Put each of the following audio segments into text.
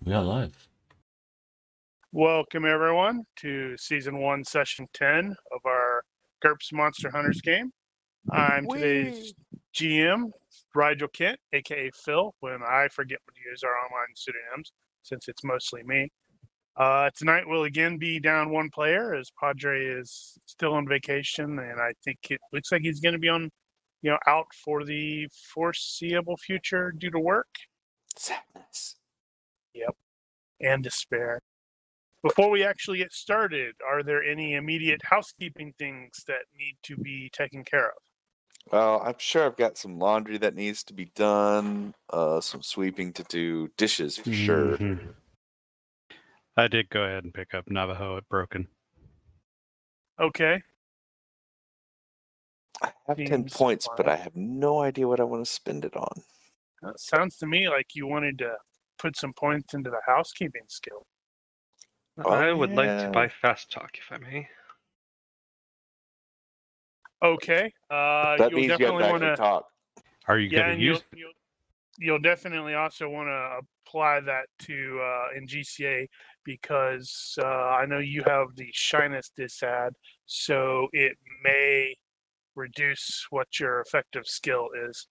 We are live. Welcome, everyone, to Season 1, Session 10 of our GURPS Monster Hunters game. I'm today's GM, Rigil Kent, a.k.a. Phil, when I forget to use our online pseudonyms, since it's mostly me. Tonight we'll again be down one player, as Padre is still on vacation, and I think it looks like he's going to be on, out for the foreseeable future due to work. Sadness. Yep. And despair. Before we actually get started, are there any immediate housekeeping things that need to be taken care of? Well, I'm sure I've got some laundry that needs to be done, some sweeping to do, dishes for sure. I did go ahead and pick up Navajo at Broken. Okay. I have 10 points, but I have no idea what I want to spend it on. Sounds to me like you wanted to put some points into the housekeeping skill. I would like to buy Fast Talk, if I may. Okay. That means you have to actually talk. Are you going to use it? You'll definitely also want to apply that to in GCA because I know you have the shyness disad, so it may reduce what your effective skill is.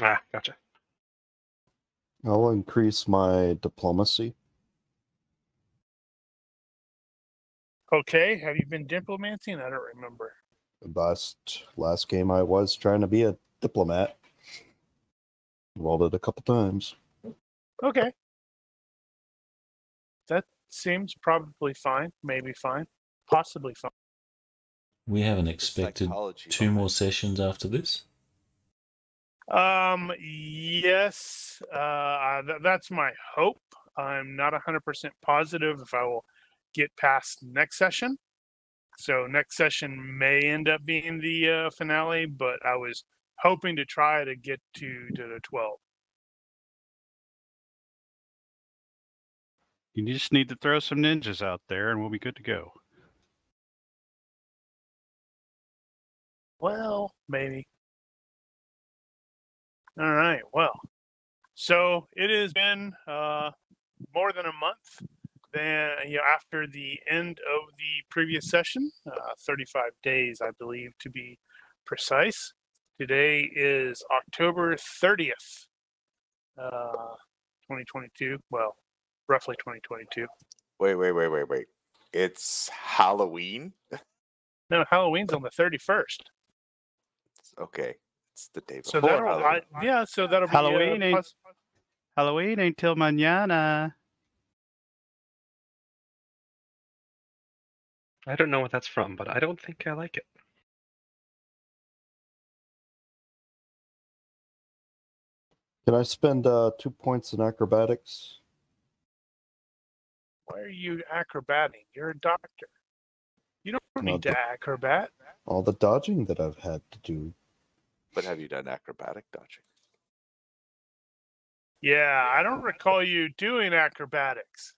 Ah, gotcha. I'll increase my diplomacy. Okay, have you been diplomating? I don't remember. Last game I was trying to be a diplomat. Rolled it a couple times. Okay. That seems probably fine, maybe fine, possibly fine. We haven't expected 2 more sessions after this. Yes, that's my hope. I'm not 100% positive if I will get past next session. So next session may end up being the finale, but I was hoping to try to get to the 12. You just need to throw some ninjas out there and we'll be good to go. Well, maybe. All right, well, so it has been more than a month after the end of the previous session, 35 days, I believe, to be precise. Today is October 30th, 2022. Well, roughly 2022. Wait. It's Halloween? No, Halloween's on the 31st. Okay. It's the day So before Halloween. so that'll be Halloween ain't till mañana. I don't know what that's from, but I don't think I like it. Can I spend 2 points in acrobatics? Why are you acrobating? You're a doctor. You don't need to acrobat. All the dodging that I've had to do. But have you done acrobatic dodging? Yeah, I don't recall you doing acrobatics.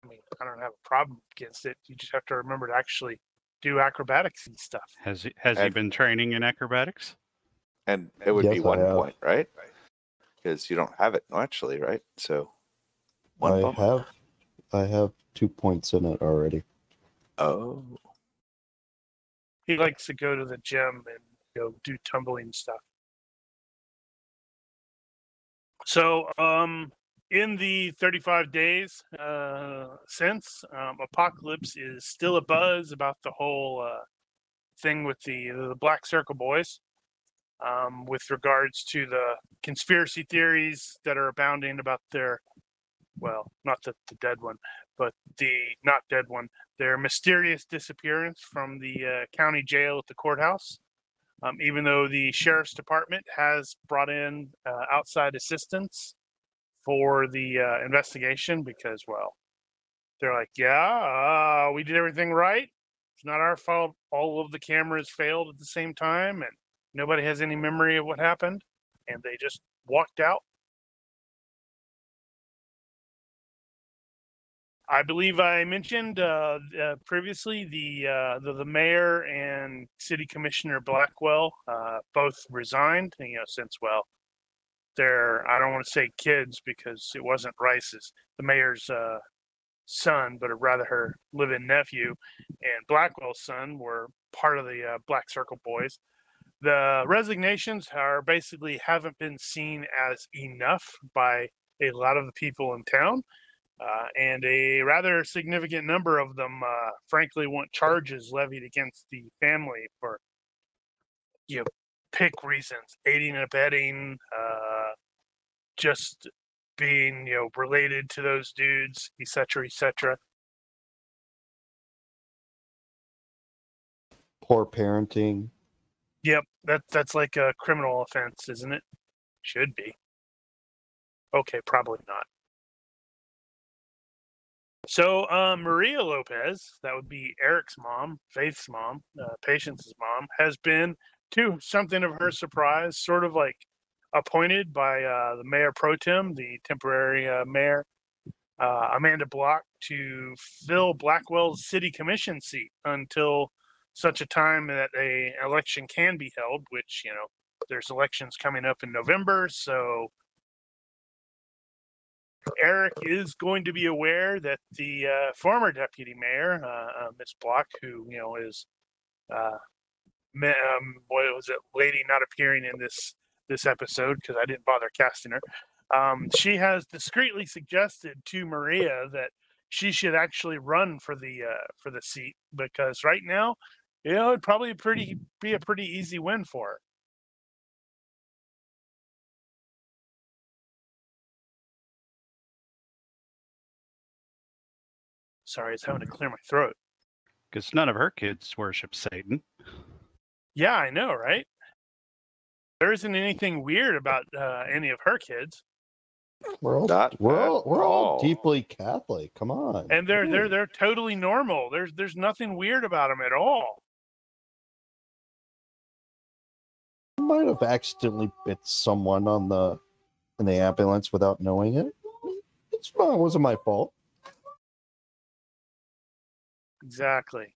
I mean, I don't have a problem against it. You just have to remember to actually do acrobatics and stuff. Has he been training in acrobatics? And it would be 1 point, right? Because you don't have it actually, right? So I have 2 points in it already. Oh. He likes to go to the gym and go do tumbling stuff. So, in the 35 days since, Apocalypse is still abuzz about the whole thing with the Black Circle Boys, with regards to the conspiracy theories that are abounding about their, well, not the dead one, but the not dead one, their mysterious disappearance from the county jail at the courthouse. even though the sheriff's department has brought in outside assistance for the investigation because, well, they're like, yeah, we did everything right. It's not our fault. All of the cameras failed at the same time, and nobody has any memory of what happened, and they just walked out. I believe I mentioned previously the mayor and city commissioner Blackwell both resigned. Since, well, they're, I don't want to say kids because it wasn't Rice's, the mayor's son, but rather her live-in nephew, and Blackwell's son were part of the Black Circle Boys. The resignations are basically haven't been seen as enough by a lot of the people in town. And a rather significant number of them, frankly, want charges levied against the family for, pick reasons, aiding and abetting, just being, related to those dudes, etc., etc. Poor parenting. Yep, that's like a criminal offense, isn't it? Should be. Okay, probably not. So Maria Lopez, that would be Eric's mom, Faith's mom, Patience's mom, has been, to something of her surprise, sort of like appointed by the mayor pro tem, the temporary mayor, Amanda Block, to fill Blackwell's city commission seat until such a time that an election can be held, which, there's elections coming up in November, so Eric is going to be aware that the former deputy mayor, Miss Block, who is what was it, lady not appearing in this episode because I didn't bother casting her. She has discreetly suggested to Maria that she should actually run for the seat because right now, it'd probably be a pretty easy win for her. Sorry, I was having to clear my throat. Because none of her kids worship Satan. Yeah, I know, right? There isn't anything weird about any of her kids. We're all deeply Catholic. Come on, and they're totally normal. There's nothing weird about them at all. I might have accidentally bit someone in the ambulance without knowing it. It wasn't my fault. Exactly.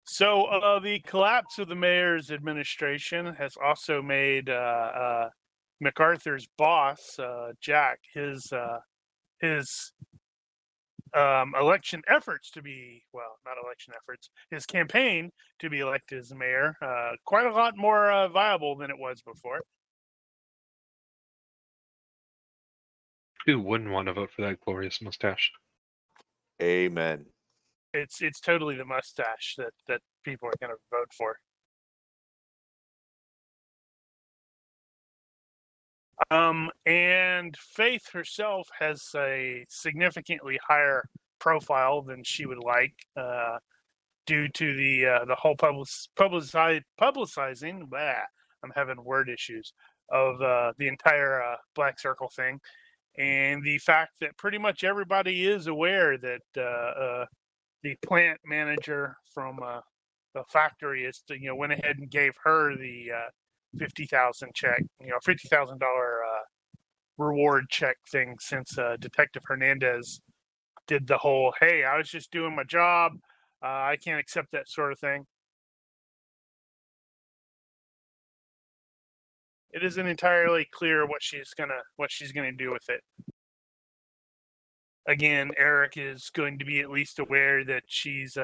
So the collapse of the mayor's administration has also made MacArthur's boss, Jack, his election efforts to be, well, not election efforts, his campaign to be elected as mayor, quite a lot more viable than it was before. Who wouldn't want to vote for that glorious mustache? Amen. It's totally the mustache that people are going to vote for. And Faith herself has a significantly higher profile than she would like, due to the whole publicizing. Blah, I'm having word issues of the entire Black Circle thing, and the fact that pretty much everybody is aware that the plant manager from the factory went ahead and gave her the $50,000 check, $50,000 reward check thing, since Detective Hernandez did the whole, hey, I was just doing my job, I can't accept that sort of thing. It isn't entirely clear what she's gonna do with it. Again, Eric is going to be at least aware that she's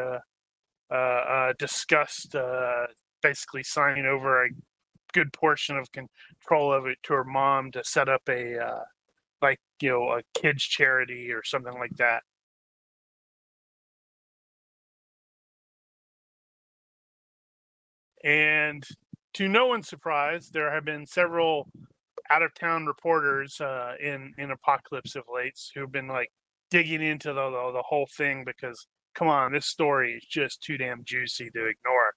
discussed basically signing over a good portion of control of it to her mom to set up a kids charity or something like that. And to no one's surprise, there have been several out-of-town reporters in Apocalypse of late who've been digging into the whole thing because, come on, this story is just too damn juicy to ignore.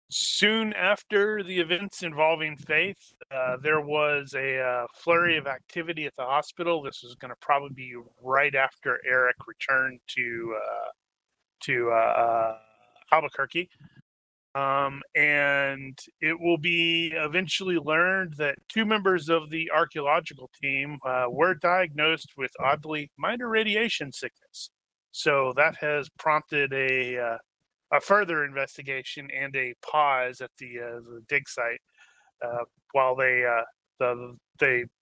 Soon after the events involving Faith, there was a flurry of activity at the hospital. This was going to probably be right after Eric returned to Albuquerque. And it will be eventually learned that 2 members of the archaeological team were diagnosed with oddly minor radiation sickness. So that has prompted a further investigation and a pause at the dig site while they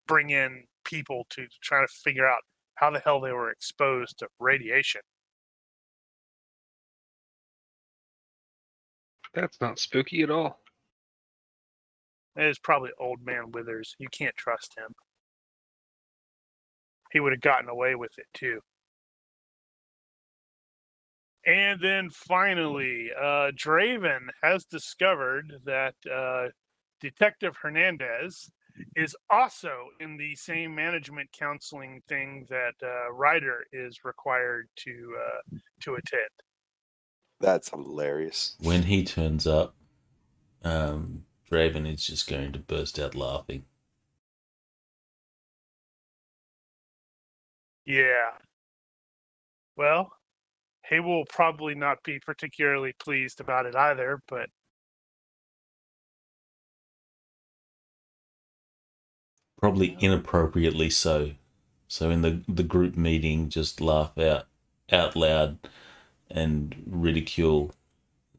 bring in people to try to figure out how the hell they were exposed to radiation. That's not spooky at all. It is probably Old Man Withers. You can't trust him. He would have gotten away with it too. And then finally, Draven has discovered that Detective Hernandez is also in the same management counseling thing that Ryder is required to attend. That's hilarious. When he turns up, Draven is just going to burst out laughing. Yeah. Well, he will probably not be particularly pleased about it either, but Probably inappropriately so. So in the group meeting, just laugh out loud and ridicule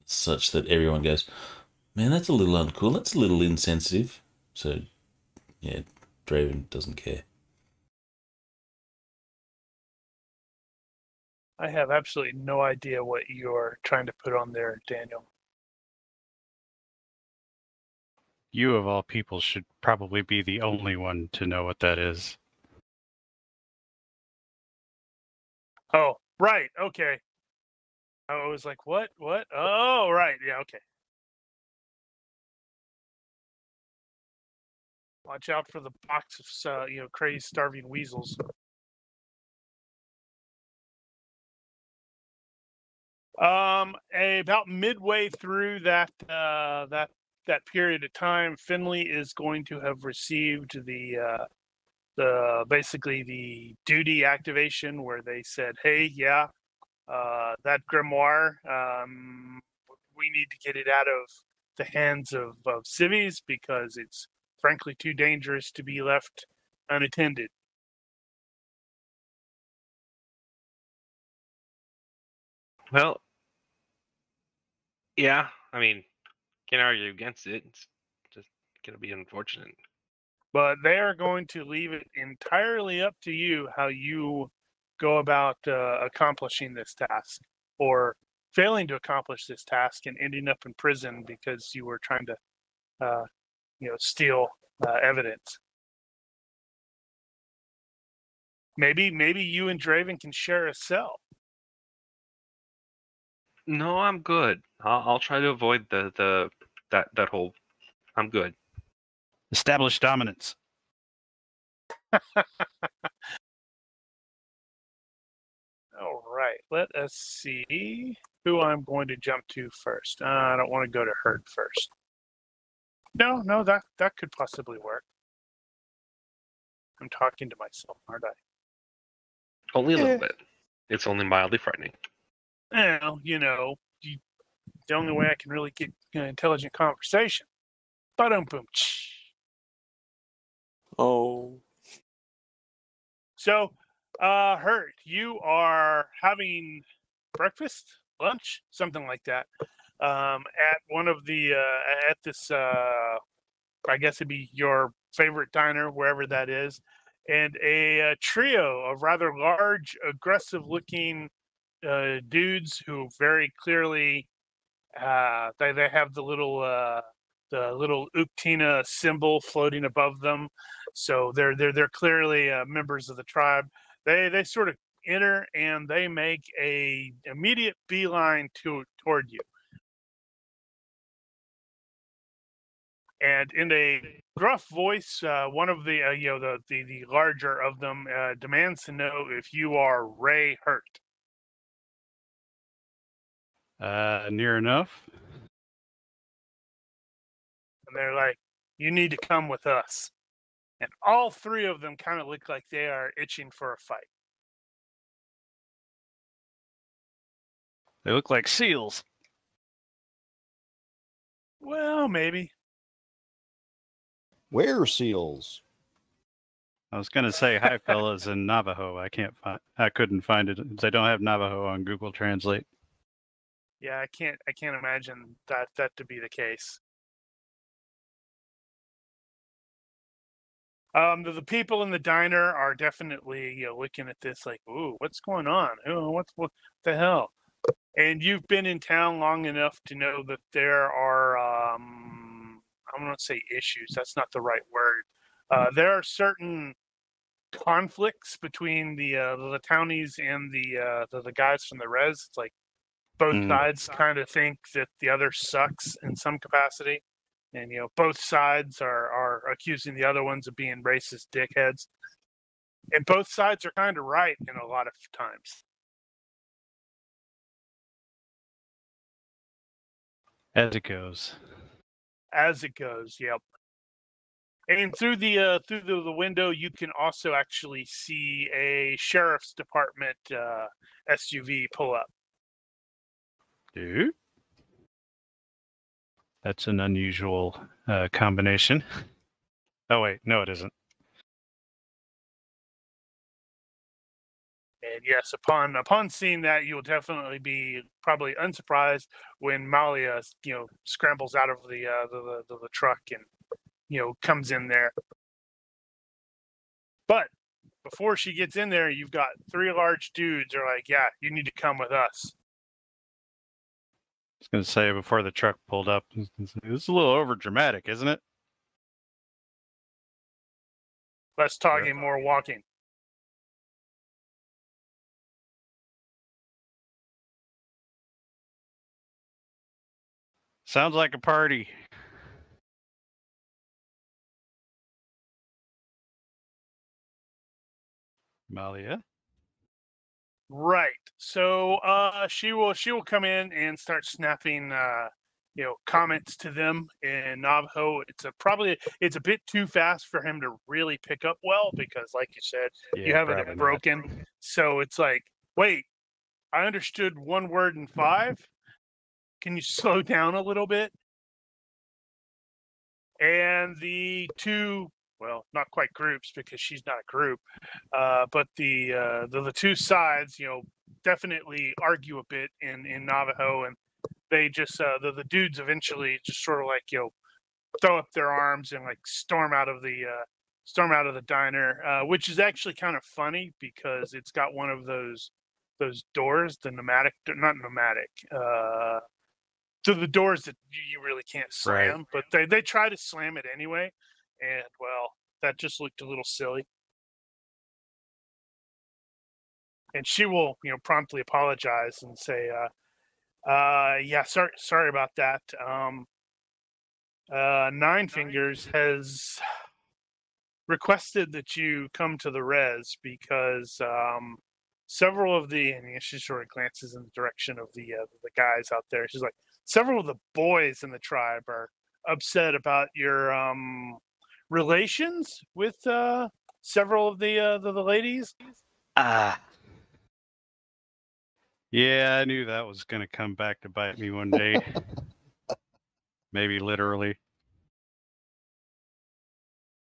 such that everyone goes, man, that's a little uncool. That's a little insensitive. So, yeah, Draven doesn't care. I have absolutely no idea what you're trying to put on there, Daniel. You, of all people, should probably be the only one to know what that is. Oh, right. Okay. I was like, what? What? Oh, right. Yeah, okay. Watch out for the box of, crazed, starving weasels. About midway through that period of time, Finlay is going to have received the basically the duty activation where they said, "Hey, yeah, that grimoire, we need to get it out of the hands of civvies because it's frankly too dangerous to be left unattended." Well, yeah, I mean, can't argue against it. It's just gonna be unfortunate. But they are going to leave it entirely up to you how you go about accomplishing this task, or failing to accomplish this task and ending up in prison because you were trying to, steal evidence. Maybe you and Draven can share a cell. No, I'm good. I'll try to avoid that whole. I'm good. Establish dominance. All right, let us see who I'm going to jump to first. I don't want to go to Hurt first. No, that could possibly work. I'm talking to myself, aren't I? Only a little bit. It's only mildly frightening. Well, the only way I can really get intelligent conversation. Ba-dum-boom. Oh. So, Hurt, you are having breakfast, lunch, something like that, at one of the at this. I guess it'd be your favorite diner, wherever that is, and a trio of rather large, aggressive-looking dudes who very clearly they have the little Uktina symbol floating above them, so they're clearly members of the tribe. They sort of enter and they make a immediate beeline toward you, and in a gruff voice, one of the the larger of them demands to know if you are Ray Hurt. Near enough. and they're like, "You need to come with us." And all three of them kind of look like they are itching for a fight. They look like seals. Well, maybe. Where seals? I was gonna say hi, fellas, in Navajo. I couldn't find it. They don't have Navajo on Google Translate. Yeah, I can't imagine that to be the case. The people in the diner are definitely looking at this like, "Ooh, what's going on? Oh, what the hell?" And you've been in town long enough to know that there are I'm going to say issues. That's not the right word. There are certain conflicts between the townies and the guys from the res. It's like both sides kind of think that the other sucks in some capacity. And, both sides are accusing the other ones of being racist dickheads. And both sides are kind of right in a lot of times. As it goes. As it goes, yep. And through the window, you can also actually see a sheriff's department SUV pull up. Dude. That's an unusual combination. Oh, wait. No, it isn't. And yes, upon seeing that, you'll definitely be probably unsurprised when Malia, scrambles out of the truck and comes in there. But before she gets in there, you've got three large dudes who are like, "Yeah, you need to come with us." I was going to say before the truck pulled up, it's a little over dramatic, isn't it? Less talking, more walking. Sounds like a party. Malia? Right. So she will come in and start snapping comments to them in Navajo. It's a bit too fast for him to really pick up well because, like you said, you have it broken. So it's like, wait, I understood one word in 5. Can you slow down a little bit? And the two, well, not quite groups because she's not a group, but the two sides, definitely argue a bit in Navajo, and they just the dudes eventually just sort of like throw up their arms and like storm out of the diner, which is actually kind of funny because it's got one of those doors, the pneumatic, not pneumatic. To the doors that you really can't slam, right. But they try to slam it anyway, and well, that just looked a little silly. And she will, promptly apologize and say, "Yeah, sorry about that. Nine Fingers has requested that you come to the res because several of and she sort of glances in the direction of the guys out there. She's like, several of the boys in the tribe are upset about your relations with several of the ladies." Yeah, I knew that was going to come back to bite me one day. Maybe literally.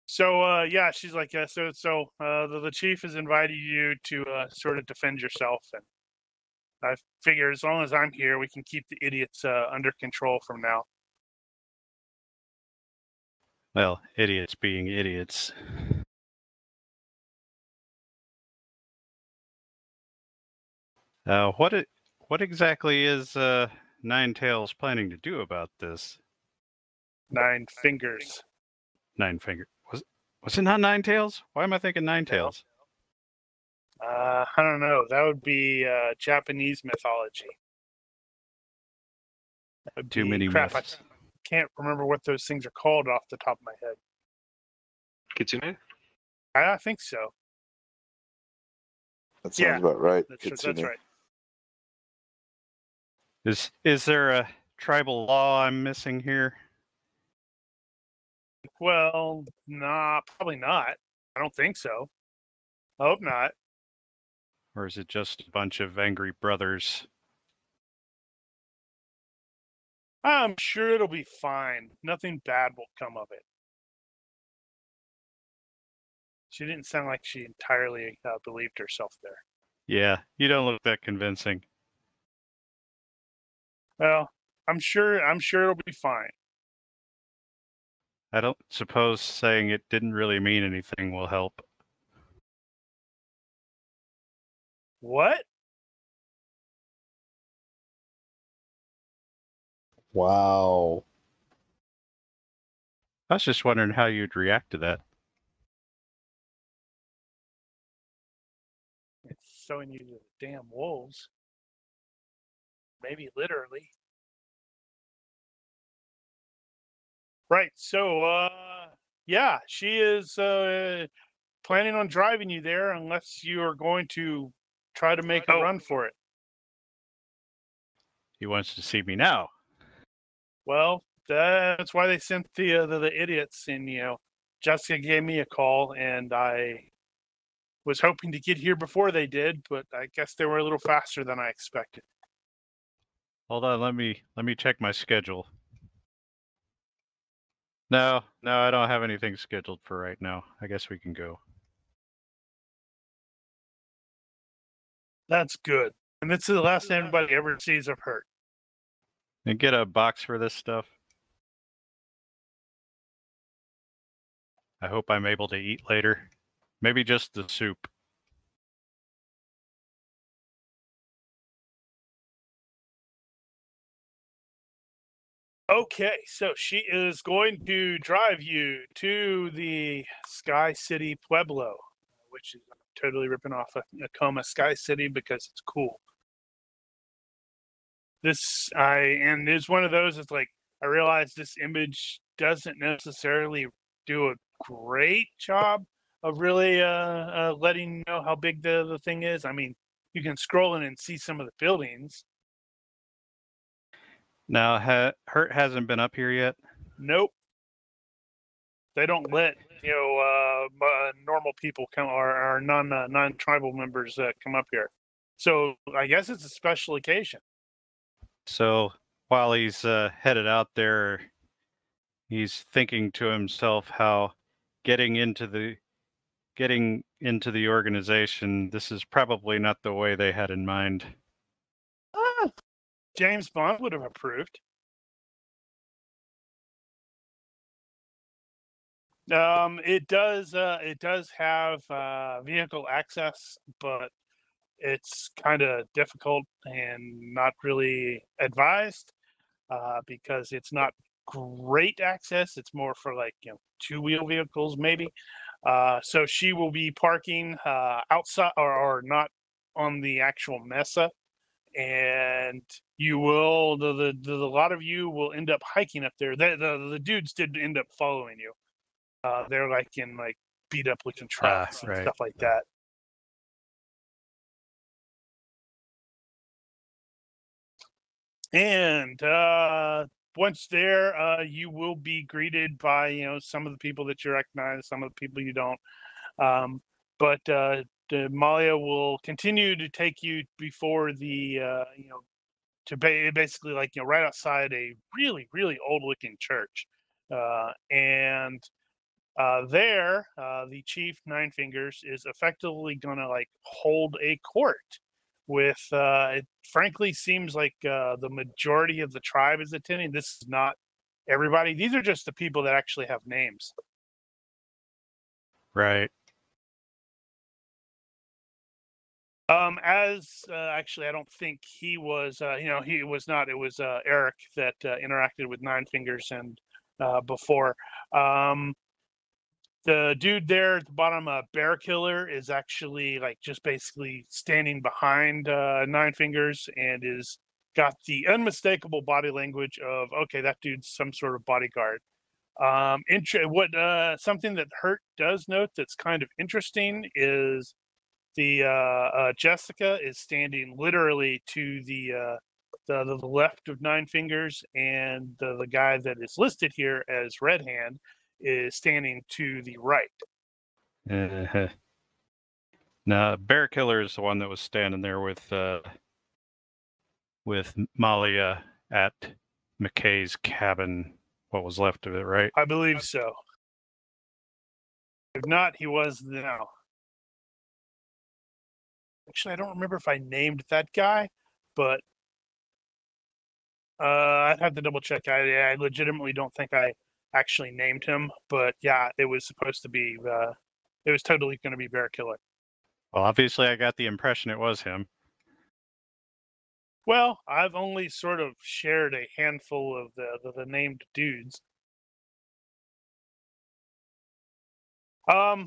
So yeah, she's like, so the chief has invited you to sort of defend yourself, and I figure as long as I'm here, we can keep the idiots under control from now. Well, idiots being idiots. What exactly is Nine Tails planning to do about this? Nine Fingers. Nine Fingers. Was it not Nine Tails? Why am I thinking Nine Tails? I don't know. That would be Japanese mythology. Too many myths. I can't remember what those things are called off the top of my head. Kitsune? I think so. That sounds about right. That's right. Is there a tribal law I'm missing here? Well, nah, probably not. I don't think so. I hope not. Or is it just a bunch of angry brothers? I'm sure it'll be fine. Nothing bad will come of it. She didn't sound like she entirely believed herself there. Yeah, you don't look that convincing. Well, I'm sure it'll be fine. I don't suppose saying it didn't really mean anything will help. What? Wow. I was just wondering how you'd react to that. It's throwing you to the damn wolves. Maybe literally. Right. So, yeah, she is planning on driving you there unless you are going to try to make a run for it. He wants to see me now. Well, that's why they sent the idiots, and Jessica gave me a call, and I was hoping to get here before they did, but I guess they were a little faster than I expected. Hold on, let me check my schedule. No, I don't have anything scheduled for right now. I guess we can go. That's good, and this is the last anybody ever sees of her. And get a box for this stuff. I hope I'm able to eat later. Maybe just the soup. Okay, so she is going to drive you to the Sky City Pueblo, which is totally ripping off Acoma Sky City because it's cool. And it's one of those. It's like I realize this image doesn't necessarily do a great job of really letting you know how big the thing is. I mean, you can scroll in and see some of the buildings. Now, Hurt hasn't been up here yet? Nope. They don't let normal people come or non-tribal members come up here. So I guess it's a special occasion. So while he's headed out there, he's thinking to himself how getting into the organization, this is probably not the way they had in mind. James Bond would have approved. It does have vehicle access, but it's kind of difficult and not really advised because it's not great access. It's more for like two-wheel vehicles maybe. So she will be parking outside or not on the actual mesa, and you will the lot of you will end up hiking up there. The dudes did end up following you. They're like in like beat up looking trucks and stuff like that. And once there, you will be greeted by some of the people that you recognize, some of the people you don't. But Malia will continue to take you before the to basically like right outside a really really old looking church, and there the chief Nine Fingers is effectively gonna like hold a court with it frankly seems like the majority of the tribe is attending. This is not everybody. These are just the people that actually have names. Right. Actually, I don't think he was. He was not. It was Eric that interacted with Nine Fingers and before. The dude there at the bottom, Bear Killer, is actually like just basically standing behind Nine Fingers and is got the unmistakable body language of okay, that dude's some sort of bodyguard. Something that Hurt does note that's kind of interesting is the Jessica is standing literally to the left of Nine Fingers, and the guy that is listed here as Red Hand is standing to the right. Now, Bear Killer is the one that was standing there with Malia at McKay's cabin. What was left of it, right? I believe so. If not, he was now. Actually, I don't remember if I named that guy, but I'd have to double check. I legitimately don't think I actually named him, but yeah, it was supposed to be. It was totally going to be Bear Killer. Well, obviously, I got the impression it was him. Well, I've only sort of shared a handful of the named dudes.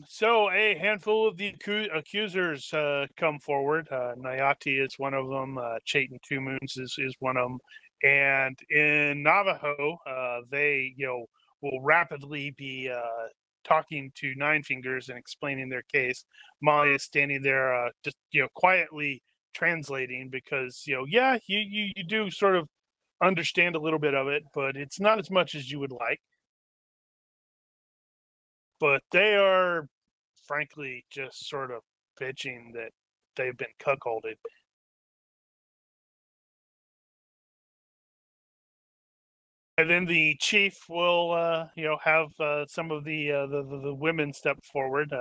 So a handful of the accusers come forward. Nayati is one of them. Chayton Two Moons is one of them. And in Navajo, they will rapidly be talking to Nine Fingers and explaining their case. Molly is standing there, just quietly translating because you do sort of understand a little bit of it, but it's not as much as you would like. But they are, frankly, just sort of bitching that they've been cuckolded. And then the chief will, have some of the women step forward.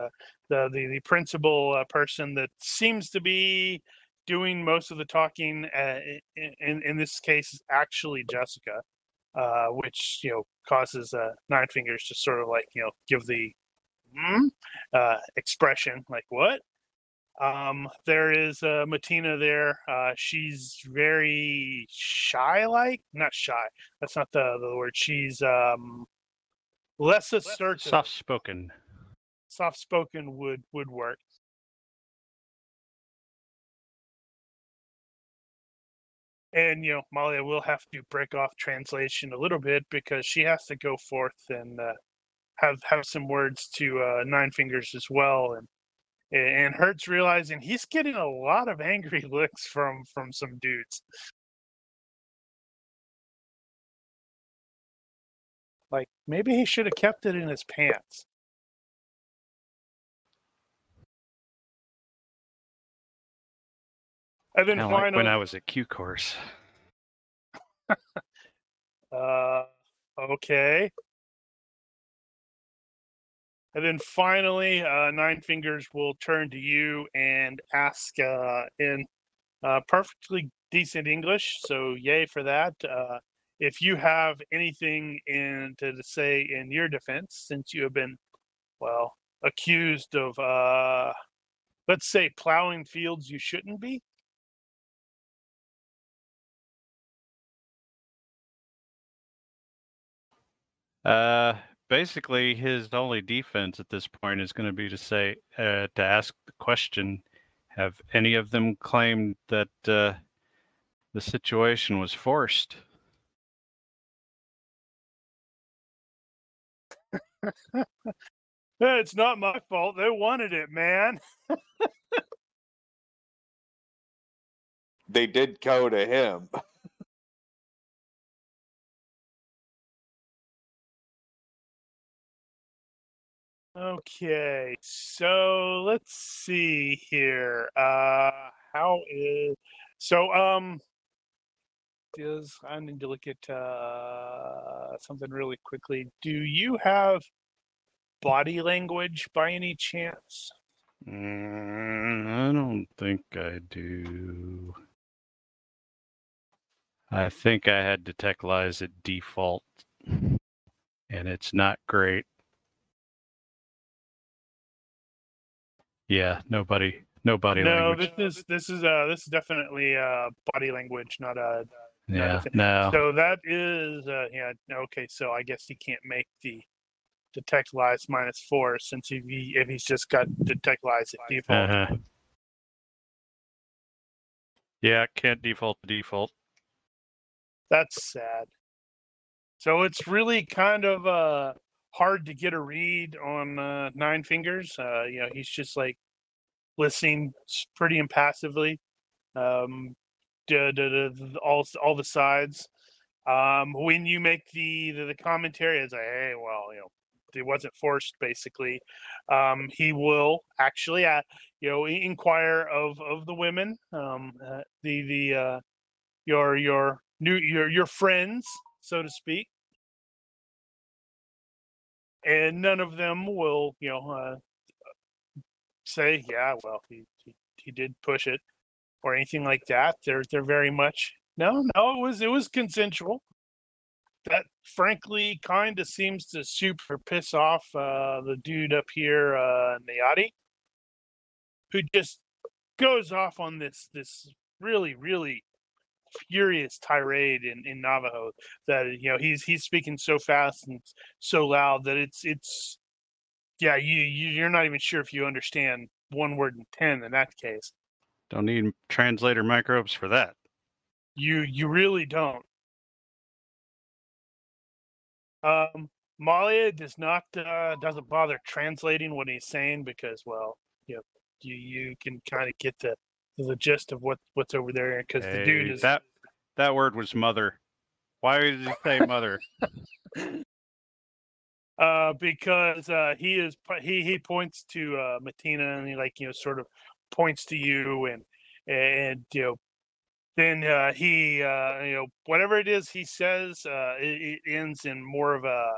The principal person that seems to be doing most of the talking in this case is actually Jessica. Which causes Nine Fingers to sort of like give the expression like what. There is Matina there. She's very shy, not shy. That's not the word. She's less assertive. Soft-spoken. Soft-spoken would work. And, Malia will have to break off translation a little bit because she has to go forth and have some words to Nine Fingers as well. And Hertz realizing he's getting a lot of angry looks from some dudes. Like, maybe he should have kept it in his pants. And then finally, like when I was at Q course. Okay. And then finally, Nine Fingers will turn to you and ask in perfectly decent English, so yay for that. If you have anything to say in your defense, since you have been, accused of, let's say, plowing fields you shouldn't be. Basically, his only defense at this point is going to be to ask the question: have any of them claimed that the situation was forced? It's not my fault. They wanted it, man. They did go to him. Okay, so let's see here. I need to look at something really quickly. Do you have body language by any chance? I don't think I do. I think I had Detect Lies at default, and it's not great. Yeah, nobody language. No, this is definitely body language, not a. Yeah, no. So that is okay. So I guess he can't make the Detect Lies -4 since if he's just got Detect Lies at default. Yeah, can't default to default. That's sad. So it's really kind of hard to get a read on Nine Fingers. He's just like listening pretty impassively. All the sides. When you make the commentary, it's like, hey, it wasn't forced. Basically, he will actually, inquire of the women, your friends, so to speak, and none of them will, say, yeah, well, he did push it or anything like that. They're very much no, it was consensual. That frankly kind of seems to super piss off the dude up here, Nayati, who just goes off on this really, really furious tirade in Navajo that he's speaking so fast and so loud that it's yeah, you're not even sure if you understand one word in 10 in that case. Don't need translator microbes for that. You really don't. Malia doesn't bother translating what he's saying because, well, you can kind of get the gist of what's over there because the dude is that word was mother. Why did he say mother? Because he points to Matina and he sort of points to you and then he whatever it is he says it ends in more of a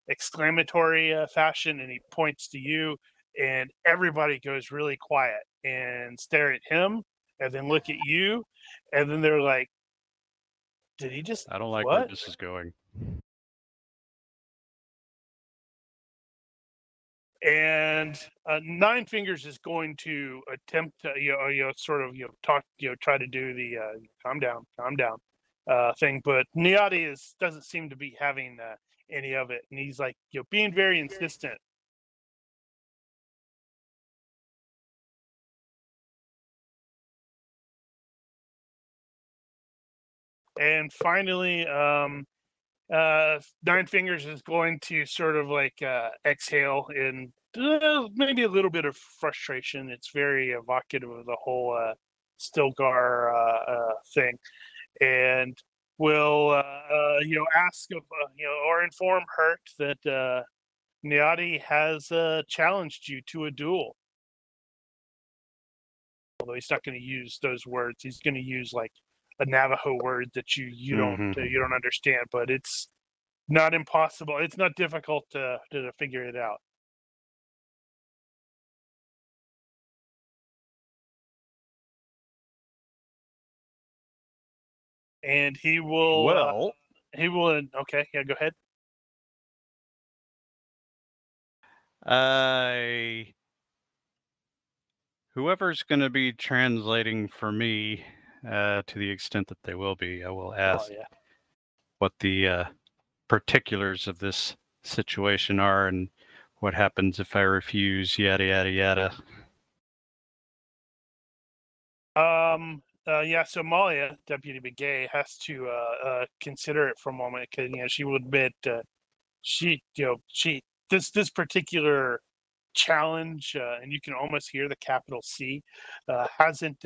exclamatory fashion, and he points to you, and everybody goes really quiet and stare at him and then look at you, and then they're like, did he just I don't like what? where this is going. And Nine Fingers is going to attempt to, try to do the calm down thing, but Niati doesn't seem to be having any of it, and he's like, being very insistent. And finally, Nine Fingers is going to sort of exhale in maybe a little bit of frustration. It's very evocative of the whole Stilgar thing, and will ask of or inform Hurt that Niati has challenged you to a duel. Although he's not going to use those words, he's going to use a Navajo word that you don't understand, but it's not impossible. It's not difficult to figure it out. And he will. Okay, yeah, go ahead. Whoever's going to be translating for me, to the extent that they will be, I will ask what the particulars of this situation are and what happens if I refuse, yada, yada, yada. So Malia, Deputy Begay, has to consider it for a moment because she will admit this particular challenge, and you can almost hear the capital C, hasn't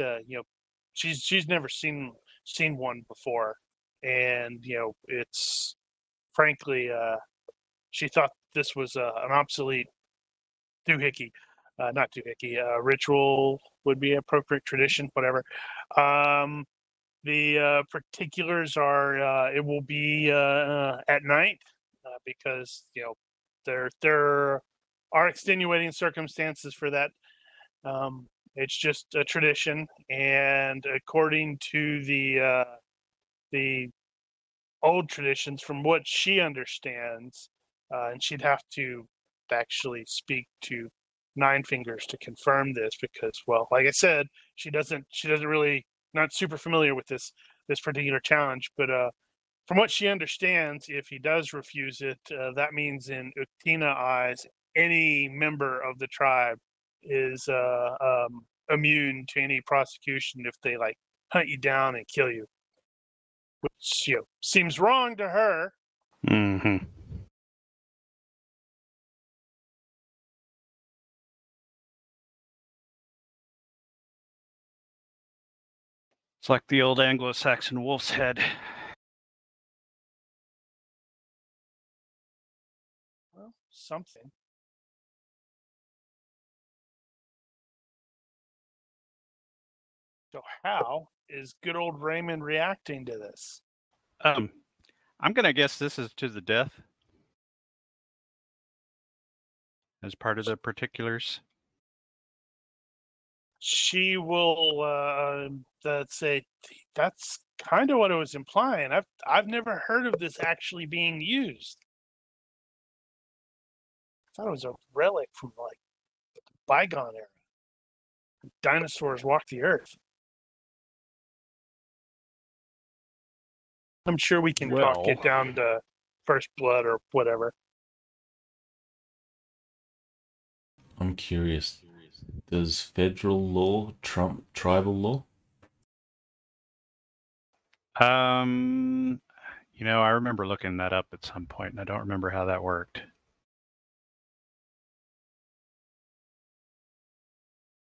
she's never seen one before, and it's frankly she thought this was an obsolete doohickey. Not doohickey, ritual would be appropriate, tradition, whatever. The particulars are it will be at night because there are extenuating circumstances for that. It's just a tradition, and according to the old traditions, from what she understands, and she'd have to actually speak to Nine Fingers to confirm this because, well, like I said, she doesn't really, not super familiar with this particular challenge, but from what she understands, if he does refuse it, that means in Utina eyes, any member of the tribe is immune to any prosecution if they hunt you down and kill you, which seems wrong to her. Mm-hmm. It's like the old Anglo-Saxon wolf's head. Well, something. So how is good old Raymond reacting to this? I'm gonna guess this is to the death as part of the particulars. She will say that's kind of what it was implying. I've never heard of this actually being used. I thought it was a relic from like the bygone era. Dinosaurs walked the earth. I'm sure we can talk it down to first blood or whatever. I'm curious. Does federal law trump tribal law? I remember looking that up at some point, and I don't remember how that worked.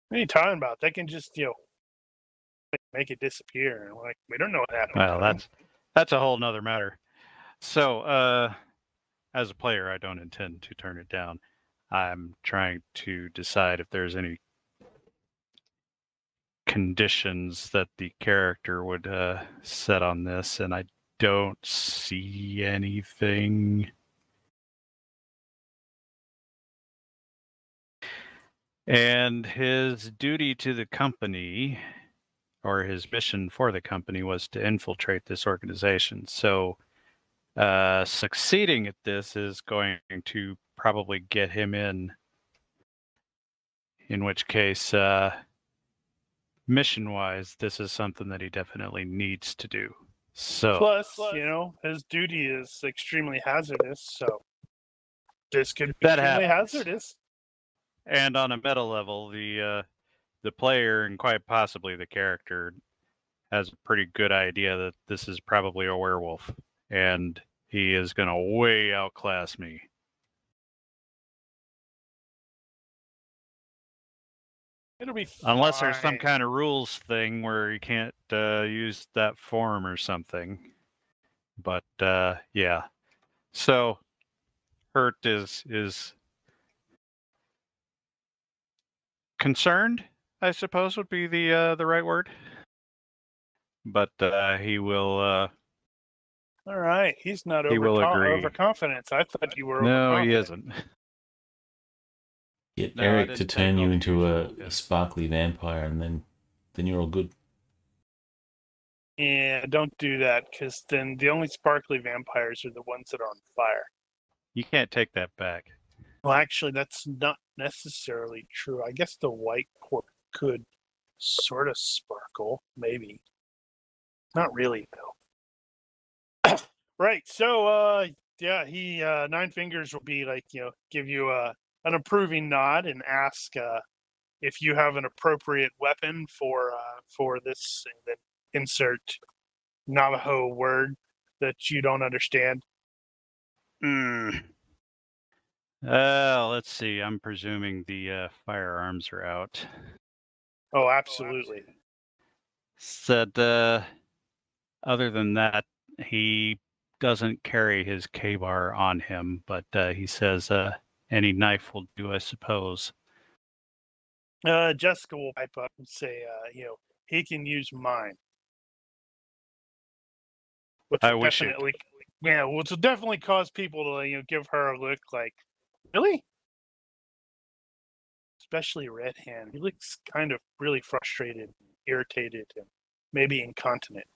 What are you talking about? They can just, make it disappear. And like, we don't know what happened. Well, that's a whole nother matter. So, as a player, I don't intend to turn it down. I'm trying to decide if there's any conditions that the character would set on this, and I don't see anything. And his duty to the company, or his mission for the company, was to infiltrate this organization. So succeeding at this is going to probably get him in which case, mission-wise, this is something that he definitely needs to do. So, plus, his duty is extremely hazardous, so this could be extremely hazardous. And on a meta level, the player and quite possibly the character has a pretty good idea that this is probably a werewolf, and he is going to way outclass me. It'll be fine. Unless there's some kind of rules thing where you can't use that form or something. But yeah. So hurt is concerned, I suppose would be the right word. But he will all right. He's not overconfident. I thought you were No, he isn't. Get Eric to turn you into a sparkly vampire, and then you're all good. Yeah, don't do that, because then the only sparkly vampires are the ones that are on fire. You can't take that back. Well, actually, that's not necessarily true. I guess the white port could sort of sparkle, maybe. Not really, though. Right, so, yeah, he, Nine Fingers will be like, give you an approving nod and ask if you have an appropriate weapon for this, and then insert Navajo word that you don't understand. Let's see. I'm presuming the firearms are out. Oh, absolutely. Said, other than that, he doesn't carry his K-bar on him, but he says any knife will do, I suppose. Jessica will pipe up and say, he can use mine. Which will definitely cause people to, give her a look like, really? Especially Red Hand. He looks kind of really frustrated, irritated, and maybe incontinent.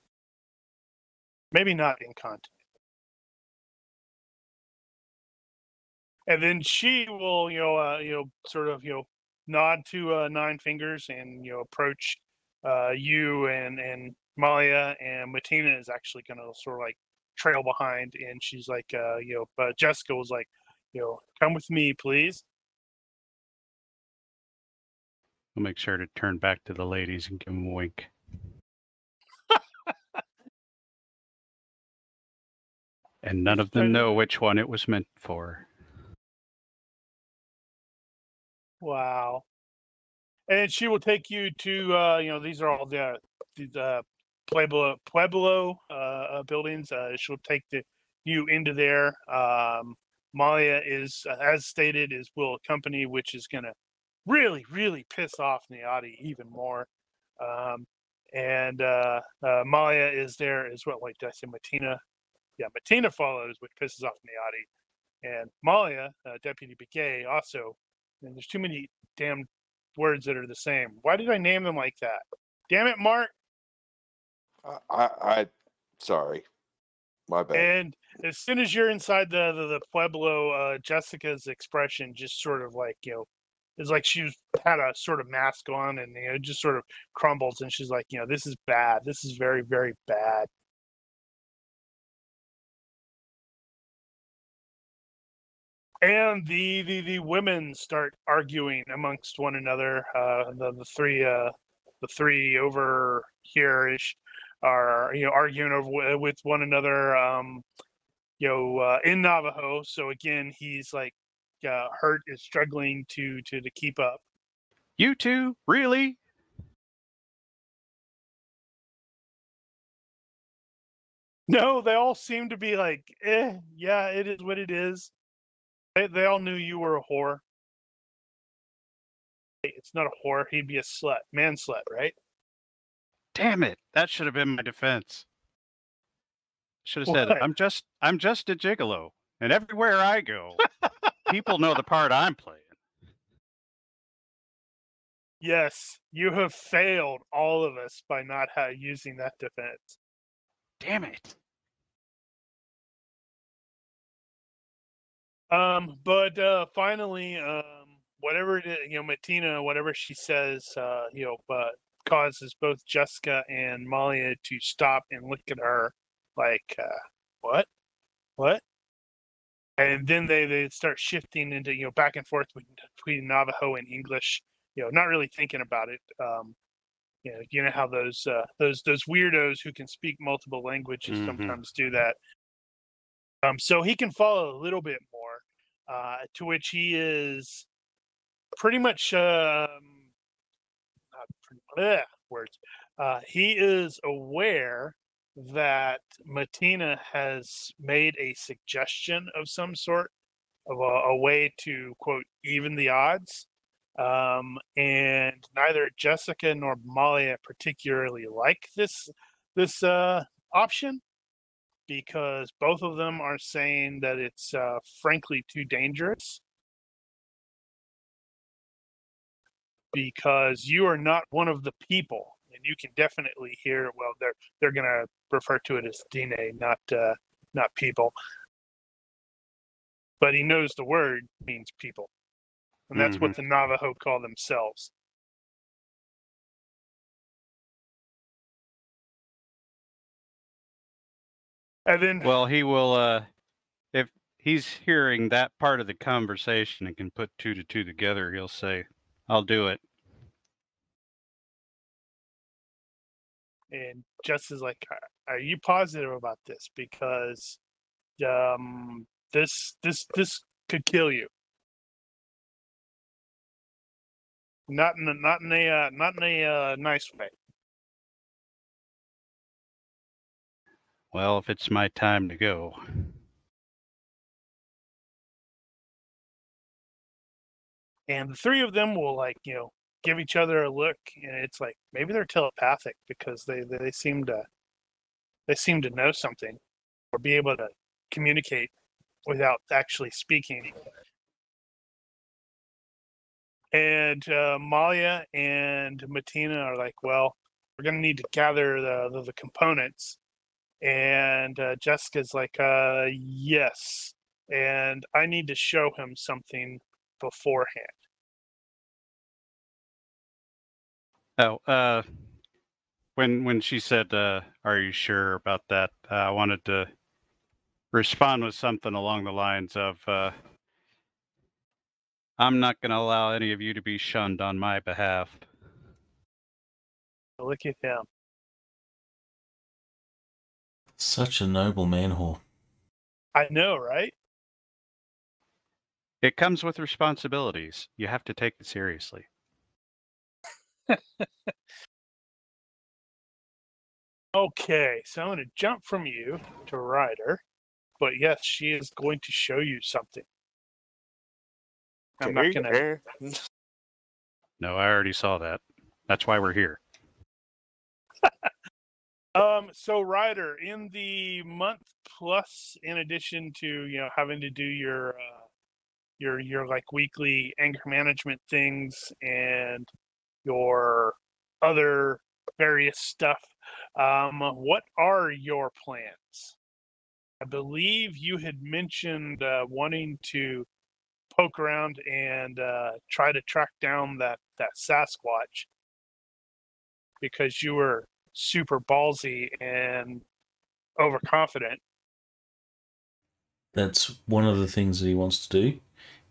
Maybe not incontinent. And then she will, sort of, nod to Nine Fingers and, approach you and Malia, and Matina is actually going to sort of like trail behind, and she's like, but Jessica was like, come with me, please. I'll make sure to turn back to the ladies and give them a wink. And none of them know which one it was meant for. Wow. And she will take you to, these are all the Pueblo buildings. She'll take you into there. Malia is, as stated, will accompany, which is going to really, really piss off Niati even more. And Malia is there as well. Wait, did I say Matina? Yeah, Matina follows, which pisses off Niati. And Malia, Deputy Begay, also. And there's too many damn words that are the same. Why did I name them like that? Damn it, Mark. I sorry. My bad. And as soon as you're inside the Pueblo, Jessica's expression just sort of like, it's like she's had a sort of mask on and, it just sort of crumbles. And she's like, this is bad. This is very, very bad. And the women start arguing amongst one another. The three over here-ish are arguing over with one another. In Navajo. So again, he's like hurt, is struggling to keep up. You two, really? No, they all seem to be like, yeah, it is what it is. They all knew you were a whore. It's not a whore. He'd be a slut. Man slut, right? Damn it. That should have been my defense. Should have said, What? I'm just a gigolo. And everywhere I go, people know the part I'm playing. Yes, you have failed all of us by not using that defense. Damn it. But finally, whatever it is, Matina, whatever she says, causes both Jessica and Malia to stop and look at her like, what? And then they start shifting into, back and forth between Navajo and English, not really thinking about it. You know how those weirdos who can speak multiple languages sometimes do that. So he can follow a little bit more, to which he is pretty much he is aware that Matina has made a suggestion of some sort of a way to quote even the odds, and neither Jessica nor Malia particularly like this option, because both of them are saying that it's frankly too dangerous, because you are not one of the people, and you can definitely hear. Well, they're going to refer to it as Dine, not people. But he knows the word means people, and that's what the Navajo call themselves. And then, well, he will. If he's hearing that part of the conversation and can put two to two together, he'll say, "I'll do it." And Jess is like, "Are you positive about this? Because this could kill you. Not in a nice way." Well, if it's my time to go. And the three of them will give each other a look, and it's like maybe they're telepathic, because they seem to know something or be able to communicate without actually speaking. And Malia and Matina are like, well, we're going to need to gather the components. And Jessica's like, yes. And I need to show him something beforehand. Oh, when she said, "Are you sure about that?" I wanted to respond with something along the lines of, "I'm not going to allow any of you to be shunned on my behalf." Look at him. Such a noble man-whore. I know, right? It comes with responsibilities. You have to take it seriously. Okay, so I'm going to jump from you to Ryder. but yes, she is going to show you something. I'm not gonna. No, I already saw that. That's why we're here. So Ryder, in the month plus, in addition to having to do your like weekly anger management things and your other various stuff, what are your plans? I believe you had mentioned wanting to poke around and try to track down that Sasquatch because you were super ballsy and overconfident. That's one of the things that he wants to do.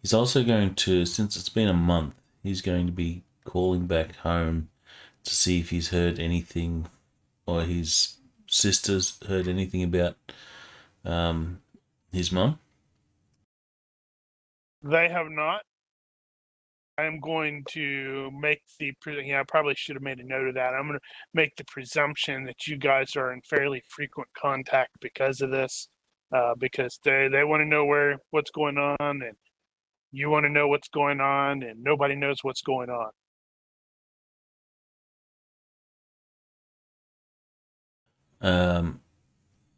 He's also going to, since it's been a month, he's going to be calling back home to see if he's heard anything or his sister's heard anything about his mum. They have not. I am going to make I probably should have made a note of that. I'm going to make the presumption that you guys are in fairly frequent contact because of this, because they want to know what's going on, and you want to know what's going on, and nobody knows what's going on.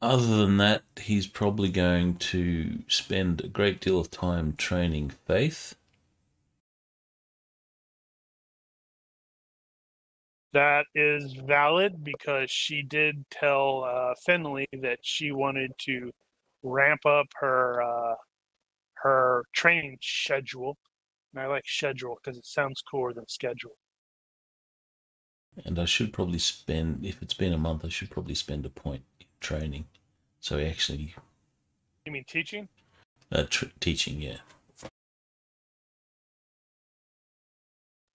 Other than that, he's probably going to spend a great deal of time training Faith. That is valid because she did tell Finlay that she wanted to ramp up her training schedule. And I like schedule because it sounds cooler than schedule. And I should probably spend, if it's been a month, I should probably spend a point in training. So actually... You mean teaching? Teaching, yeah.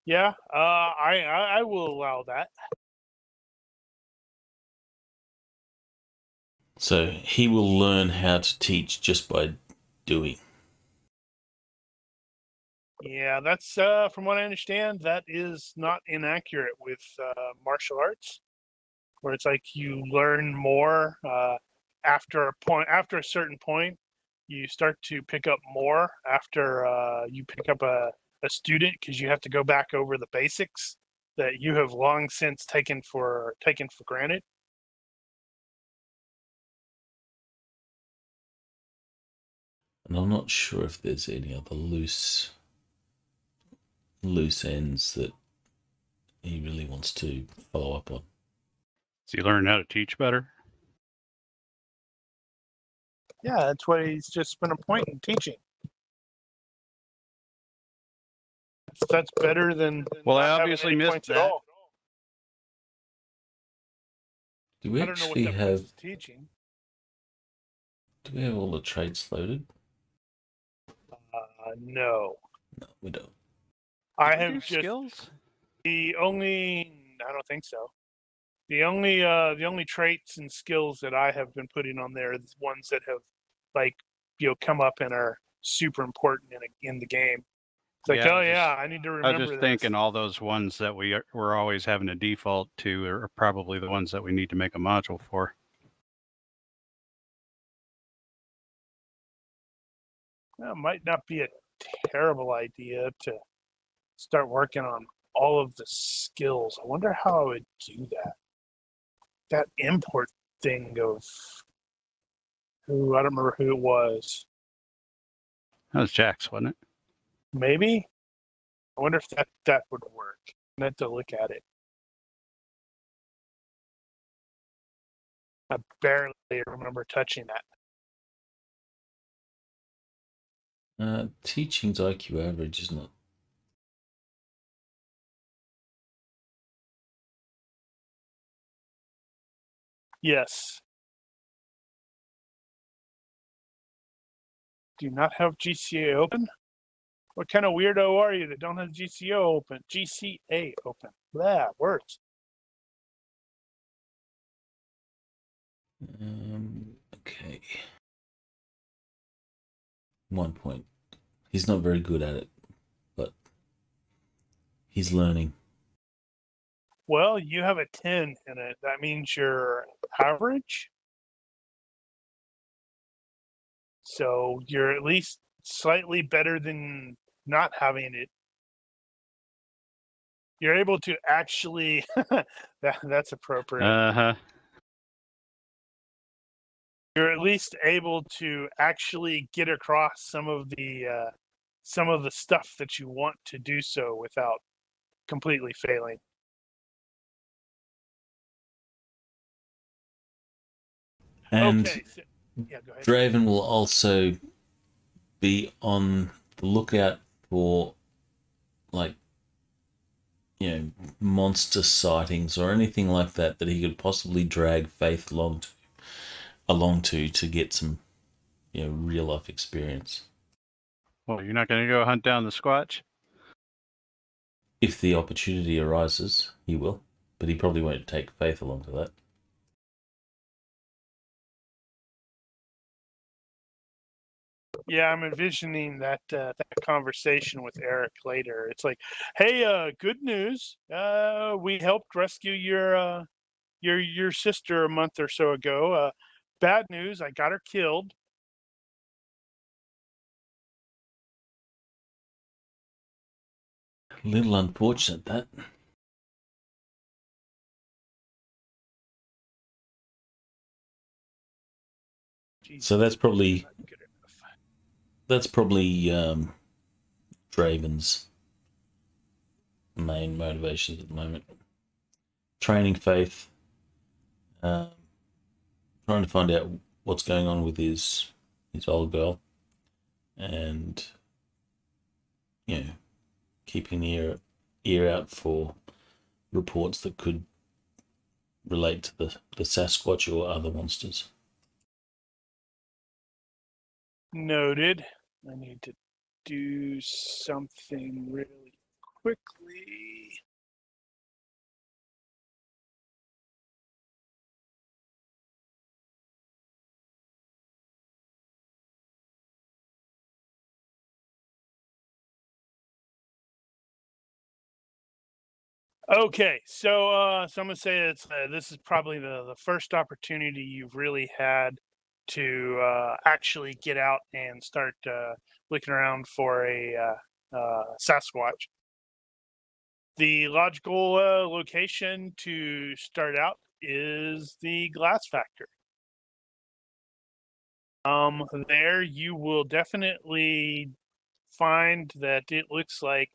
Yeah, I will allow that. So he will learn how to teach just by doing. Yeah, that's from what I understand, that is not inaccurate with martial arts, where it's like you learn more after a certain point. You start to pick up more after you pick up a student because you have to go back over the basics that you have long since taken for granted. And I'm not sure if there's any other loose ends that he really wants to follow up on. Does he learn how to teach better? Yeah, that's why he's just spent a point in teaching. That's better than Well, I not having obviously any missed points at that. all. Do we I don't know what actually that have... is teaching. Do we have all the traits loaded? No. No, we don't. I Did we have do just skills. I don't think so. The only traits and skills that I have been putting on there are the ones that have come up and are super important in the game. It's like, I need to remember I was just thinking all those ones that we're always having a default to are probably the ones that we need to make a module for. Well, it might not be a terrible idea to start working on all of the skills. I wonder how I would do that. That import thing of I don't remember who it was. That was Jack's, wasn't it? Maybe. I wonder if that would work. I have to look at it. I barely remember touching that. Teaching's IQ average, isn't it? Yes. Do you not have GCA open? What kind of weirdo are you that don't have GCA open? Yeah, words. Okay. 1 point. He's not very good at it, but he's learning. Well, you have a 10 in it. That means you're average? So you're at least slightly better than not having it. You're able to actually that's appropriate. Uh-huh. You're at least able to actually get across some of the stuff that you want to do so without completely failing. And Okay. So, yeah, go ahead. Draven will also be on the lookout for, like, monster sightings or anything like that he could possibly drag Faith along to get some, real life experience. Well, you're not going to go hunt down the Squatch? If the opportunity arises, he will, but he probably won't take Faith along to that. Yeah, I'm envisioning that conversation with Eric later. It's like, hey, good news. We helped rescue your sister a month or so ago. Bad news, I got her killed. A little unfortunate, that. Jeez, So that's probably not good enough. Draven's main motivations at the moment. Training Faith, trying to find out what's going on with his old girl, and keeping the ear out for reports that could relate to the Sasquatch or other monsters. Noted. I need to do something really quickly. Okay, so I'm gonna say this is probably the first opportunity you've really had to actually get out and start looking around for a Sasquatch. The logical location to start out is the glass factory. There you will definitely find that it looks like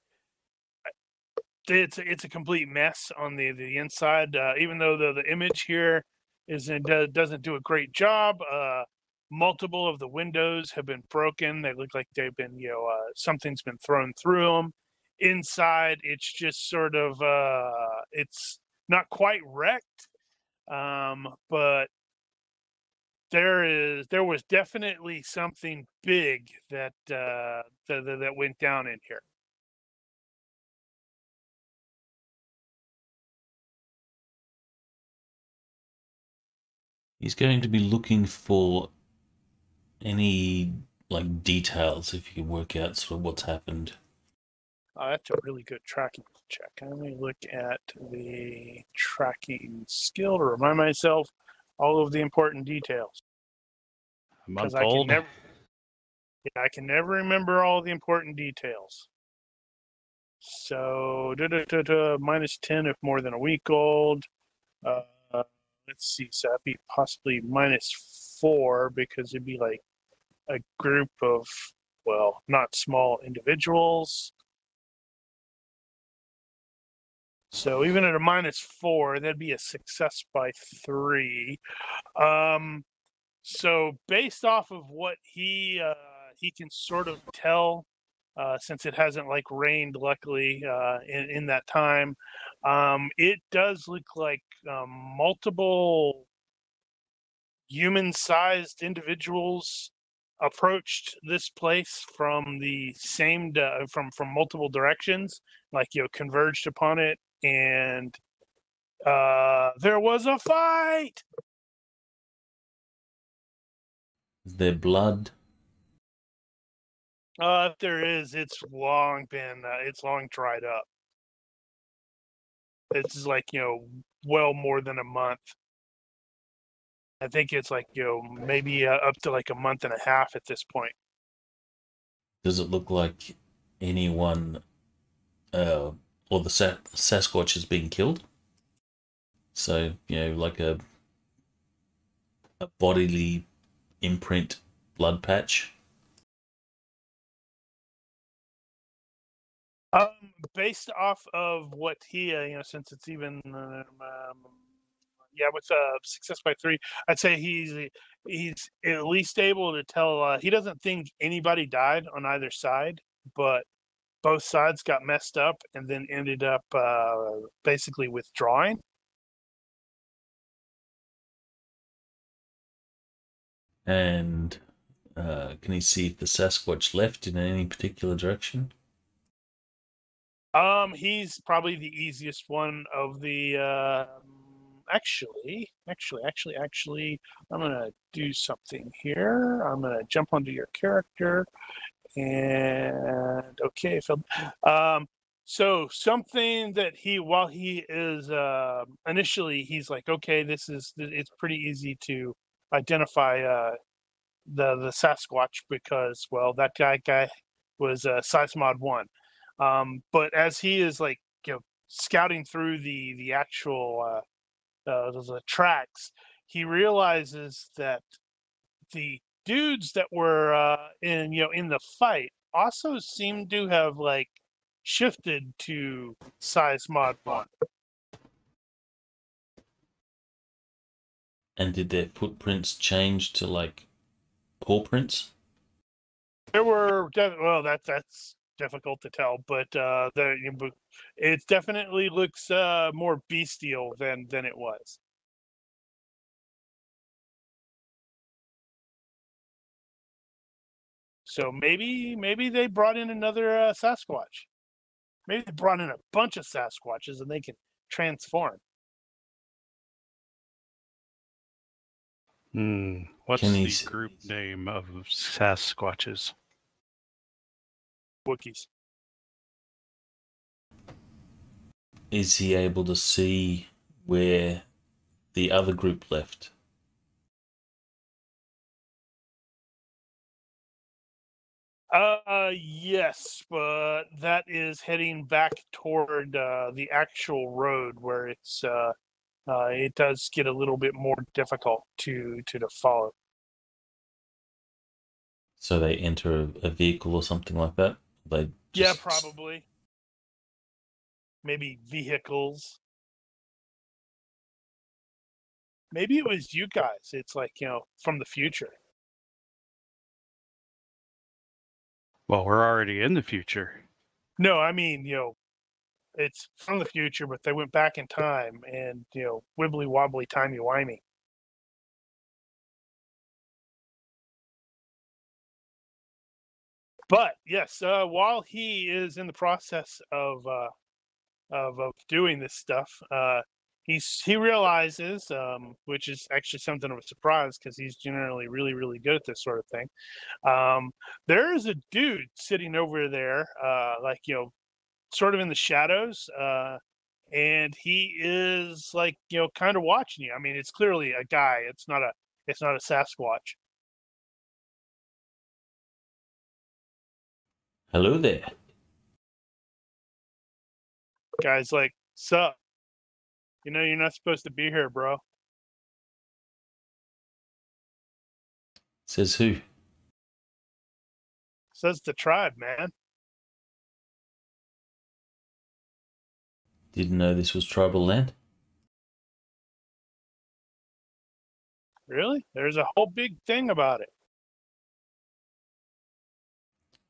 it's a complete mess on the inside. Even though the image here doesn't do a great job. Multiple of the windows have been broken. They look like they've been something's been thrown through them. Inside, it's just sort of it's not quite wrecked, but there was definitely something big that that went down in here. He's going to be looking for any details, if you can work out sort of what's happened. That's a really good tracking check. Let me look at the tracking skill to remind myself all of the important details. A month I old? I can never remember all the important details. So, -10 if more than a week old. Let's see, so that'd be possibly -4 because it'd be like a group of, well, not small individuals. So even at a -4, that'd be a success by 3. So based off of what he can sort of tell, since it hasn't rained, luckily, in that time, it does look like multiple human-sized individuals approached this place from the same from multiple directions, converged upon it, and there was a fight. Is there blood? If there is, it's long dried up. It's well more than a month. I think it's like, maybe up to like a month and a half at this point. Does it look like anyone or the Sasquatch has been killed? So, like a bodily imprint blood patch? Based off of what he, since it's even, with success by 3, I'd say he's at least able to tell. He doesn't think anybody died on either side, but both sides got messed up and then ended up basically withdrawing. And can he see if the Sasquatch left in any particular direction? He's probably the easiest one of the. Actually, I'm gonna do something here. I'm gonna jump onto your character, and okay, Phil. So something that while he is initially, he's like, okay, it's pretty easy to identify the Sasquatch because, well, that guy was size mod 1. But as he is like, scouting through the actual the tracks, he realizes that the dudes that were in the fight also seem to have like shifted to size mod 1. And did their footprints change to like paw prints? There were that's difficult to tell, but it definitely looks more bestial than it was. So maybe they brought in another Sasquatch. Maybe they brought in a bunch of Sasquatches and they can transform. What's the group name of Sasquatches? Wookiees. Is he able to see where the other group left? Yes, but that is heading back toward the actual road where it does get a little bit more difficult to follow. So they enter a vehicle or something like that? Yeah, probably. Maybe vehicles. Maybe it was you guys. It's like, from the future. Well, we're already in the future. No, I mean, it's from the future, but they went back in time and, wibbly wobbly, timey wimey. But yes, while he is in the process of doing this stuff, he realizes, which is actually something of a surprise because he's generally really, really good at this sort of thing. There is a dude sitting over there, sort of in the shadows, and he is like, kind of watching you. I mean, it's clearly a guy. It's not a Sasquatch. Hello there. Guy's like, sup? You're not supposed to be here, bro. Says who? Says the tribe, man. Didn't know this was tribal land? Really? There's a whole big thing about it.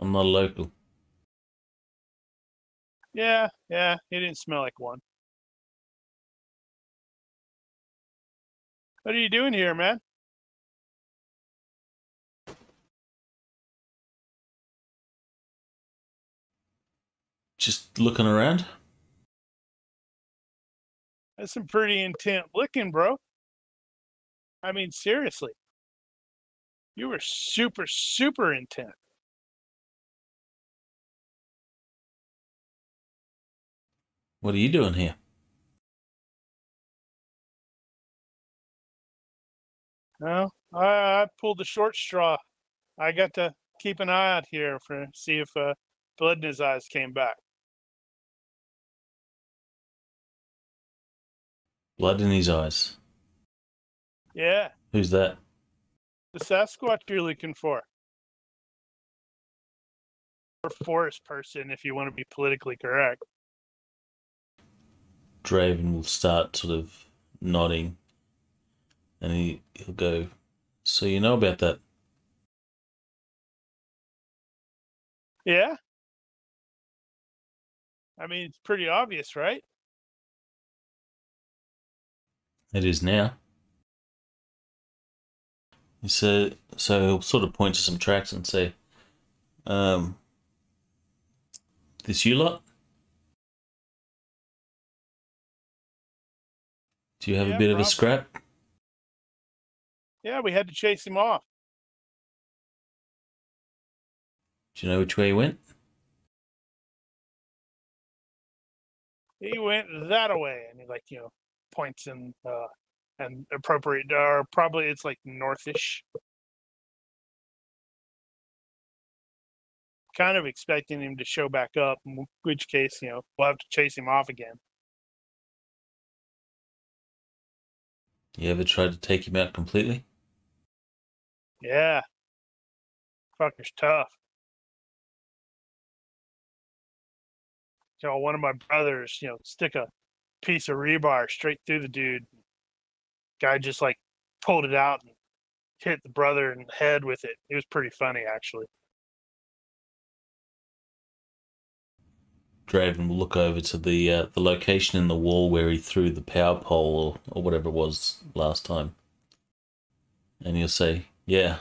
I'm not a local. Yeah, he didn't smell like one. What are you doing here, man? Just looking around. That's some pretty intent looking, bro. I mean, seriously. You were super, super intent. What are you doing here? Well, I pulled the short straw. I got to keep an eye out here for see if blood in his eyes came back. Blood in his eyes. Yeah, Who's that? the Sasquatch you're looking for. Or forest person, if you want to be politically correct. Draven will start sort of nodding, and he'll go, "So you know about that?" Yeah. I mean, it's pretty obvious, right? It is now. He said, so he'll sort of point to some tracks and say, "This you lot? Do you have Yeah, a bit of a probably. scrap?" Yeah, we had to chase him off. Do you know which way he went? He went that away, and he points in and appropriate, or probably it's like northish. Kind of expecting him to show back up, in which case, we'll have to chase him off again. You ever tried to take him out completely? Yeah. Fucker's tough. One of my brothers, stick a piece of rebar straight through the dude. Guy just pulled it out and hit the brother in the head with it. It was pretty funny, actually. Draven will look over to the location in the wall where he threw the power pole or whatever it was last time. And he'll say, "Yeah,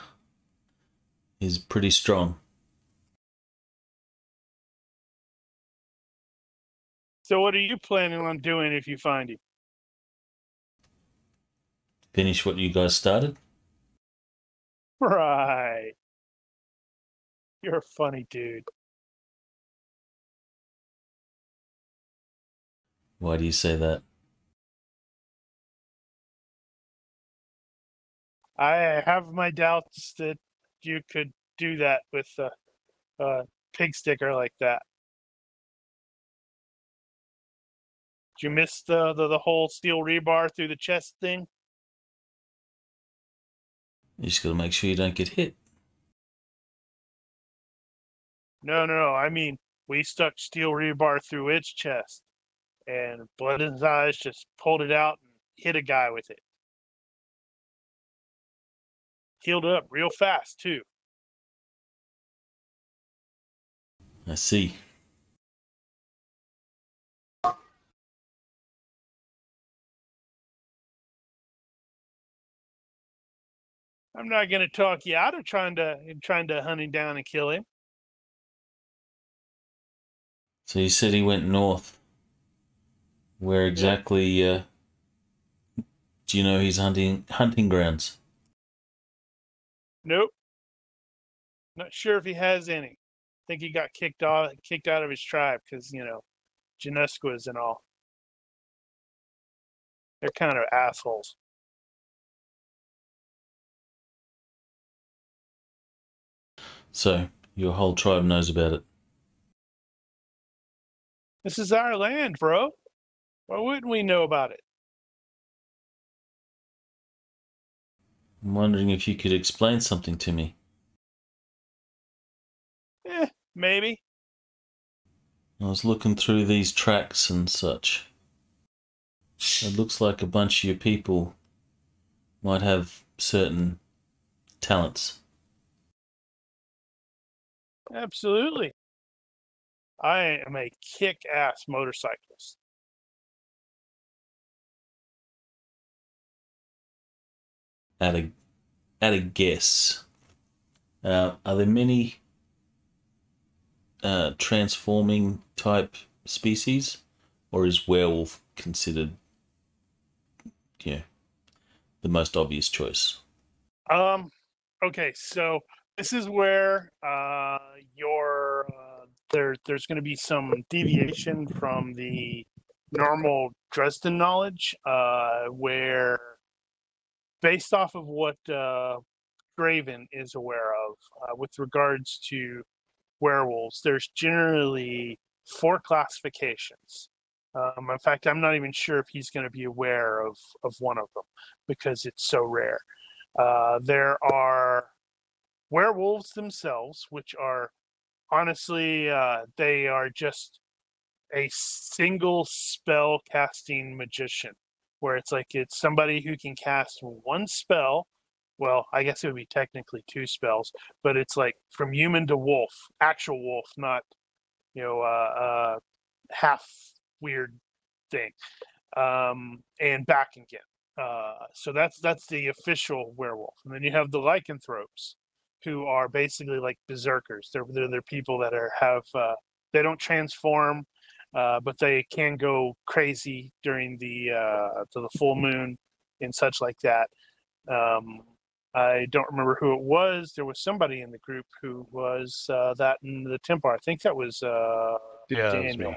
he's pretty strong." So what are you planning on doing if you find him? Finish what you guys started? Right. You're a funny dude. Why do you say that? I have my doubts that you could do that with a pig sticker like that. Did you miss the whole steel rebar through the chest thing? You just gotta make sure you don't get hit. No. I mean, we stuck steel rebar through its chest, and blood in his eyes just pulled it out and hit a guy with it. Healed up real fast, too. I see. I'm not going to talk you out of trying to hunt him down and kill him. So you said he went north. Where exactly do you know his hunting grounds? Nope. Not sure if he has any. Think he got kicked out of his tribe because, Janusquas and all. They're kind of assholes. So your whole tribe knows about it. This is our land, bro. Why wouldn't we know about it? I'm wondering if you could explain something to me. Maybe. I was looking through these tracks and such. It looks like a bunch of your people might have certain talents. Absolutely. I am a kick-ass motorcyclist. At a guess, are there many transforming type species, or is werewolf considered, the most obvious choice? Okay, so this is where there's going to be some deviation from the normal Dresden knowledge, where based off of what Draven is aware of with regards to werewolves, there's generally 4 classifications. In fact, I'm not even sure if he's going to be aware of one of them because it's so rare. There are werewolves themselves, which are honestly, they are just a single spell casting magician, where it's somebody who can cast one spell. Well, I guess it would be technically 2 spells, but it's like from human to wolf, actual wolf, not half weird thing, and back again. So that's the official werewolf, and then you have the lycanthropes, who are basically like berserkers. They're people that have they don't transform, but they can go crazy during the full moon and such like that. I don't remember who it was. There was somebody in the group who was that in the Templar. I think that was Daniel.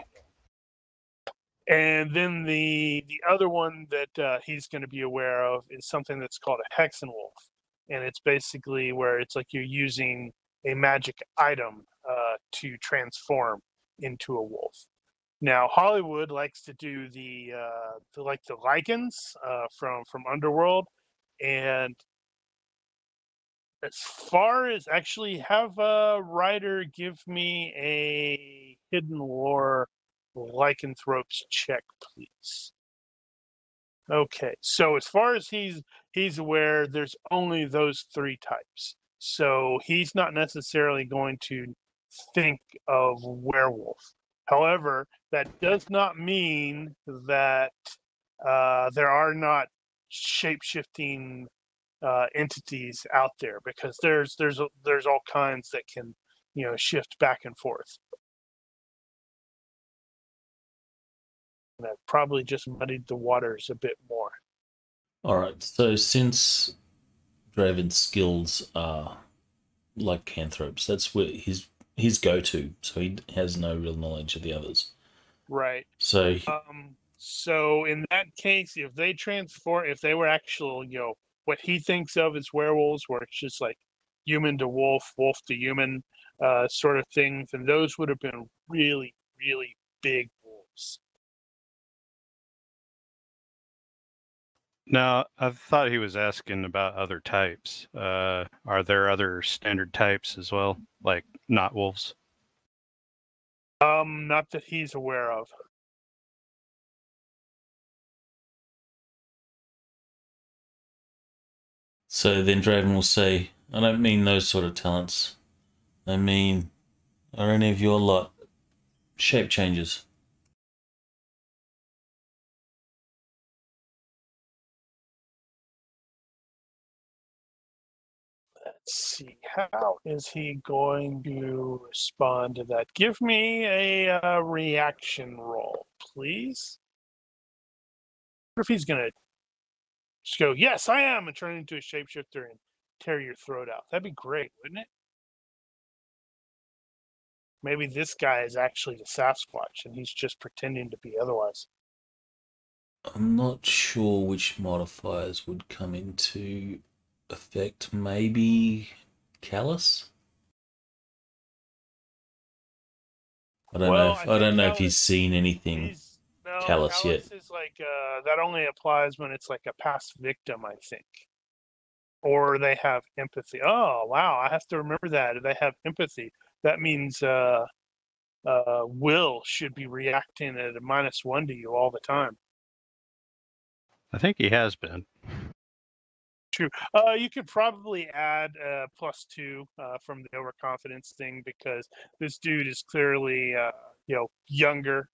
And then the other one that he's going to be aware of is something that's called a Hexenwolf. And it's basically where it's like you're using a magic item to transform into a wolf. Now, Hollywood likes to do the lichens from Underworld, and as far as actually have Ryder give me a hidden lore lycanthropes check, please. Okay, so as far as he's aware, there's only those 3 types. So he's not necessarily going to think of werewolf. However, that does not mean that there are not shape-shifting entities out there, because there's all kinds that can shift back and forth. And I've probably just muddied the waters a bit more. All right. So since Draven's skills are lycanthropes, that's where his go-to. So he has no real knowledge of the others. Right. So so in that case, if they transform, if they were actual, what he thinks of as werewolves, where it's just like human to wolf, wolf to human sort of things, and those would have been really, really big wolves. Now, I thought he was asking about other types. Are there other standard types as well, like not wolves? Not that he's aware of. So then Draven will say, I don't mean those sort of talents. I mean, are any of your lot shape changes? Let's see, how is he going to respond to that? Give me a reaction roll, please. What if he's going to just go, yes, I am, and turn into a shapeshifter and tear your throat out? That'd be great, wouldn't it? Maybe this guy is actually the Sasquatch, and he's just pretending to be otherwise. I'm not sure which modifiers would come into effect. Maybe Callus? I don't know if he's seen anything Callus yet. Is like that only applies when it's like a past victim, I think. Or they have empathy. Oh wow, I have to remember that. If they have empathy, that means Will should be reacting at a -1 to you all the time. I think he has been. True. You could probably add +2 from the overconfidence thing, because this dude is clearly younger.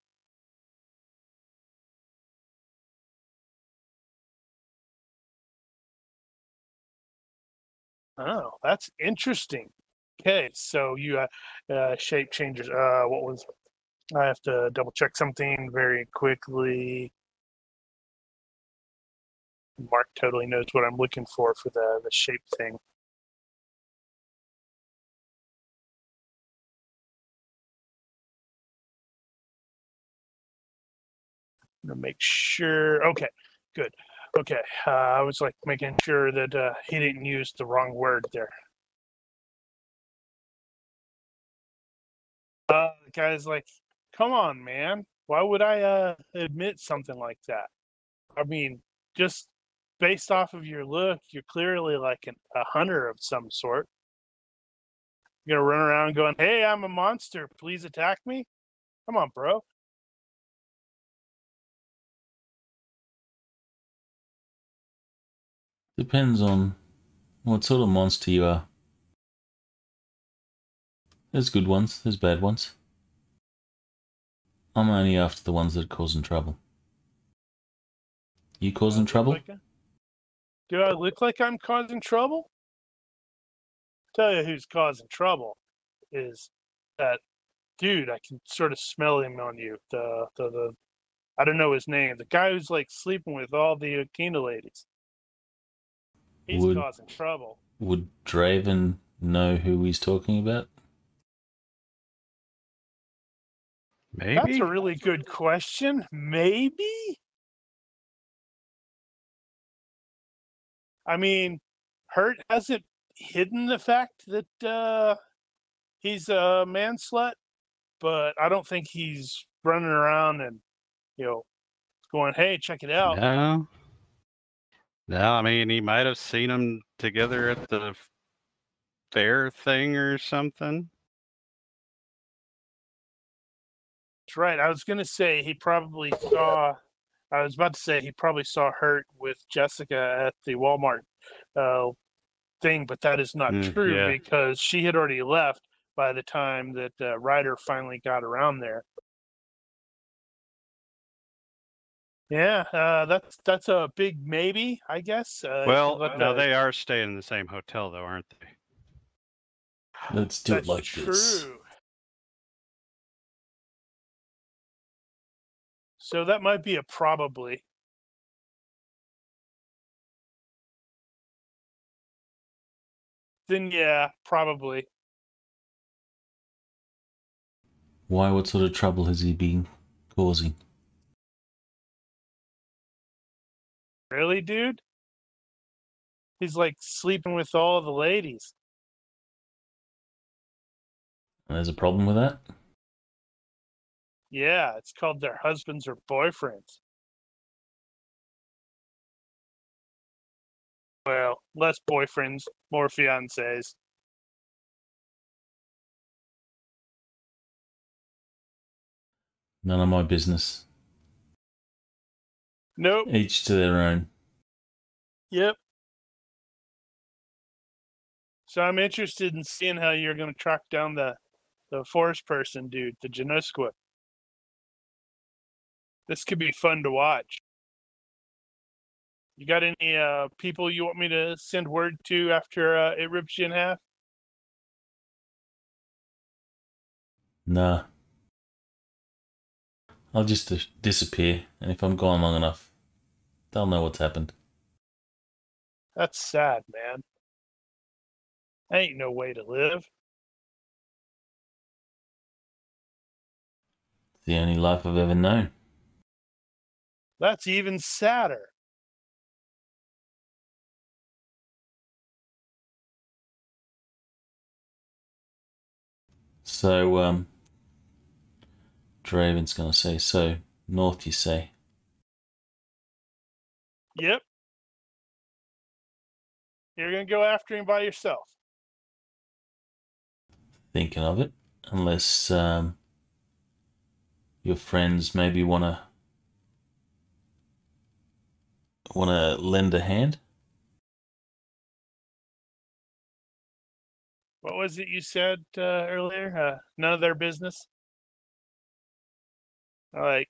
Oh, that's interesting. Okay, so you shape changers. What was? I have to double check something very quickly. Mark totally knows what I'm looking for the shape thing. I'm gonna make sure. Okay, good. Okay, I was like making sure that he didn't use the wrong word there. The guy's like, come on, man. Why would I admit something like that? I mean, just based off of your look, you're clearly like a hunter of some sort. You're gonna run around going, hey, I'm a monster. Please attack me? Come on, bro. Depends on what sort of monster you are. There's good ones, there's bad ones. I'm only after the ones that are causing trouble. You causing trouble? Do I look like I'm causing trouble? Tell you who's causing trouble is that dude. I can sort of smell him on you. The I don't know his name. The guy who's like sleeping with all the Akina ladies. He's causing trouble. Would Draven know who he's talking about? Maybe. That's a really good question. Maybe? I mean, Hurt hasn't hidden the fact that he's a man slut, but I don't think he's running around and, going, hey, check it out. No, I mean, he might have seen them together at the fair thing or something. That's right. I was going to say he probably saw Hurt with Jessica at the Walmart thing, but that is not true because she had already left by the time that Ryder finally got around there. Yeah, that's a big maybe, I guess. Well, no, they are staying in the same hotel, though, aren't they? Let's do it like true. this. So that might be a probably. Then yeah, probably. Why? What sort of trouble has he been causing? Really, dude? He's like sleeping with all the ladies. And there's a problem with that? Yeah, it's called their husbands or boyfriends. Well, less boyfriends, more fiancés. None of my business. Nope. Each to their own. Yep. So I'm interested in seeing how you're going to track down the forest person dude, the Genoskwa. This could be fun to watch. You got any people you want me to send word to after it rips you in half? Nah. I'll just disappear, and if I'm gone long enough, they'll know what's happened. That's sad, man. Ain't no way to live. It's the only life I've ever known. That's even sadder. So, Draven's gonna say, so, north you say? Yep. You're going to go after him by yourself. Thinking of it. Unless, your friends maybe wanna lend a hand? What was it you said earlier? None of their business? Like,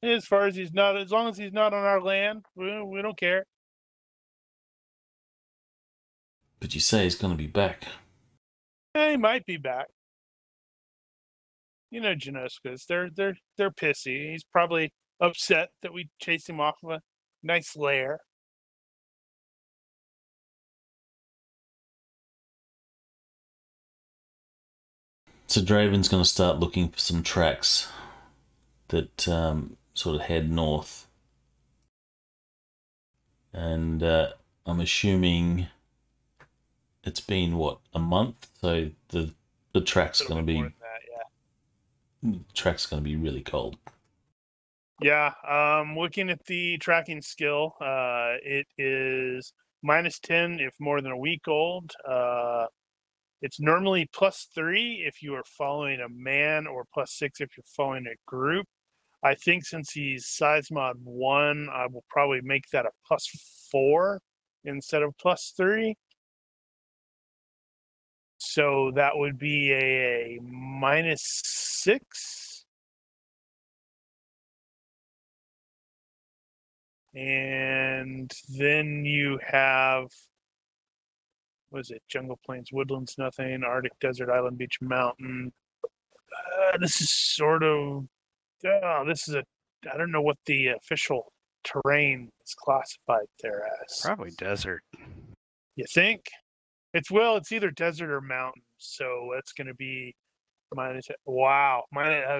as long as he's not on our land, we don't care. But you say he's gonna be back. He might be back. You know, Genoskas, they're pissy. He's probably upset that we chased him off of a nice lair. So Draven's gonna start looking for some tracks that sort of head north. And I'm assuming it's been, what, a month? So the track's A little going to bit be more than that, yeah. track's going to be really cold. Yeah, looking at the tracking skill, it is -10 if more than a week old. It's normally +3 if you are following a man, or +6 if you're following a group. I think since he's size mod 1, I will probably make that a +4 instead of +3. So that would be a -6. And then you have, what is it? Jungle, plains, woodlands, nothing. Arctic, desert, island, beach, mountain. This is sort of. This is a. I don't know what the official terrain is classified there as. Probably desert. You think? It's either desert or mountain. So that's going to be minus. Wow,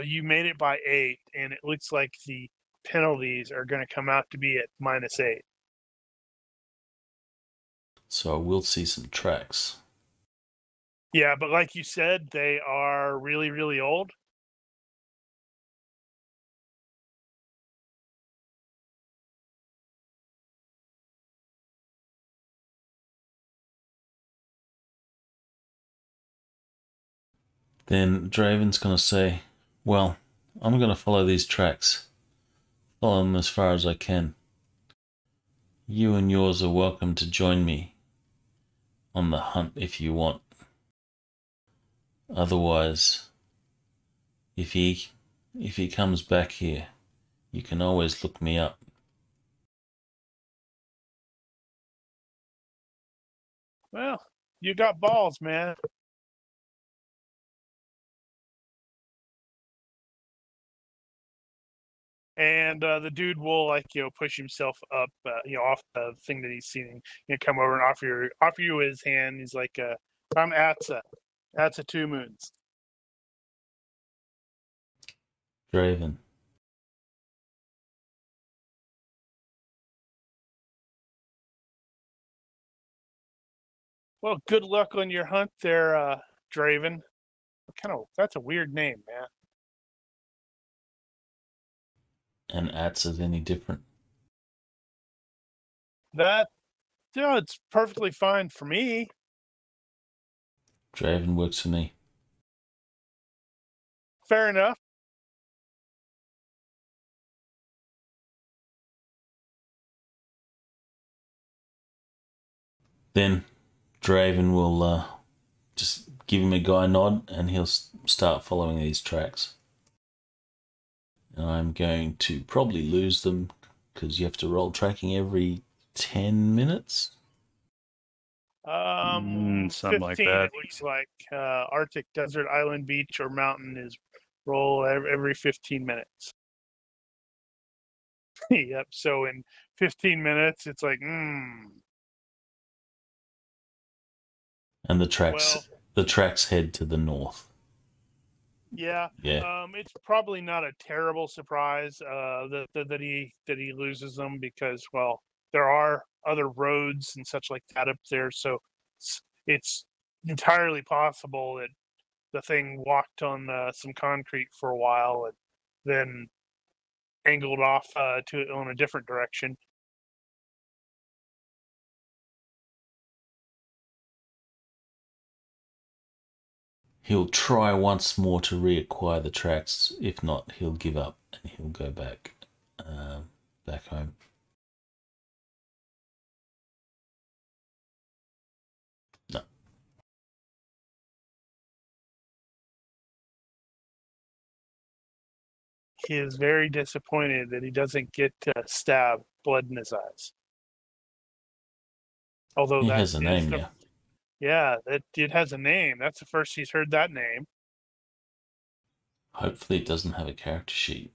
you made it by 8, and it looks like the penalties are going to come out to be at -8. So I will see some tracks. Yeah, but like you said, they are really, really old. Then Draven's going to say, well, I'm going to follow these tracks. Follow them as far as I can. You and yours are welcome to join me on the hunt if you want. Otherwise, if he comes back here, you can always look me up. Well, you got balls, man. And the dude will push himself up off the thing that he's seeing, come over and offer you his hand. He's like, I'm Atsa 2 Moons. Draven. Well, good luck on your hunt there, Draven. That's a weird name, man. And Atsa's any different? It's perfectly fine for me. Draven works for me. Fair enough. Then Draven will just give him a guy nod and he'll start following these tracks. And I'm going to probably lose them because you have to roll tracking every 10 minutes. Something 15, like that. It looks like Arctic, desert, island, beach, or mountain is roll every 15 minutes. Yep. So in 15 minutes, it's like, And the tracks head to the north. Yeah. Yeah. It's probably not a terrible surprise that he loses them because, well, there are other roads and such like that up there, so it's entirely possible that the thing walked on some concrete for a while and then angled off on a different direction. He'll try once more to reacquire the tracks. If not, he'll give up and he'll go back home. No. He is very disappointed that he doesn't get stabbed, blood in his eyes. Although He has a name now. Yeah, it has a name. That's the first he's heard that name. Hopefully it doesn't have a character sheet.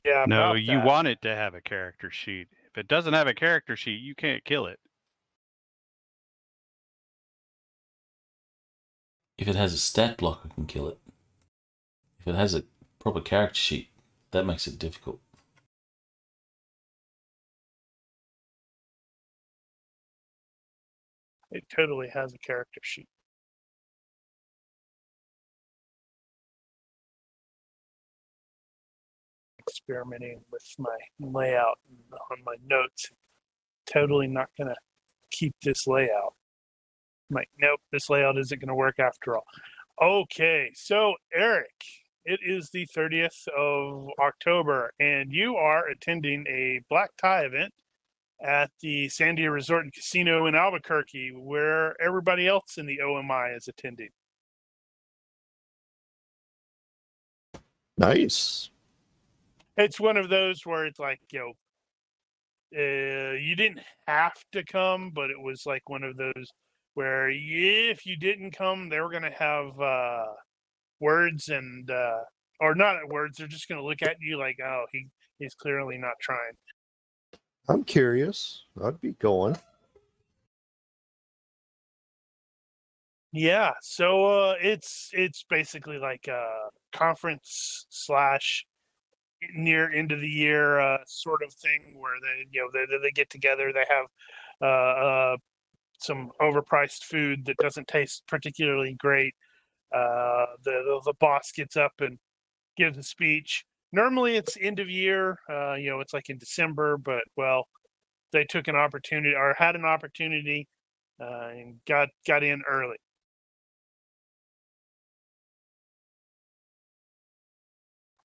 Yeah. No, you want it to have a character sheet. If it doesn't have a character sheet, you can't kill it. If it has a stat block, I can kill it. If it has a proper character sheet, that makes it difficult. It totally has a character sheet. Experimenting with my layout on my notes. Totally not going to keep this layout. I'm like, nope, this layout isn't going to work after all. Okay, so Eric, it is the 30th of October, and you are attending a black tie event at the Sandia Resort and Casino in Albuquerque, where everybody else in the OMI is attending. Nice. It's one of those where it's like, you didn't have to come, but it was like one of those where if you didn't come, they were going to have words and, or not words, they're just going to look at you like, oh, he's clearly not trying. I'm curious. I'd be going. Yeah, so it's basically like a conference / near end of the year sort of thing where they get together. They have some overpriced food that doesn't taste particularly great. The boss gets up and gives a speech. Normally it's end of year. It's like in December, but well, they took an opportunity or had an opportunity and got in early.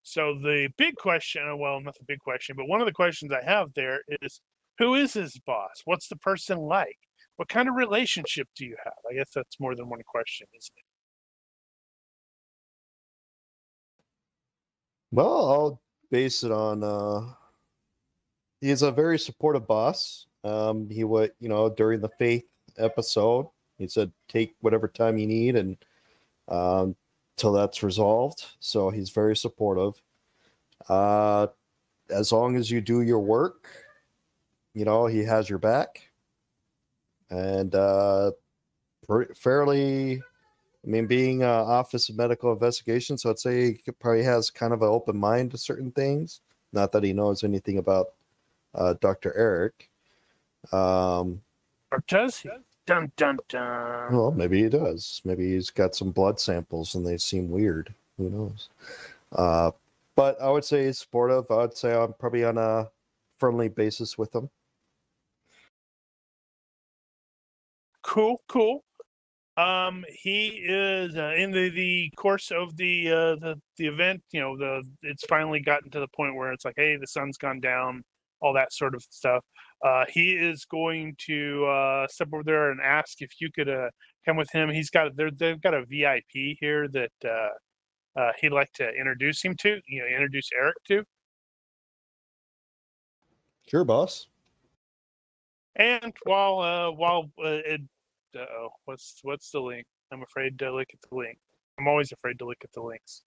So the big question, well, not the big question, but one of the questions I have there is, who is his boss? What's the person like? What kind of relationship do you have? I guess that's more than one question, isn't it? Well, I'll base it on he's a very supportive boss. He would, during the faith episode, he said, take whatever time you need and till that's resolved. So he's very supportive. As long as you do your work, he has your back. And fairly, being Office of Medical Investigation, so I'd say he probably has kind of an open mind to certain things. Not that he knows anything about Dr. Eric. Or does he? Dun, dun, dun. Well, maybe he does. Maybe he's got some blood samples and they seem weird. Who knows? But I would say he's supportive. I would say I'm probably on a friendly basis with him. Cool. He is in the course of the event. It's finally gotten to the point where it's like, hey, the sun's gone down, all that sort of stuff. He is going to step over there and ask if you could come with him. They've got a VIP here that he'd like to introduce him to. Introduce Eric to. Sure, boss. And while what's the link? I'm afraid to look at the link. I'm always afraid to look at the links.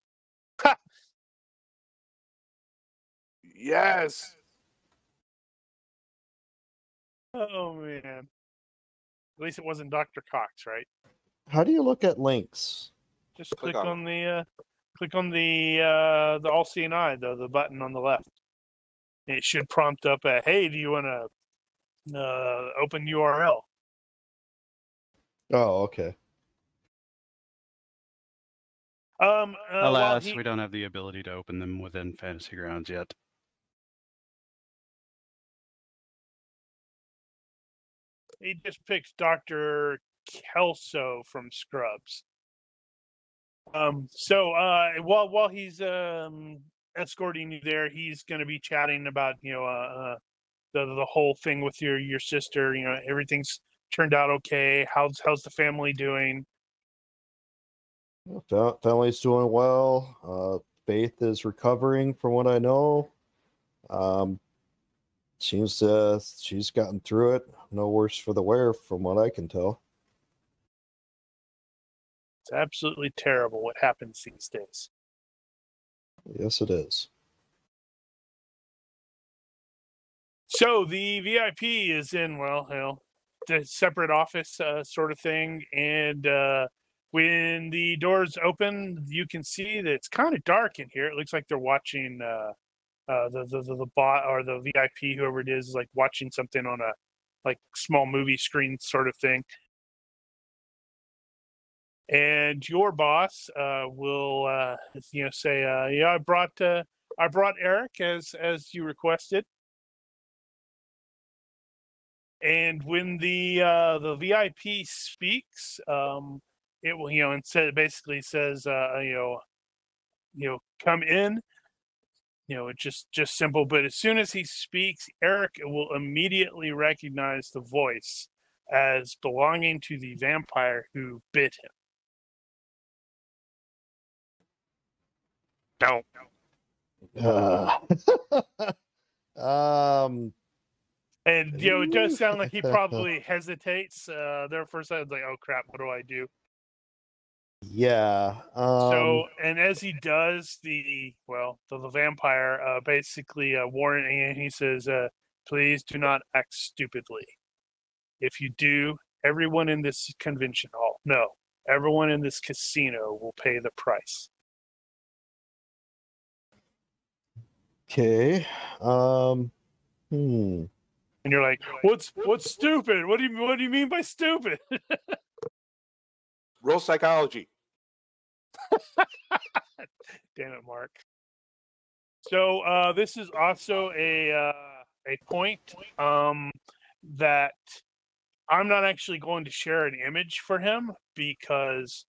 Ha! Yes. Oh man. At least it wasn't Dr. Cox, right? How do you look at links? Just click on the All Seeing Eye, the button on the left. And it should prompt up a, hey, do you want to open URL? Oh, okay. Alas, we don't have the ability to open them within Fantasy Grounds yet. He just picked Dr. Kelso from Scrubs. So while he's escorting you there, he's going to be chatting about the whole thing with your sister. Everything's turned out okay. How's the family doing? Family's doing well. Faith is recovering, from what I know. She's gotten through it. No worse for the wear, from what I can tell. It's absolutely terrible what happens these days. Yes, it is. So the VIP is in, the separate office sort of thing. And when the doors open, you can see that it's kind of dark in here. It looks like they're watching the bot or the VIP, whoever it is like watching something on a like small movie screen sort of thing. and your boss will say, "Yeah, I brought Eric as you requested." And when the VIP speaks, it will instead basically says come in. It's just simple. But as soon as he speaks, Eric will immediately recognize the voice as belonging to the vampire who bit him. No. And it does sound like he probably hesitates. There for a second, like, oh crap, what do I do? Yeah. So, and as he does, the vampire basically warning, and he says, "Please do not act stupidly. If you do, everyone in this convention hall, no, everyone in this casino will pay the price." Okay. And you're like, "What's stupid? What do you mean by stupid?" Roll psychology. Damn it, Mark. So this is also a point that I'm not actually going to share an image for him, because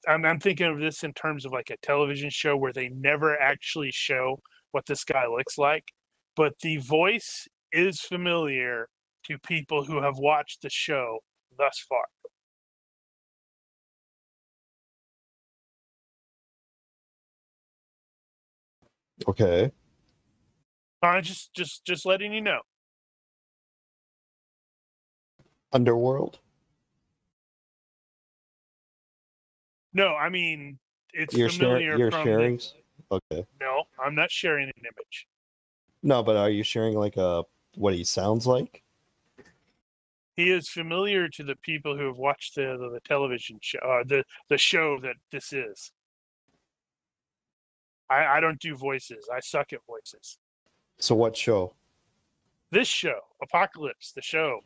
I'm thinking of this in terms of like a television show where they never actually show what this guy looks like, but the voice is familiar to people who have watched the show thus far. Okay. Just letting you know. Underworld. No, I mean it's You're familiar. You're from sharing. Okay. No, I'm not sharing an image. No, but are you sharing like what he sounds like? He is familiar to the people who have watched the television show, the show that this is. I don't do voices. I suck at voices. So what show? This show, Apocalypse, the show.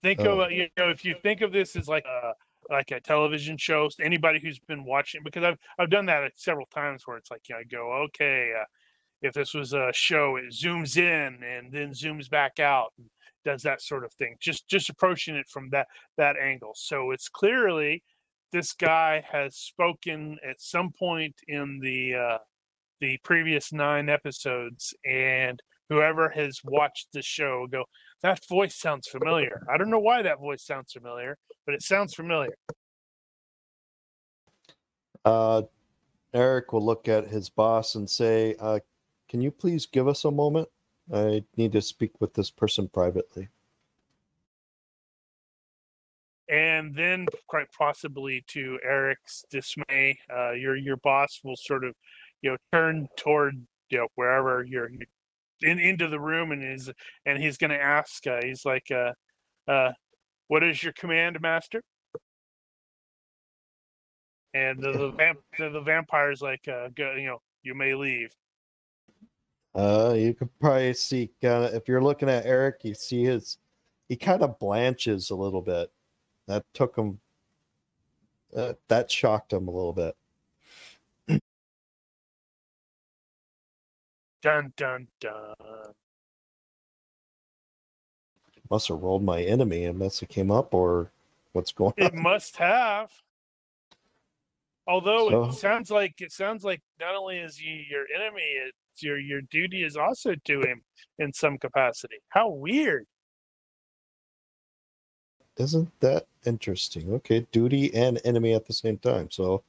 Think of if you think of this as like a television show. Anybody who's been watching, because I've done that several times where it's like I go, okay, if this was a show, it zooms in and then zooms back out, and does that sort of thing. Just approaching it from that angle. So it's clearly this guy has spoken at some point in the previous 9 episodes, and whoever has watched the show go, that voice sounds familiar. I don't know why that voice sounds familiar, but it sounds familiar. Eric will look at his boss and say, can you please give us a moment? I need to speak with this person privately. And then, quite possibly to Eric's dismay, your boss will sort of, turn toward wherever you're into the room, and he's going to ask. He's like, "What is your command, master?" And the vampire's like, "Go, you may leave." You could probably see if you're looking at Eric, you see he kind of blanches a little bit. That took him. That shocked him a little bit. Dun dun dun. Must have rolled my enemy and must have came up, or what's going on? It must have. Although it sounds like not only is he your enemy, it's your duty is also to him in some capacity. How weird. Isn't that interesting? Okay, duty and enemy at the same time. So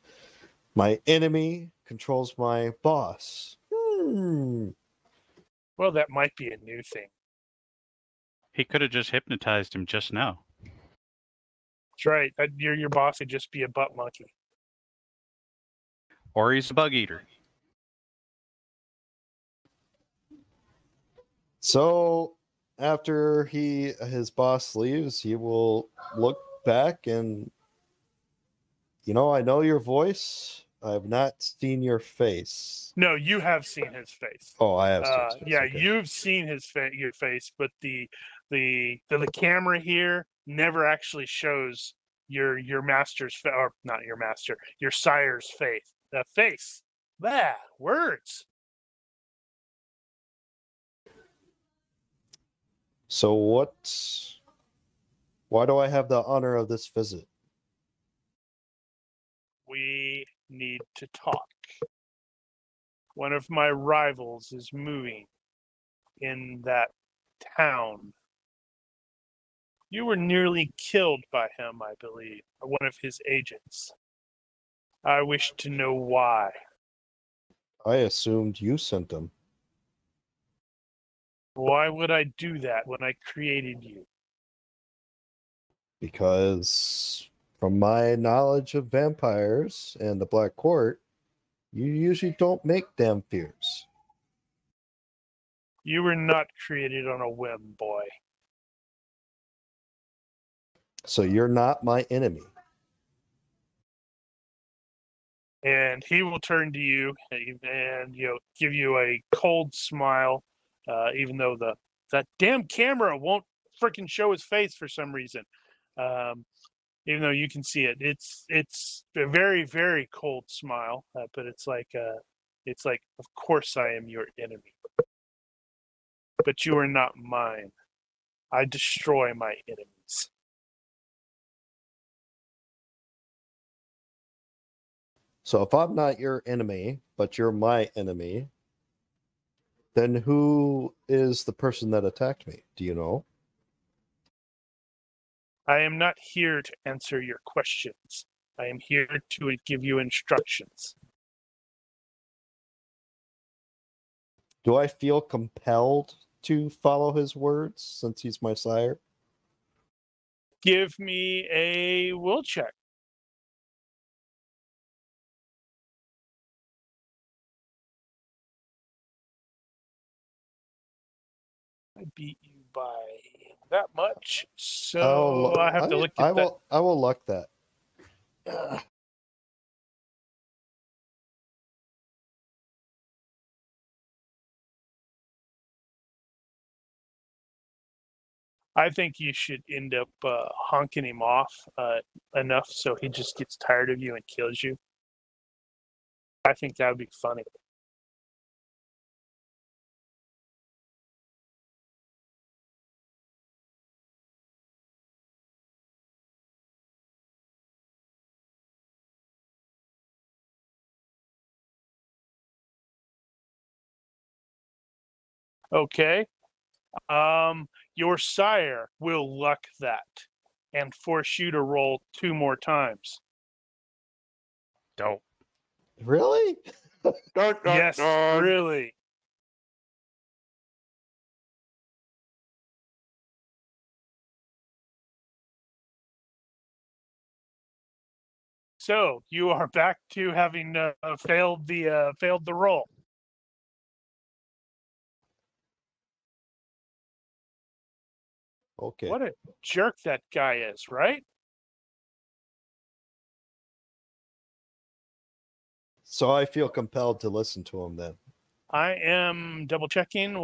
my enemy controls my boss. Well, that might be a new thing. He could have just hypnotized him just now. That's right. Your boss could just be a butt monkey. Or he's a bug eater. So after his boss leaves, he will look back and, I know your voice. I have not seen your face. No, you have seen his face. Oh, I have seen his face. Yeah, okay. You've seen your face, but the camera here never actually shows your master's or not your master, your sire's face. Blah, words. So why do I have the honor of this visit? We need to talk. One of my rivals is moving in that town. You were nearly killed by him, I believe, or one of his agents. I wish to know why. I assumed you sent him. Why would I do that when I created you? Because from my knowledge of vampires and the Black Court, you usually don't make damn fears. You were not created on a whim, boy. So you're not my enemy. And he will turn to you and give you a cold smile, even though that damn camera won't freaking show his face for some reason. Even though you can see it, it's a very, very cold smile, but it's like of course I am your enemy, but you are not mine. I destroy my enemies. So if I'm not your enemy, but you're my enemy, then who is the person that attacked me? Do you know? I am not here to answer your questions. I am here to give you instructions. Do I feel compelled to follow his words since he's my sire? Give me a will check. I beat you by that much, so I have to look at that. I will luck that. I think you should end up honking him off enough so he just gets tired of you and kills you. I think that would be funny. Okay. Your sire will luck that and force you to roll 2 more times. Dope. Really? Yes, really. So you are back to having failed the roll. Okay. What a jerk that guy is, right? So I feel compelled to listen to him then. I am double checking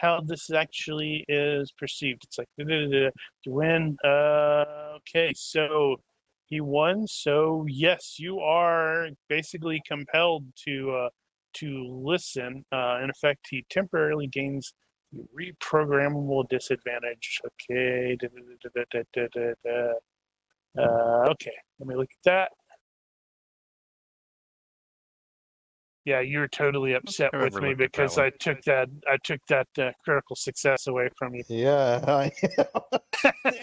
how this actually is perceived. It's like to win. Okay, so he won. So yes, you are basically compelled to listen. In effect, he temporarily gains reprogrammable disadvantage. Okay. Okay, let me look at that. Yeah, you're totally upset I've with never me looked at that because one. I took that critical success away from you. Yeah,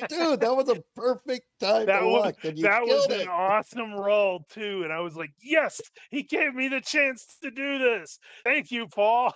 dude, that was a perfect time to luck, and you That was killed an it. awesome roll too, and I was like, yes, he gave me the chance to do this. Thank you, Paul.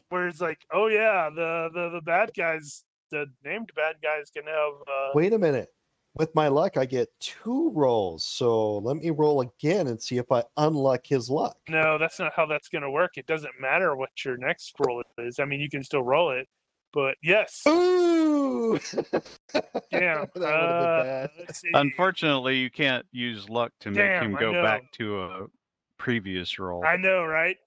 Where it's like, oh yeah, the bad guys, the named bad guys can have. Wait a minute. With my luck, I get 2 rolls. So let me roll again and see if I unluck his luck. No, that's not how that's going to work. It doesn't matter what your next roll is. I mean, you can still roll it, but yes. Ooh! Damn. That would have been bad. Let's see. Unfortunately, you can't use luck to make Damn, him I go know. back to a previous roll. I know, right?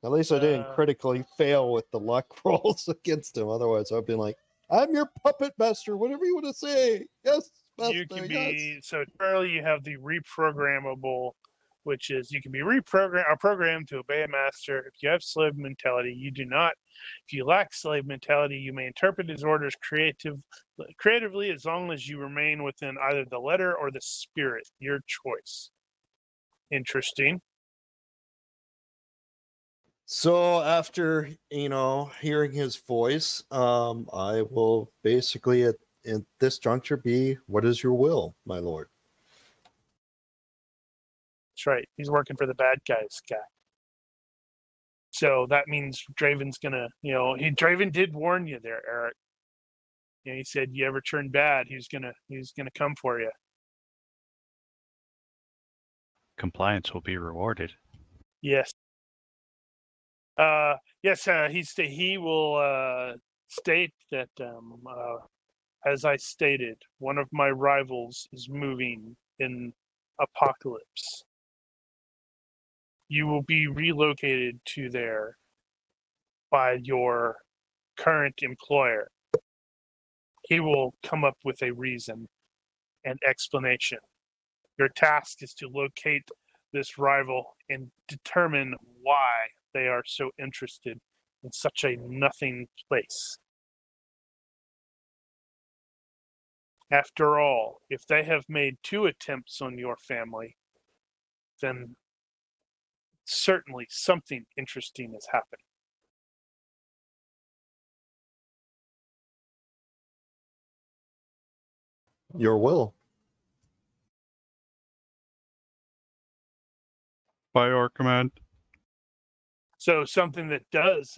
At least I didn't critically fail with the luck rolls against him. Otherwise, I'd been like, I'm your puppet master, whatever you want to say. Yes, master, you can be yes. so Charlie. You have the reprogrammable, which is you can be programmed to obey a master. If you have slave mentality, you do not. If you lack slave mentality, you may interpret his orders creatively as long as you remain within either the letter or the spirit, your choice. Interesting. So after hearing his voice, I will basically at this juncture be, what is your will, my lord? That's right. He's working for the bad guys guy. So that means Draven's gonna, Draven did warn you there, Eric. He said, you ever turn bad, he's gonna come for you. Compliance will be rewarded. Yes. He will state that, as I stated, one of my rivals is moving in Apocalypse. You will be relocated to there by your current employer. He will come up with a reason and explanation. Your task is to locate this rival and determine why they are so interested in such a nothing place. After all, if they have made 2 attempts on your family, then certainly something interesting is happening. Your will. By your command. So something that does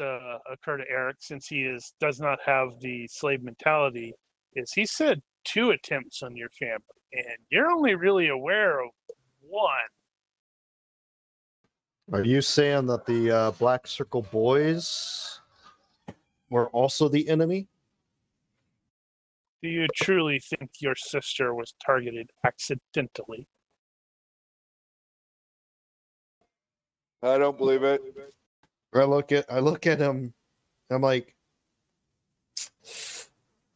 occur to Eric, since he does not have the slave mentality, is he said 2 attempts on your family, and you're only really aware of 1. Are you saying that the Black Circle boys were also the enemy? Do you truly think your sister was targeted accidentally? I don't believe it. I look at him. I'm like,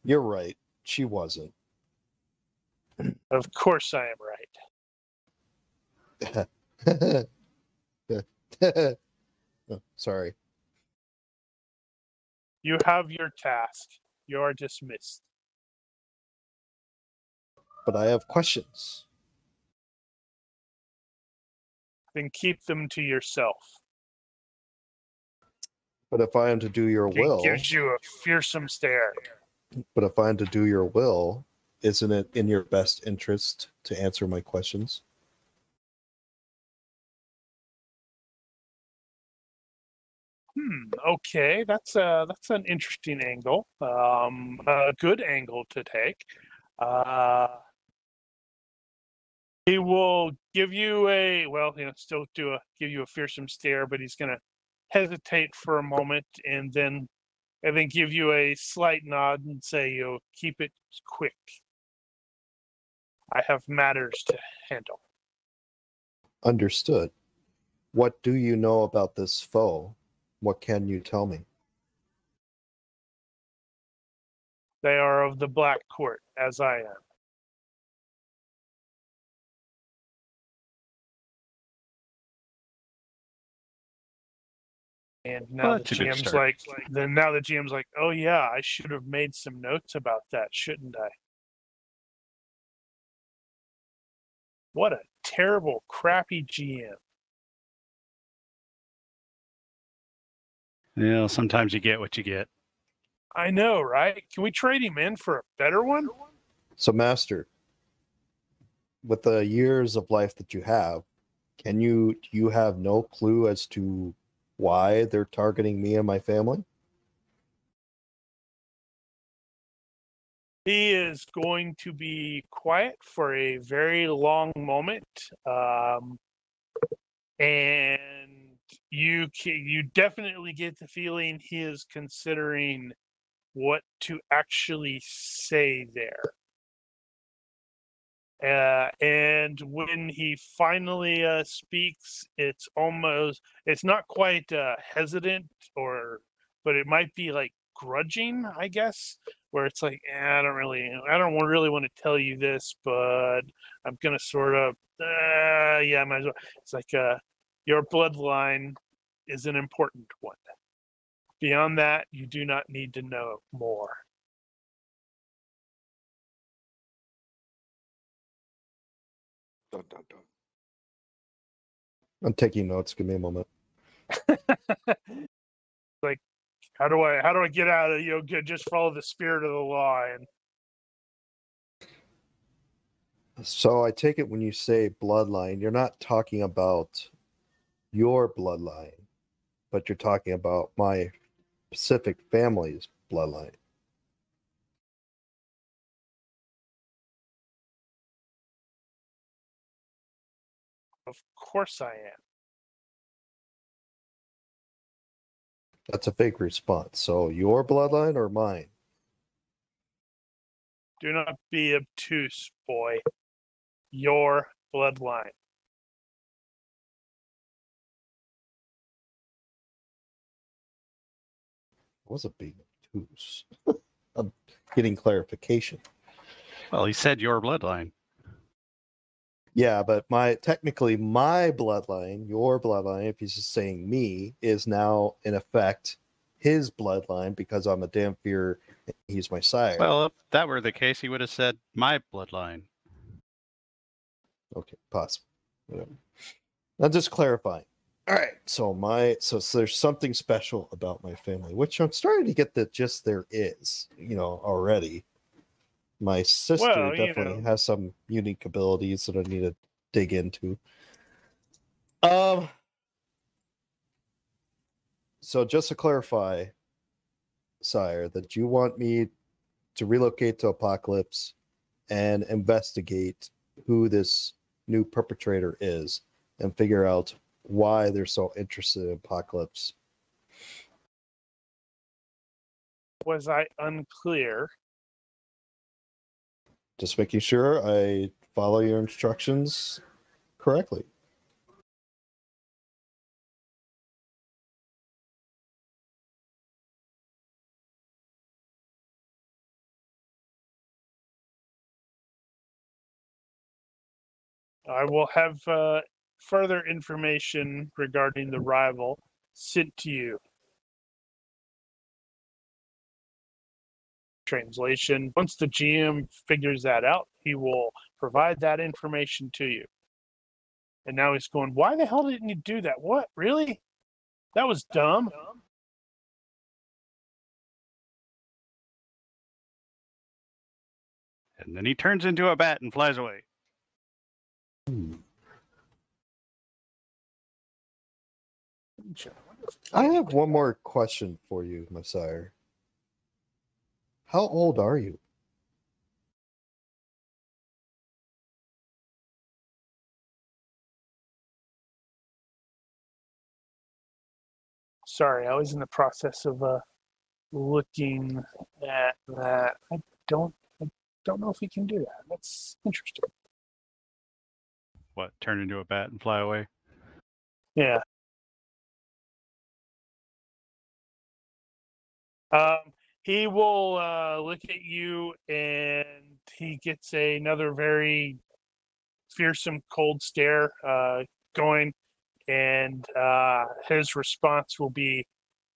you're right. She wasn't. Of course I am right. Oh, sorry. You have your task. You are dismissed. But I have questions. Then keep them to yourself. But if I am to do your will, It gives you a fearsome stare. but if I am to do your will, isn't it in your best interest to answer my questions? Okay, that's an interesting angle. A good angle to take. He will give you give you a fearsome stare, but he's gonna hesitate for a moment and then give you a slight nod and say, keep it quick. I have matters to handle. Understood. What do you know about this foe? What can you tell me? They are of the Black Court, as I am. And now the GM's like, oh yeah, I should have made some notes about that, shouldn't I? What a terrible, crappy GM. Yeah, sometimes you get what you get. I know, right? Can we trade him in for a better one? So, Master, with the years of life that you have, do you have no clue as to why they're targeting me and my family? He is going to be quiet for a very long moment, and you definitely get the feeling he is considering what to actually say there. And when he finally speaks, it's not quite hesitant, but it might be like grudging, I guess, where it's like, I don't really want to tell you this, but I'm gonna sort of, yeah, might as well. It's like, your bloodline is an important one. Beyond that, you do not need to know more. Dun, dun, dun. I'm taking notes. Give me a moment. Like, how do I get out of, just follow the spirit of the law? And So I take it when you say bloodline, you're not talking about your bloodline, but you're talking about my Pacific family's bloodline. of course I am. That's a fake response. So your bloodline or mine? Do not be obtuse, boy. Your bloodline. Was a big goose. I'm getting clarification. Well, he said your bloodline. Yeah, but technically my bloodline, your bloodline, if he's just saying me, is now in effect his bloodline because I'm a Damphir and he's my sire. Well, if that were the case, he would have said my bloodline. Okay, possible. Whatever. I'm just clarifying. All right, so there's something special about my family, which I'm starting to get the gist there is, already. My sister definitely has some unique abilities that I need to dig into. So just to clarify, Sire, that you want me to relocate to Apocalypse and investigate who this new perpetrator is and figure out why they're so interested in Apocalypse. Was I unclear? Just making sure I follow your instructions correctly. I will have further information regarding the rival sent to you. Translation. Once the GM figures that out, he will provide that information to you. And now he's going, why the hell didn't you do that? What? Really? That was dumb. And then he turns into a bat and flies away. I have one more question for you, Messiah. How old are you? Sorry, I was in the process of looking at that. I don't know if we can do that. That's interesting. What, turn into a bat and fly away? Yeah. He will look at you, and he gets another very fearsome cold stare going, and his response will be,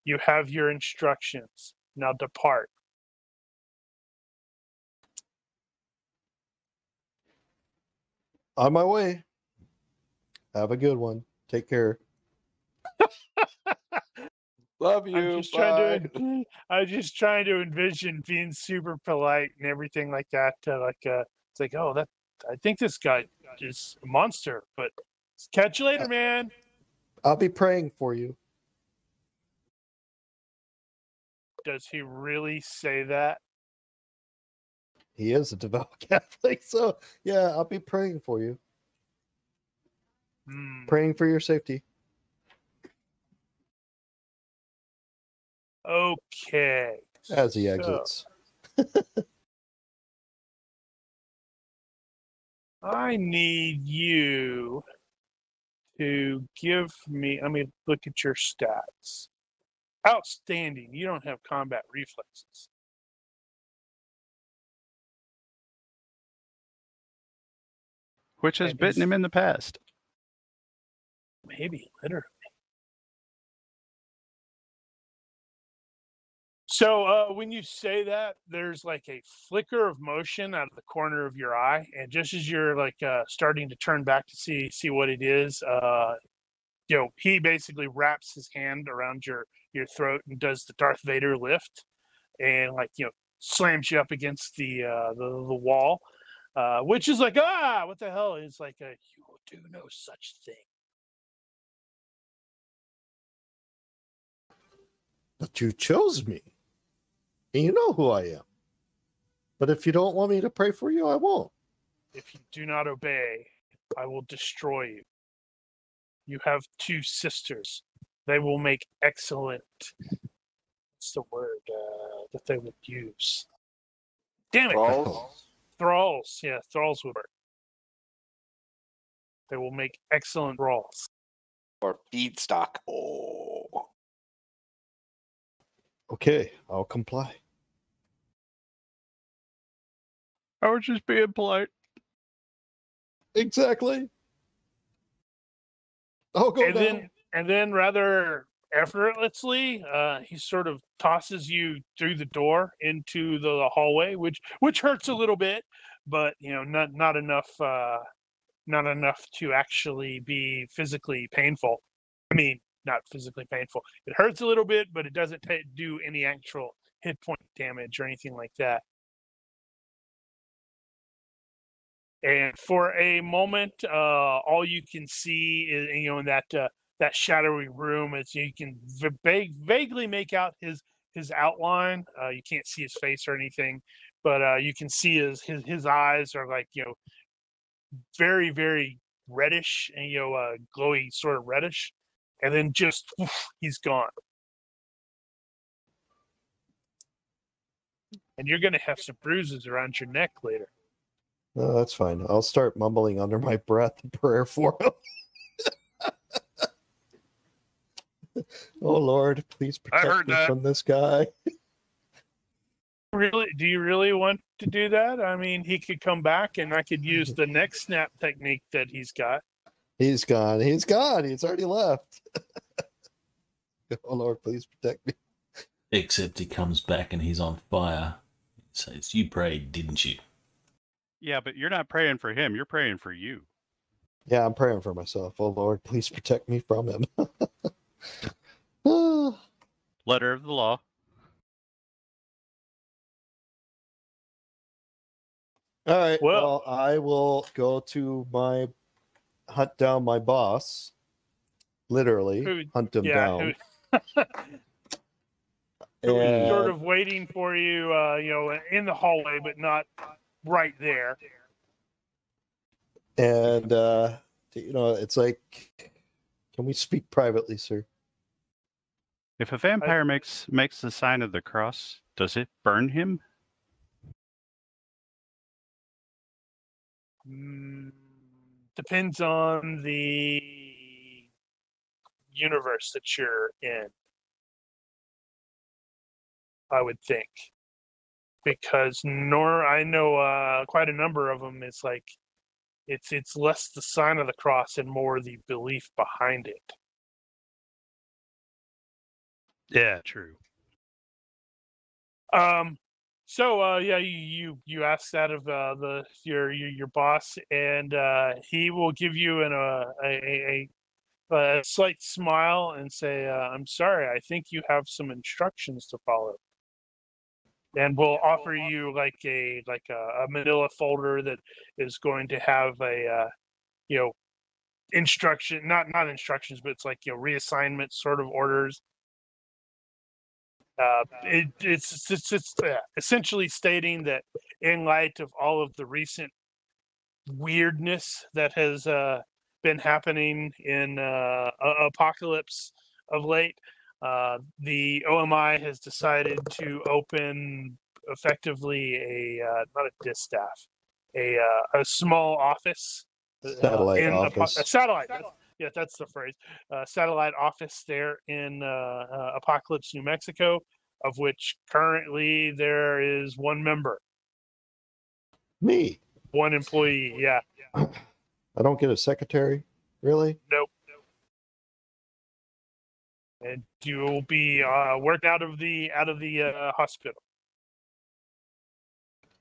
"You have your instructions. Now depart." On my way. Have a good one. Take care. Love you. I'm just trying to envision being super polite and everything like that. It's like, oh, I think this guy is a monster, but catch you later, man. I'll be praying for you. Does he really say that? He is a devout Catholic, so yeah, I'll be praying for you. Praying for your safety. Okay. As he exits. I need you to give me. Let me look at your stats. Outstanding. You don't have combat reflexes. Which has And bitten him in the past. Maybe, literally. So when you say that, there's like a flicker of motion out of the corner of your eye, and just as you're like starting to turn back to see what it is, he basically wraps his hand around your throat and does the Darth Vader lift, and slams you up against the wall, which is like, what the hell? It's like you will do no such thing. But you chose me. And you know who I am. But if you don't want me to pray for you, I won't. If you do not obey, I will destroy you. You have 2 sisters. They will make excellent. What's the word that they would use? Damn it! Thralls? Thralls. Yeah, thralls would work. They will make excellent thralls. Or feedstock. Oh. Okay, I'll comply. I was just being polite. Exactly. I'll go down. And then rather effortlessly, he sort of tosses you through the door into the hallway, which hurts a little bit, but not enough to actually be physically painful. I mean, not physically painful. It hurts a little bit, but it doesn't do any actual hit point damage or anything like that. And for a moment, all you can see is, in that shadowy room, is you can vaguely make out his outline. You can't see his face or anything, but you can see his eyes are like very, very reddish and glowy sort of reddish, and then just he's gone. And you're gonna have some bruises around your neck later. No, that's fine. I'll start mumbling under my breath a prayer for him. Oh Lord, please protect me from this guy. Really? Do you really want to do that? I mean, he could come back, and I could use the neck snap technique that he's got. He's gone. He's gone. He's already left. Oh Lord, please protect me. Except he comes back and he's on fire. He says, "You prayed, didn't you?" Yeah, but you're not praying for him. You're praying for you. Yeah, I'm praying for myself. Oh Lord, please protect me from him. Letter of the law. All right. Well, I will go to hunt down my boss. Literally, hunt him down. Who was sort of waiting for you, in the hallway, but not right there. And it's like, can we speak privately, sir? If a vampire makes the sign of the cross, does it burn him? Depends on the universe that you're in, I would think. Because I know quite a number of them. It's like it's less the sign of the cross and more the belief behind it. Yeah, true. So you ask that of your boss, and he will give you a slight smile and say, "I'm sorry, I think you have some instructions to follow." And we'll offer you like a manila folder that is going to have a instruction, not instructions, but it's like reassignment sort of orders. It's essentially stating that in light of all of the recent weirdness that has been happening in Apocalypse of late, the OMI has decided to open effectively a not a distaff, a small office, Satellite office. a satellite. That's the phrase. Satellite office there in Apocalypse, New Mexico, of which currently there is one member, Me. one employee. Yeah. I don't get a secretary, really? Nope. And you will be worked out of the hospital.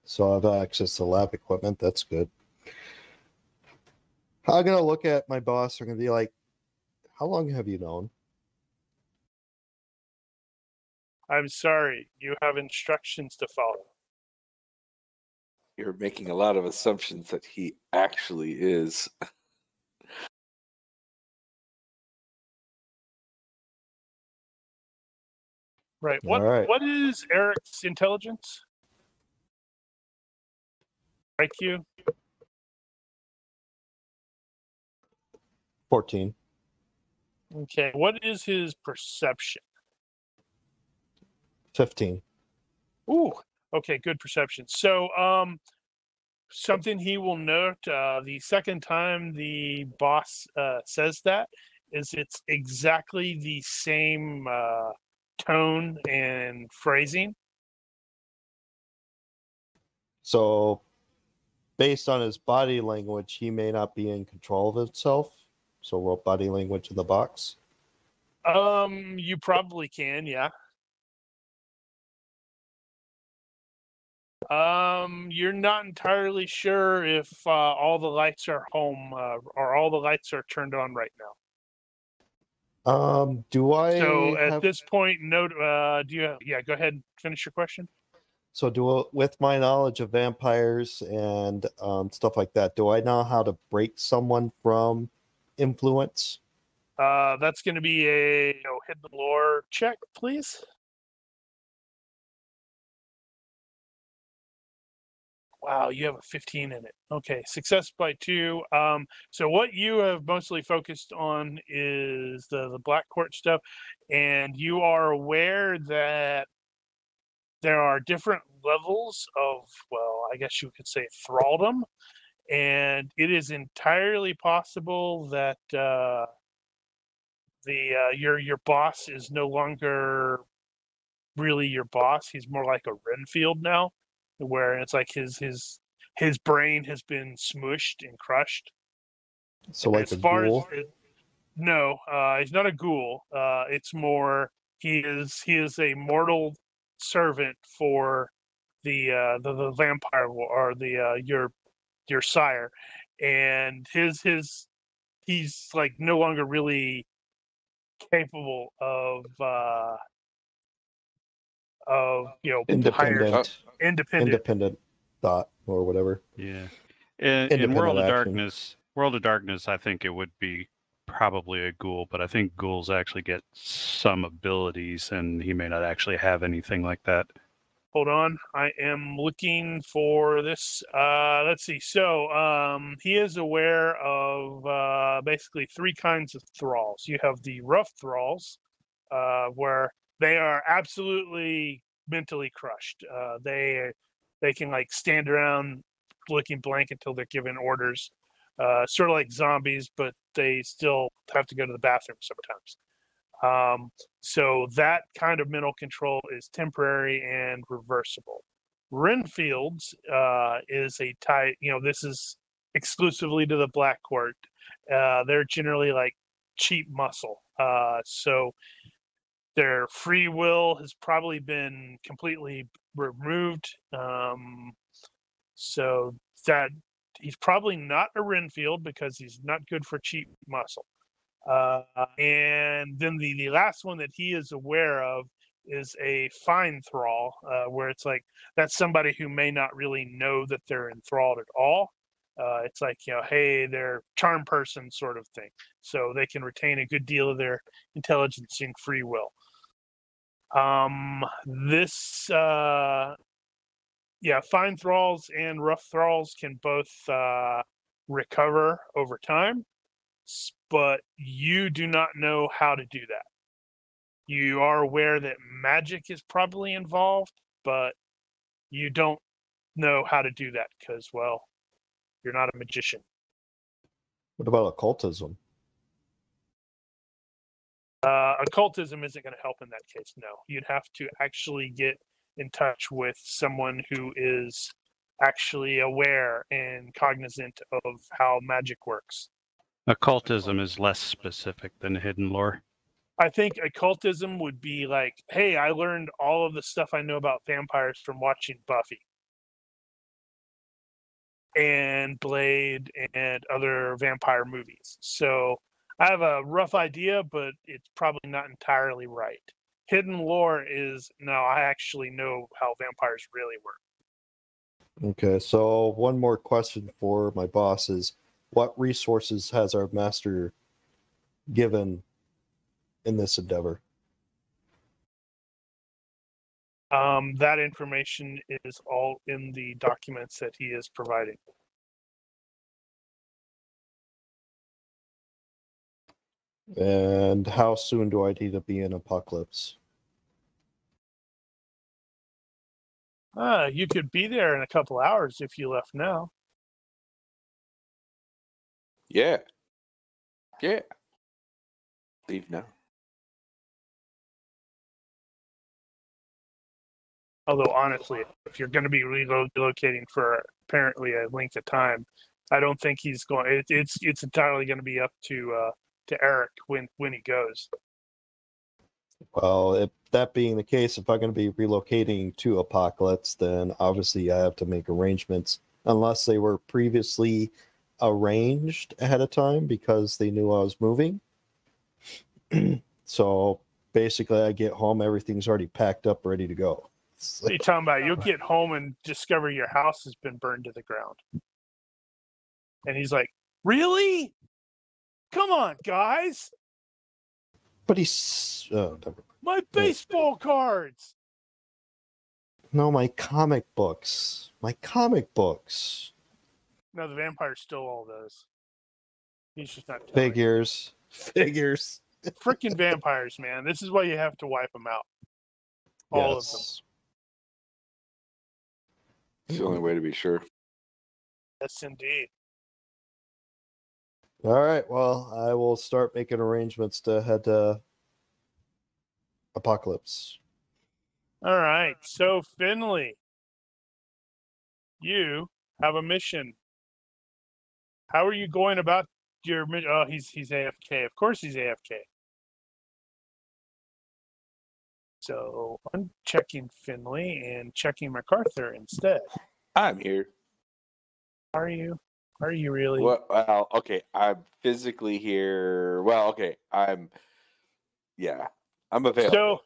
So I have access to lab equipment. That's good. I'm going to look at my boss. I'm going to be like, how long have you known? I'm sorry, you have instructions to follow. You're making a lot of assumptions that he actually is. Right. All right. What is Eric's intelligence? IQ? 14. Okay. What is his perception? 15. Ooh. Okay, good perception. So, something he will note the second time the boss says that is it's exactly the same tone and phrasing. So, based on his body language, he may not be in control of himself. So, roll body language in the box. You probably can, yeah. You're not entirely sure if all the lights are home or all the lights are turned on right now. Do I? So at have... this point, note. Do you? Yeah, go ahead. And finish your question. So, with my knowledge of vampires and stuff like that, do I know how to break someone from influence? That's going to be a hidden lore check, please. Wow, you have a 15 in it. Okay, success by 2. So what you have mostly focused on is the black court stuff, and you are aware that there are different levels of, well, I guess you could say thraldom, and it is entirely possible that your boss is no longer really your boss. He's more like a Renfield now, where it's like his brain has been smushed and crushed. So, like a ghoul? No, he's not a ghoul. It's more he is a mortal servant for the vampire or the your sire, and he's like no longer really capable of independent thought or whatever. Yeah. In World of Darkness, I think it would be probably a ghoul, but I think ghouls actually get some abilities, and he may not actually have anything like that. Hold on, I am looking for this. Let's see. So he is aware of basically 3 kinds of thralls. You have the rough thralls, where they are absolutely mentally crushed. They can like stand around looking blank until they're given orders. Sort of like zombies, but they still have to go to the bathroom sometimes. So that kind of mental control is temporary and reversible. Renfield's is a type, this is exclusively to the Black Court. They're generally like cheap muscle. So their free will has probably been completely removed. So that he's probably not a Renfield because he's not good for cheap muscle. And then the last one that he is aware of is a fine thrall, where it's like that's somebody who may not really know that they're enthralled at all. It's like, hey, they're charm person sort of thing. So they can retain a good deal of their intelligence and free will. Fine thralls and rough thralls can both recover over time, but you do not know how to do that. You are aware that magic is probably involved, but you don't know how to do that because, well, You're not a magician. What about occultism? Occultism isn't going to help in that case, no. You'd have to actually get in touch with someone who is actually aware and cognizant of how magic works. Occultism is less specific than hidden lore. I think occultism would be like, hey, I learned all of the stuff I know about vampires from watching Buffy and Blade and other vampire movies. So I have a rough idea, but it's probably not entirely right. Hidden lore is, no, I actually know how vampires really work. Okay, so one more question for my boss is, what resources has our master given in this endeavor? That information is all in the documents that he is providing. And how soon do I need to be in Apocalypse? You could be there in a couple hours if you left now. Yeah. Yeah. Leave now. Although, honestly, if you're going to be relocating for apparently a length of time, I don't think he's going. It's entirely going to be up to Eric when he goes. Well, if that being the case, if I'm going to be relocating to Apocalypse, then obviously I have to make arrangements, unless they were previously arranged ahead of time because they knew I was moving. So basically, I get home, everything's already packed up, ready to go. What are you talking about? You'll get home and discover your house has been burned to the ground. And he's like, really? Come on, guys. But he's... My baseball cards. No, my comic books. My comic books. No, the vampire stole all those. He's just not telling. Figures. Freaking vampires, man. This is why you have to wipe them out. All of them. It's the only way to be sure. Yes, indeed. All right, well, I will start making arrangements to head to Apocalypse. All right. So, Finlay, you have a mission. How are you going about your mission? Oh, he's AFK. Of course he's AFK. So, I'm checking Finlay and checking MacArthur instead. I'm here. Are you? Are you really? Well, okay. I'm physically here. Well, okay. I'm available.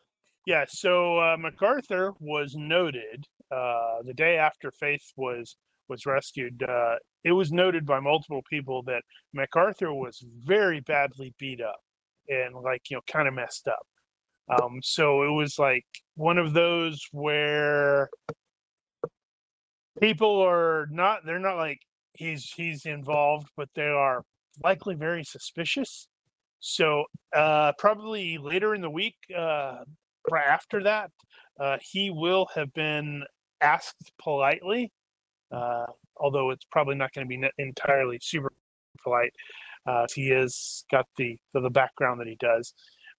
So MacArthur was noted the day after Faith was rescued. It was noted by multiple people that MacArthur was very badly beat up and kind of messed up. So it was like one of those where people they're not like he's involved, but they are likely very suspicious. So probably later in the week, right after that, he will have been asked politely, although it's probably not going to be entirely super polite. If he has got the background that he does,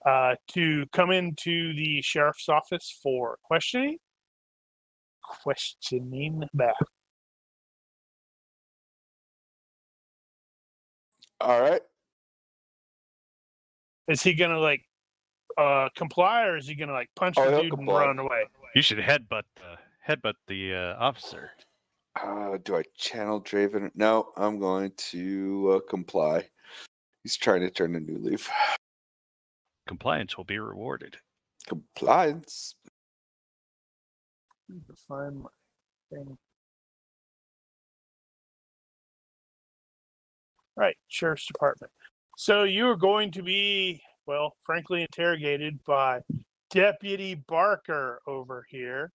to come into the sheriff's office for questioning back. All right. Is he gonna comply, or is he gonna punch the dude and run away? You should headbutt the officer. Do I channel Draven? No, I'm going to comply. He's trying to turn a new leaf. Compliance will be rewarded. Compliance. Find my thing. Right, Sheriff's Department. So you are going to be, well, frankly, interrogated by Deputy Barker over here.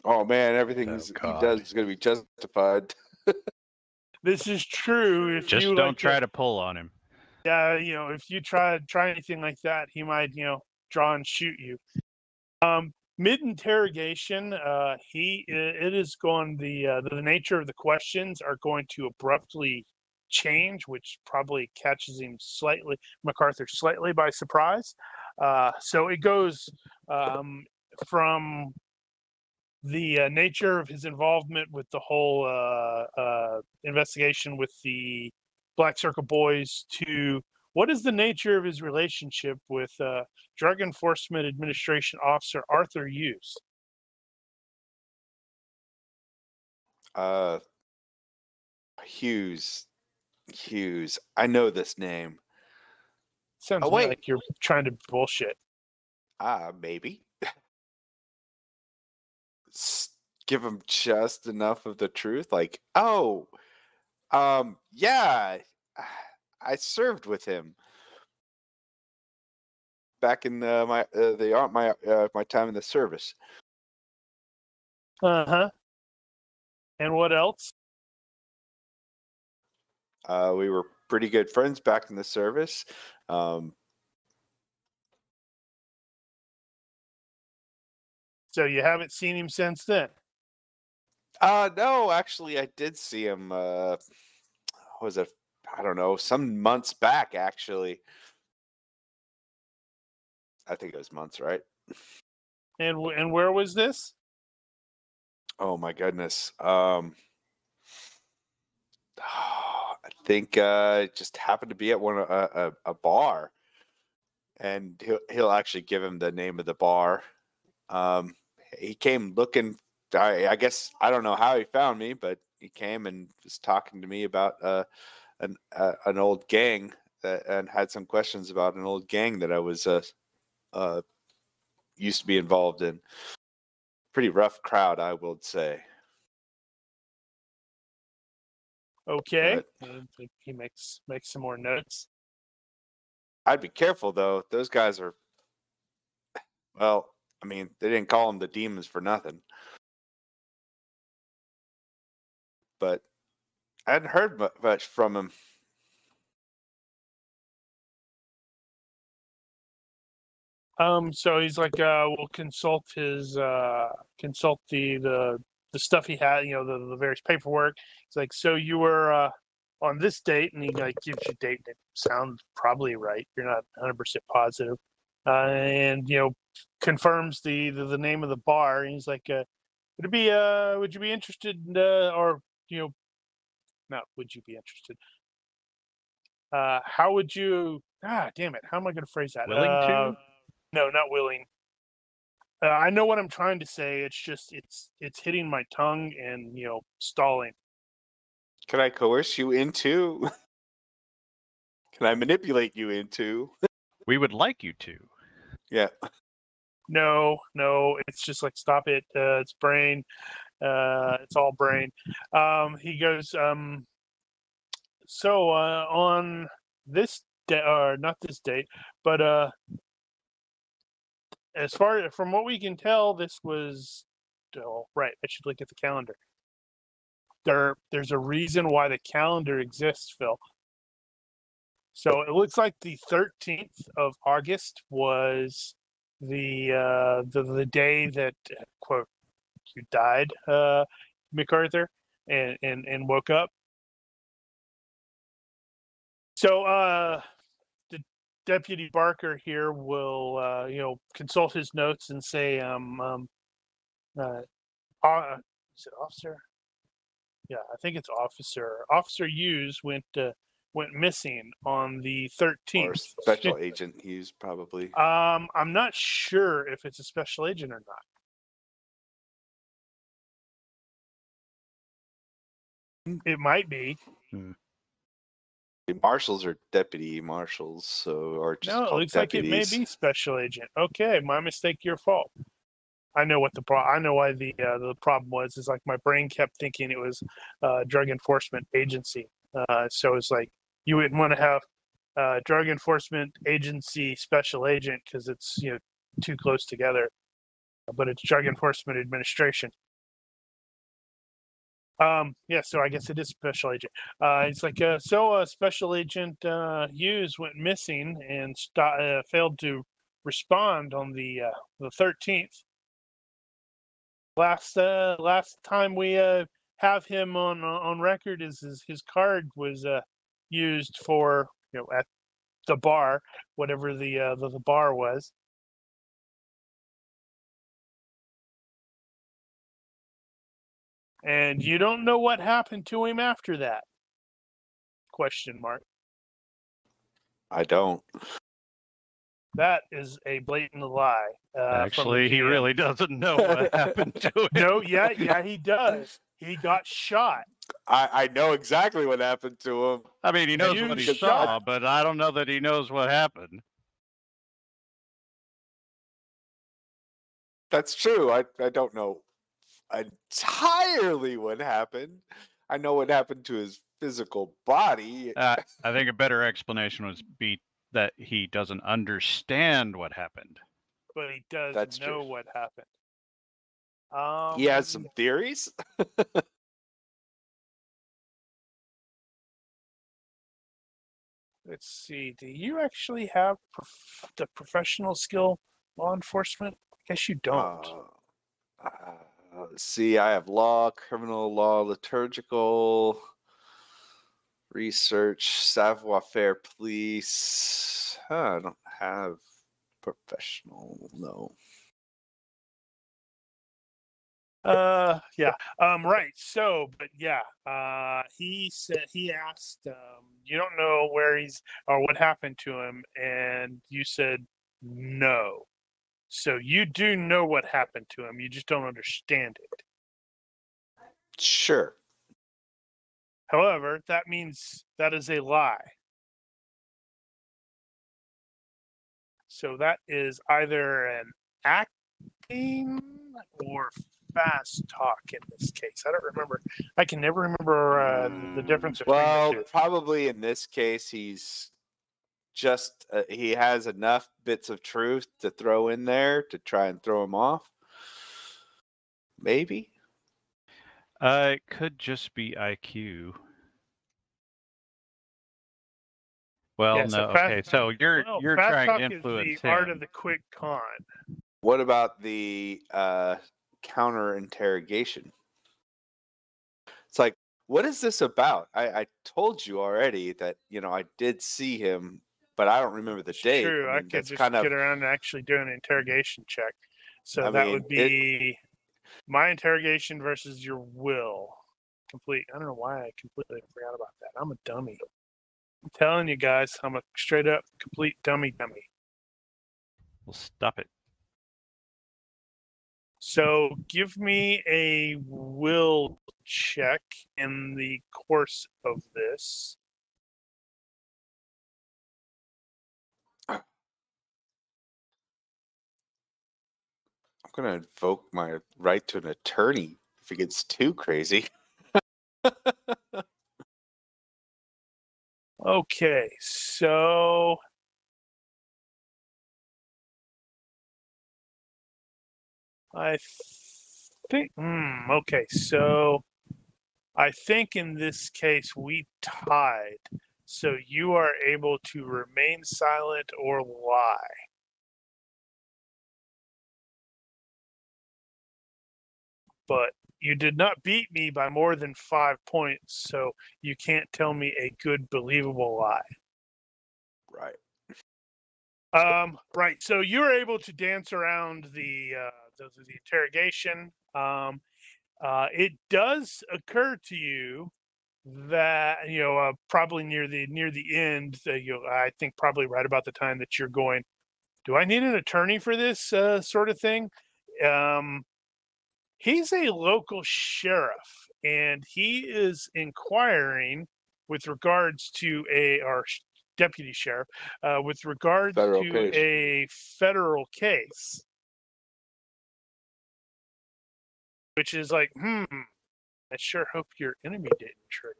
Oh man, everything he does is going to be justified. This is true. If Just you don't try to pull on him. Yeah, if you try anything like that, he might, draw and shoot you. mid-interrogation, it is going, the nature of the questions are going to abruptly change, which probably catches him MacArthur slightly by surprise. So it goes from the nature of his involvement with the whole investigation with the Black Circle Boys to what is the nature of his relationship with Drug Enforcement Administration Officer Arthur Hughes? Hughes. I know this name. Sounds to me like you're trying to bullshit. Maybe. Give him just enough of the truth. Like, yeah, I served with him back in my time in the service. And what else? We were pretty good friends back in the service. So you haven't seen him since then? No, actually, I did see him. Was it? I don't know, some months back. Actually, I think it was months, right? And where was this? Oh my goodness. I think it just happened to be at a bar, and he'll actually give him the name of the bar. He came looking. I guess I don't know how he found me, but he came and was talking to me about an old gang and had some questions about an old gang that I was used to be involved in. Pretty rough crowd, I would say. Okay. He makes some more notes. I'd be careful though. Those guys are, well, I mean, they didn't call them the demons for nothing. But I hadn't heard much from him. So he's like, we'll consult his consult the stuff he had, the various paperwork. He's like, so you were on this date, and he like gives you date that sounds probably right. You're not 100% positive, and confirms the name of the bar. And he's like, would you be interested, or not? Would you be interested? How would you? Damn it! How am I going to phrase that? Willing to? No, not willing. I know what I'm trying to say. It's just it's hitting my tongue and stalling. Can I coerce you into? Can I manipulate you into? We would like you to. Yeah. No, it's just like, stop it. It's brain. It's all brain. He goes, so on this day, or not this date, but as far from what we can tell, this was right. I should look at the calendar. There's a reason why the calendar exists, Phil. So it looks like the 13th of August was the day that, quote, you died, MacArthur, and woke up. So the Deputy Barker here will consult his notes and say, is it officer? Yeah, I think it's officer. Officer Hughes went missing on the 13th. Or special agent Hughes, probably. I'm not sure if it's a special agent or not. It might be. Marshals are deputy marshals, or just no. It looks deputies. like it may be special agent. Okay, my mistake. Your fault. I know what I know why the problem was. Is like my brain kept thinking it was Drug Enforcement Agency. So it's like you wouldn't want to have Drug Enforcement Agency special agent because it's too close together. But it's Drug Enforcement Administration. Yeah, so I guess it is special agent. It's like special agent Hughes went missing and failed to respond on the 13th. last time we have him on record is his card was used for at the bar, whatever the bar was. And you don't know what happened to him after that? Question mark. I don't. That is a blatant lie. Actually, he really doesn't know what happened to him. No, yeah, he does. He got shot. I know exactly what happened to him. I mean, he knows what he saw, but I don't know that he knows what happened. That's true. I don't know entirely what happened. I know what happened to his physical body. I think a better explanation would be that he doesn't understand what happened. But he does know what happened. He has some theories. Let's see. Do you actually have the professional skill law enforcement? I guess you don't. Let's see. I have law, criminal law, liturgical, research, savoir-faire, police. I don't have professional. No. Yeah. Right. So, but yeah, he asked, you don't know where he's or what happened to him, and you said no. So you do know what happened to him. You just don't understand it. Sure. However, that means that is a lie. So that is either an acting or fast talk in this case. I don't remember. I can never remember the difference between the two. Probably in this case, he's just he has enough bits of truth to throw in there to try and throw him off. Maybe. It could just be IQ. Well, yeah, no. Okay, so you're trying to influence is the art of the quick con. What about the counter interrogation? It's like, what is this about? I told you already that I did see him, but I don't remember the date. True, I could just get around and actually do an interrogation check. So that would be my interrogation versus your will. Complete. I don't know why I completely forgot about that. I'm a dummy. I'm telling you guys, I'm a straight up complete dummy. Well, stop it. So give me a will check in the course of this. I'm going to invoke my right to an attorney if it gets too crazy. Okay, so I think, okay, so I think in this case we tied. So you are able to remain silent or lie. But you did not beat me by more than 5 points, so you can't tell me a good, believable lie. Right. Right. So you're able to dance around the interrogation. It does occur to you that probably near the end, I think probably right about the time that you're going, do I need an attorney for this sort of thing? He's a local sheriff, and he is inquiring with regards to our deputy sheriff, with regards to a federal case. Which is like, I sure hope your enemy didn't trigger.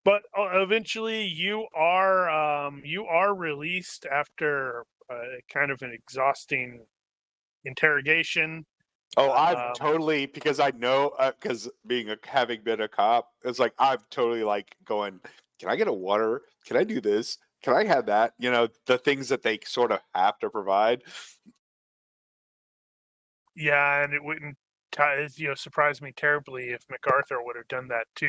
But eventually, you are released after kind of an exhausting interrogation. Oh, I'm totally, because I know, because having been a cop, it's like I'm totally like going, can I get a water? Can I do this? Can I have that? You know, the things that they sort of have to provide. Yeah, and it wouldn't surprise me terribly if MacArthur would have done that too.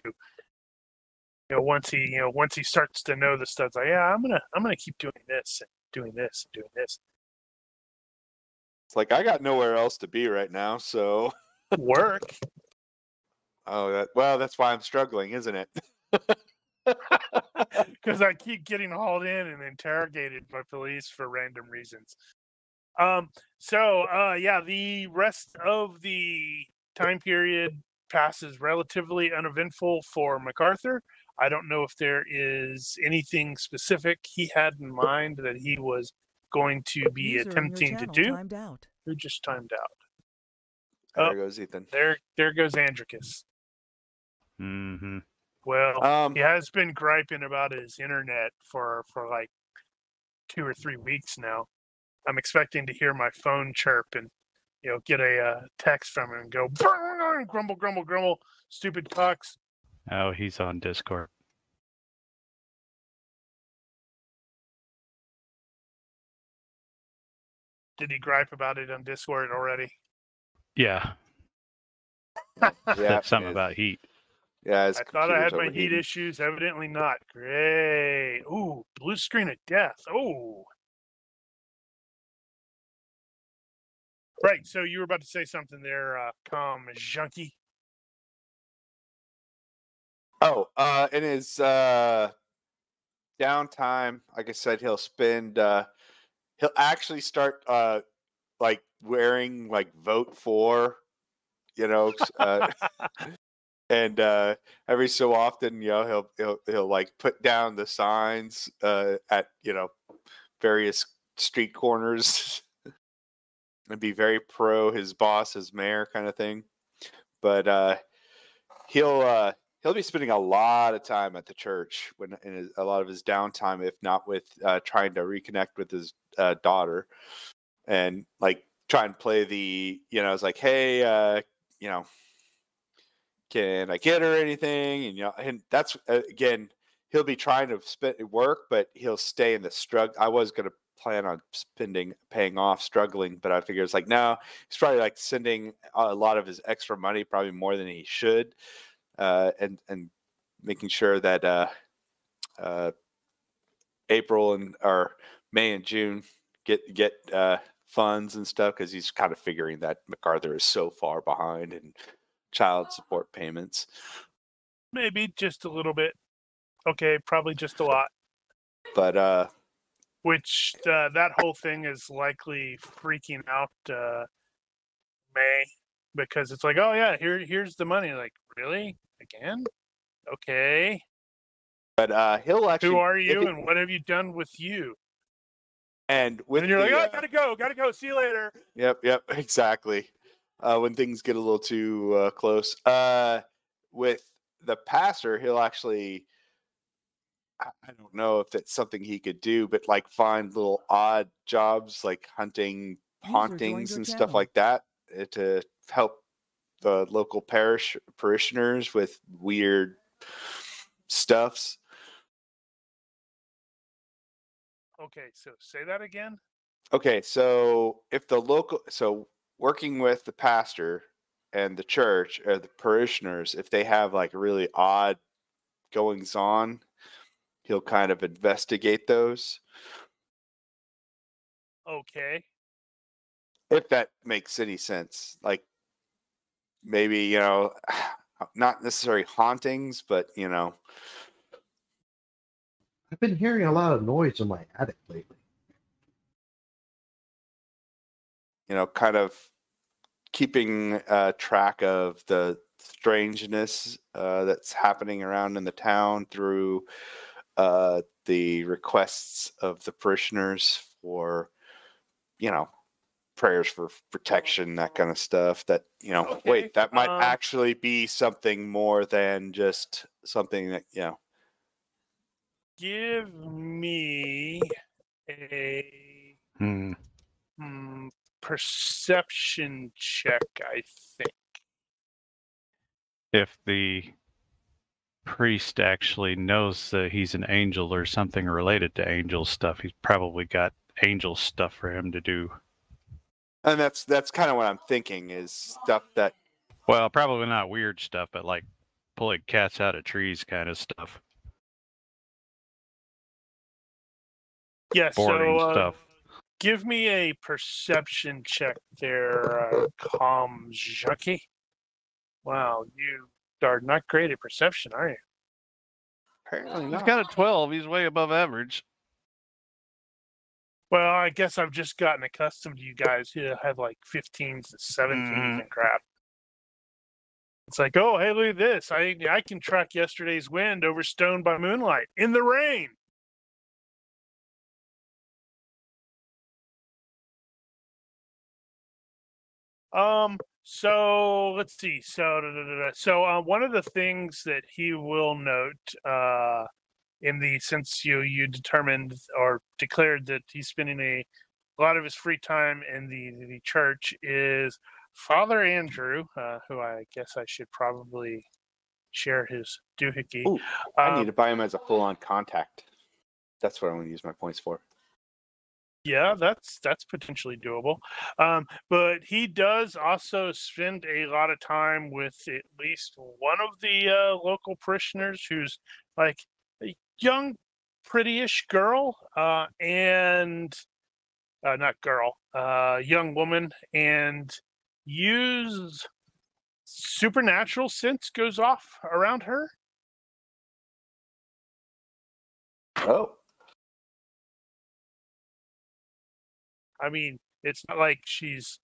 Once he starts to know the stuff, like, yeah, I'm gonna keep doing this and doing this and doing this. It's like I got nowhere else to be right now, so work. Oh, that's why I'm struggling, isn't it? Because I keep getting hauled in and interrogated by police for random reasons. The rest of the time period passes relatively uneventful for MacArthur. I don't know if there is anything specific he had in mind that he was going to be attempting to do. Timed out. Who just timed out? There goes Ethan. There goes Andricus. Mm-hmm. Well, he has been griping about his internet for like 2 or 3 weeks now. I'm expecting to hear my phone chirp and get a text from him and go grumble, grumble, grumble, stupid cucks. Oh, he's on Discord. Did he gripe about it on Discord already? Yeah. Yeah, Something about heat. Yeah, I thought I had my heat issues. Evidently not. Great. Ooh, blue screen of death. Oh. Right. So you were about to say something there, Junkie. Oh, in his downtime, like I said, he'll actually start like wearing like vote for, and every so often, he'll like put down the signs at various street corners and be very pro his boss, his mayor kind of thing. But he'll be spending a lot of time at the church a lot of his downtime, if not with trying to reconnect with his daughter, and like try and play the it's like, hey, can I get her anything? And that's again, he'll be trying to work, but he'll stay in the struggle. I was going to plan on paying off struggling, but I figure it's like, no, he's probably like sending a lot of his extra money, probably more than he should, and making sure that April or May and June get funds and stuff, because he's kind of figuring that MacArthur is so far behind in child support payments. Maybe just a little bit. Okay, probably just a lot. But which that whole thing is likely freaking out May, because it's like, oh yeah, here's the money. Like, really? Again? Okay. But he'll actually. Who are you, and what have you done with you? And you're like, oh, gotta go. See you later. Yep, exactly. When things get a little too close. With the pastor, he'll actually, I don't know if that's something he could do, but like find little odd jobs like hunting, hauntings and stuff like that to help the local parishioners with weird stuffs. Okay, so say that again. Okay, so if working with the pastor and the church or the parishioners, if they have like really odd goings on, he'll kind of investigate those. Okay. If that makes any sense. Like maybe, not necessarily hauntings, but I've been hearing a lot of noise in my attic lately. Kind of keeping track of the strangeness that's happening around in the town through the requests of the parishioners for, prayers for protection, that kind of stuff. That, Okay. Wait, that might actually be something more than just something that, Give me a perception check, I think. If the priest actually knows that he's an angel or something related to angel stuff. He's probably got angel stuff for him to do. And that's kind of what I'm thinking is stuff that. Well, probably not weird stuff, but like pulling cats out of trees kind of stuff. Yeah, Boring so stuff. give me a perception check there, Kamjaki. Wow, you are not great at perception, are you? Apparently He's not. got a 12. He's way above average. Well, I guess I've just gotten accustomed to you guys who have like 15s and 17s and crap. It's like, oh, hey, look at this. I can track yesterday's wind over Stone by Moonlight in the rain. So let's see. So one of the things that he will note, since you determined or declared that he's spending a lot of his free time in the church, is Father Andrew, who I guess I should probably share his doohickey. Ooh, I need to buy him as a full-on contact. That's what I'm going to use my points for. Yeah, that's potentially doable. But he does also spend a lot of time with at least one of the local parishioners who's like a young, prettyish girl, and not girl, young woman, and use supernatural sense goes off around her. Oh. I mean, it's not like she's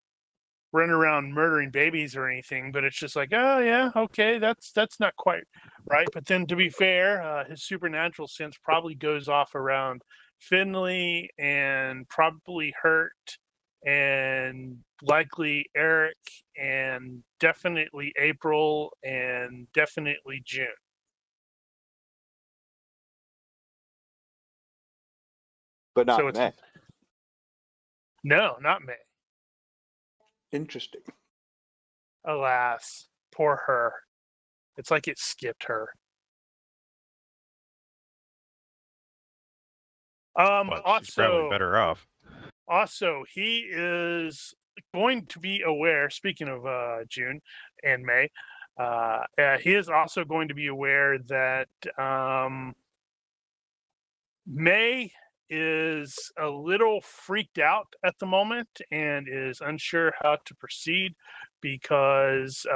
running around murdering babies or anything, but it's just like, oh yeah, okay, that's not quite right. But then, to be fair, his supernatural sense probably goes off around Finlay and probably Hurt and likely Eric and definitely April and definitely June. But not May. No, not May. Interesting. Alas, poor her. It's like it skipped her. She's probably better off. Also, he is going to be aware, speaking of June and May, he is also going to be aware that May is a little freaked out at the moment and is unsure how to proceed because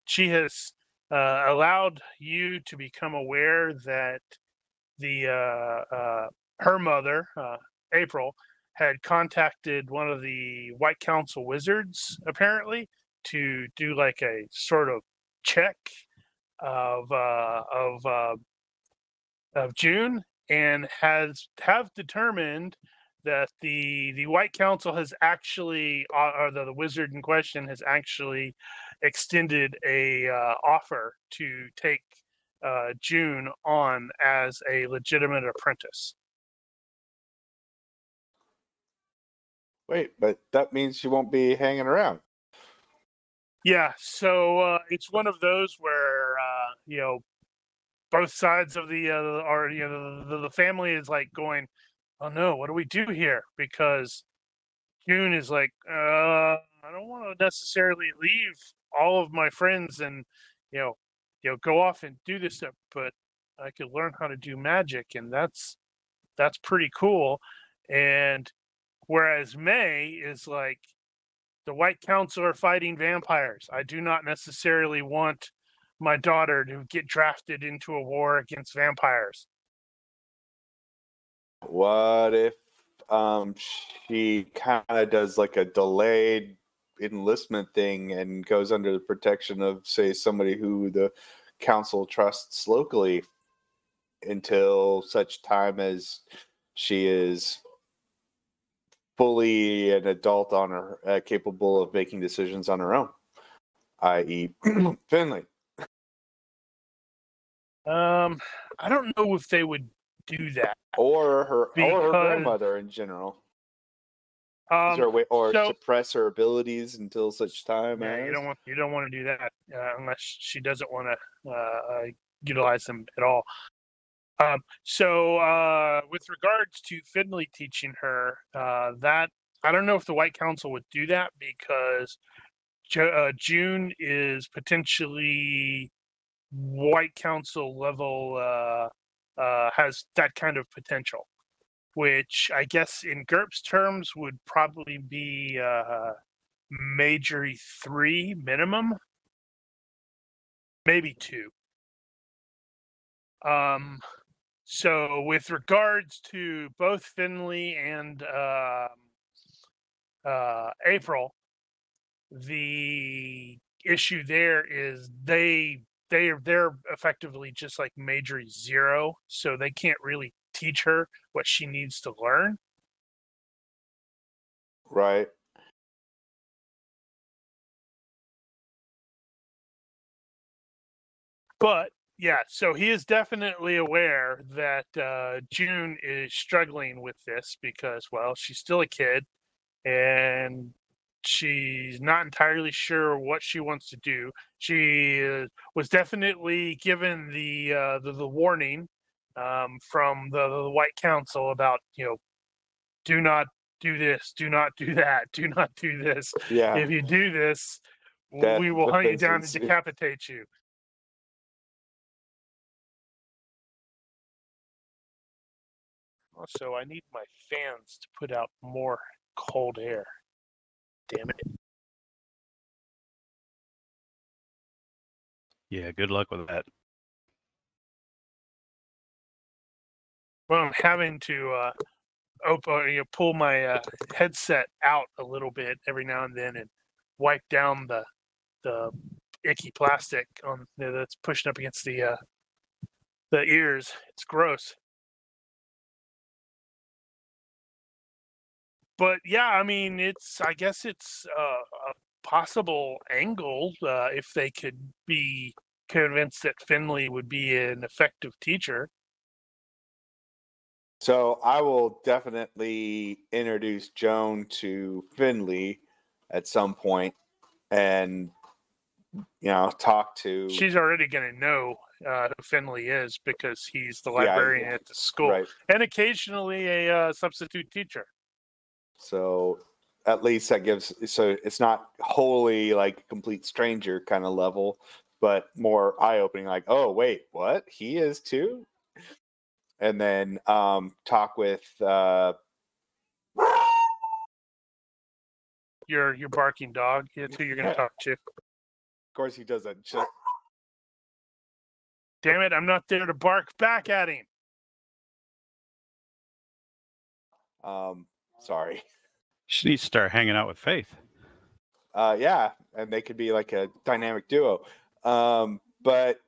she has allowed you to become aware that her mother, April, had contacted one of the White Council wizards, apparently, to do like a sort of check of June, and have determined that the White Council has actually, or the wizard in question has actually extended a offer to take June on as a legitimate apprentice. Wait, but that means she won't be hanging around. Yeah, so it's one of those where both sides of the family is like going, oh no, what do we do here? Because June is like, I don't want to necessarily leave all of my friends and go off and do this stuff, but I could learn how to do magic, and that's pretty cool. And whereas May is like, the White Council are fighting vampires. I do not necessarily want my daughter to get drafted into a war against vampires. What if she kind of does like a delayed enlistment thing and goes under the protection of, say, somebody who the council trusts locally until such time as she is fully an adult on her, capable of making decisions on her own, i.e. Finlay? I don't know if they would do that, or her grandmother in general. Is there a way, or suppress her abilities until such time? Yeah, you don't want to do that unless she doesn't want to utilize them at all. So with regards to Finlay teaching her, that I don't know if the White Council would do that because June is potentially White Council level, has that kind of potential, which I guess in GURPS terms would probably be Majory 3 minimum, maybe 2. So with regards to both Finlay and April, the issue there is they're effectively just like Majory 0, so they can't really teach her what she needs to learn. Right. But yeah, so he is definitely aware that June is struggling with this because, well, she's still a kid and she's not entirely sure what she wants to do. She was definitely given the warning from the White Council about, do not do this, do not do that, do not do this. Yeah. If you do this, Death we will hunt you down and sentences. decapitate you. Also, I need my fans to put out more cold air. Damn it. Yeah, good luck with that. Well, I'm having to pull my headset out a little bit every now and then and wipe down the icky plastic on that's pushing up against the ears. It's gross. But yeah, I mean, I guess it's a possible angle if they could be convinced that Finlay would be an effective teacher. So I will definitely introduce Joan to Finlay at some point and, talk to... She's already going to know who Finlay is because he's the librarian at the school. Right. And occasionally a substitute teacher. So at least that gives... So it's not wholly like a complete stranger kind of level, but more eye-opening, like, oh, wait, what? He is too? And then talk with... Your barking dog. That's who you're going to talk to. Of course he does that. Just... Damn it, I'm not there to bark back at him. Sorry. She needs to start hanging out with Faith. Yeah, and they could be like a dynamic duo. But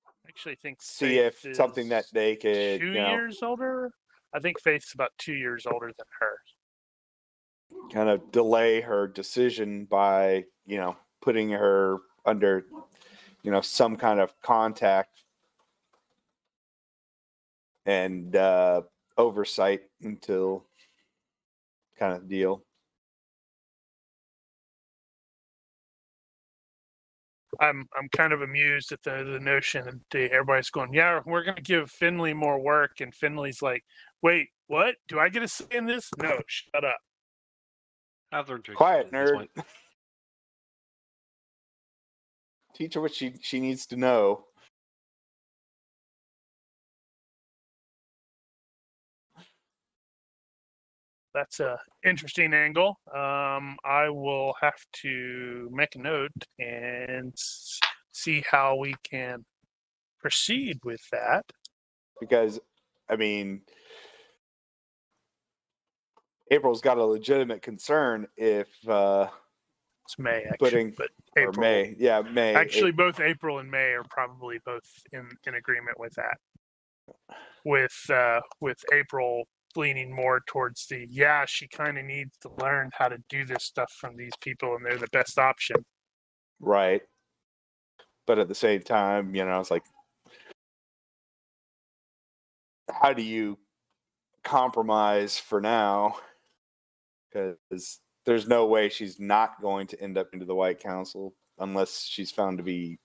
I actually think see Faith if something that they could... 2 years older? I think Faith's about 2 years older than her. Kind of delay her decision by, putting her under, some kind of contact and oversight until kind of deal. I'm kind of amused at the notion that everybody's going, yeah, we're going to give Finlay more work. And Finlay's like, wait, what? Do I get a say in this? No, shut up. I've learned to Quiet, accept it at this nerd. point. Teach her what she needs to know. That's a interesting angle. I will have to make a note and see how we can proceed with that. Because, I mean, April's got a legitimate concern if It's May, actually, putting... but Or April. May. Yeah, May. Actually, both April and May are probably both in agreement with that. With April leaning more towards she kind of needs to learn how to do this stuff from these people, and they're the best option. Right. But at the same time, it's like, how do you compromise for now? Because there's no way she's not going to end up into the White Council unless she's found to be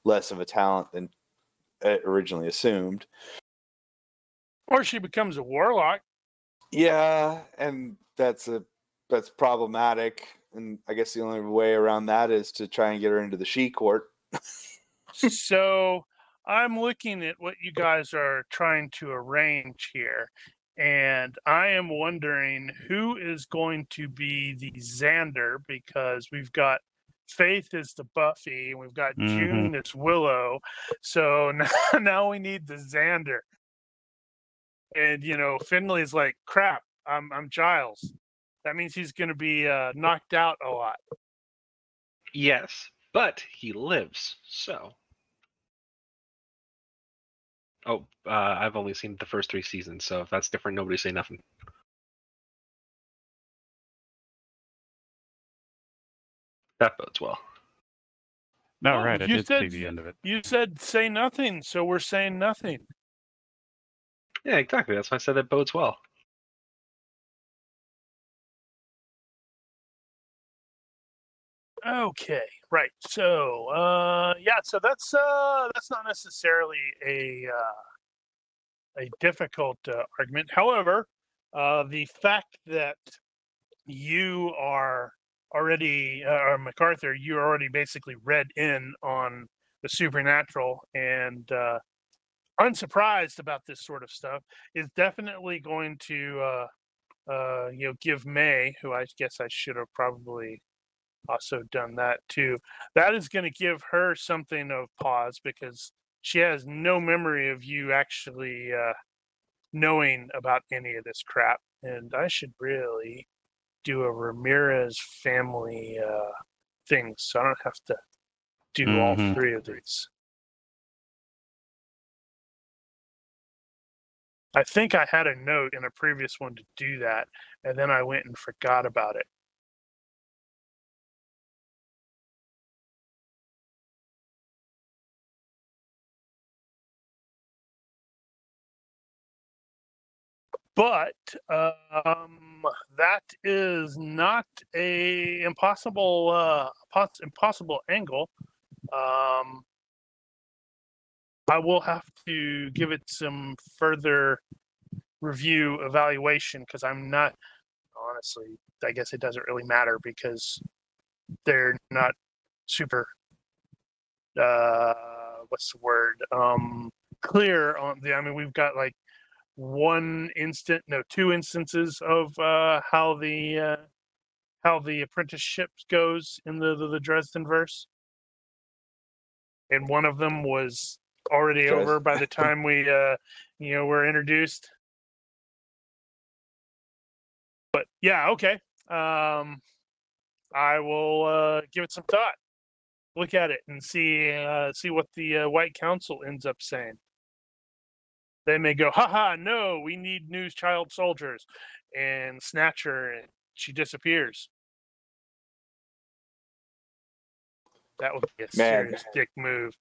less of a talent than originally assumed. Or she becomes a warlock. Yeah, and that's problematic. And I guess the only way around that is to try and get her into the she court. So I'm looking at what you guys are trying to arrange here, and I am wondering who is going to be the Xander, because we've got Faith as the Buffy, and we've got June as Willow. So now we need the Xander. And Finlay's like, crap, I'm Giles. That means he's going to be knocked out a lot. Yes, but he lives, so. Oh, I've only seen the first 3 seasons, so if that's different, nobody say nothing. That bodes well. No, right, I did see the end of it. You said say nothing, so we're saying nothing. Yeah, exactly. That's why I said that bodes well. Okay, right. So, so that's not necessarily a difficult argument. However, the fact that you are already, or MacArthur, you're already basically read in on the supernatural and unsurprised about this sort of stuff is definitely going to, give May, who I guess I should have probably also done that too. That is going to give her something of pause because she has no memory of you actually knowing about any of this crap. And I should really do a Ramirez family thing, so I don't have to do all 3 of these. I think I had a note in a previous one to do that, and then I went and forgot about it. But that is not a impossible angle. I will have to give it some further review evaluation because I'm not, honestly, I guess it doesn't really matter because they're not super what's the word, clear on the, I mean, we've got like 2 instances of how the apprenticeship goes in the Dresden verse, and one of them was already over by the time we were introduced. But yeah, okay. I will give it some thought. Look at it and see what the White Council ends up saying. They may go, haha, no, we need new child soldiers, and snatch her, and she disappears. That would be a serious dick move.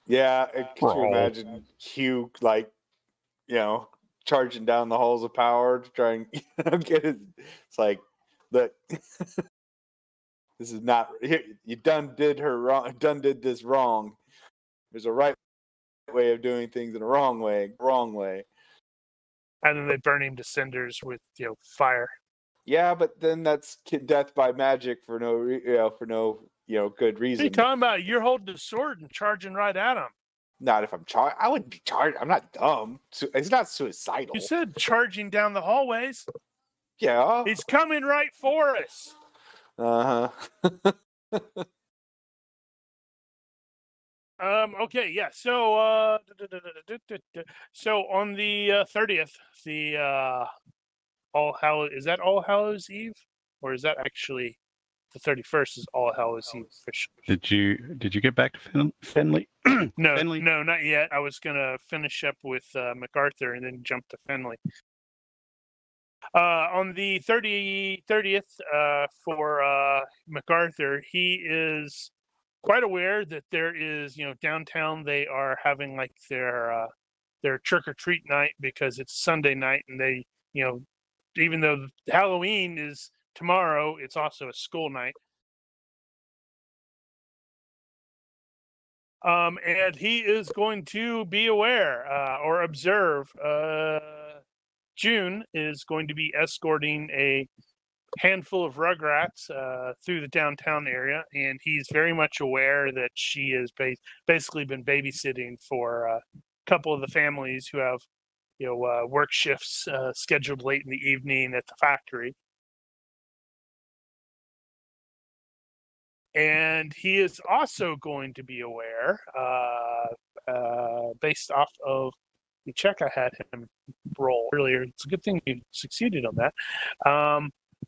Yeah, could you imagine Hugh, charging down the halls of power to try and get it? It's like, look, this is not, you done did this wrong. There's a right way of doing things and a wrong way. And then they burn him to cinders with fire. Yeah, but then that's death by magic for no good reason. What are you talking about? You're holding the sword and charging right at him. Not if I'm charged. I wouldn't be charged. I'm not dumb. It's not suicidal. You said charging down the hallways. Yeah. He's coming right for us. Uh-huh. Okay, yeah. So so on the 30th, the All Hallows Eve, or is that actually the 31st is All Hallows Eve officially? Did you get back to Finlay? No, Finlay? no, not yet. I was gonna finish up with MacArthur and then jump to Finlay. On the 30th, for MacArthur, he is quite aware that there is, downtown they are having like their trick or treat night because it's Sunday night, and they, even though Halloween is tomorrow, it's also a school night. And he is going to be aware or observe. June is going to be escorting a handful of rugrats through the downtown area, and he's very much aware that she has basically been babysitting for a couple of the families who have, work shifts scheduled late in the evening at the factory. And he is also going to be aware, based off of the check I had him roll earlier, it's a good thing you succeeded on that,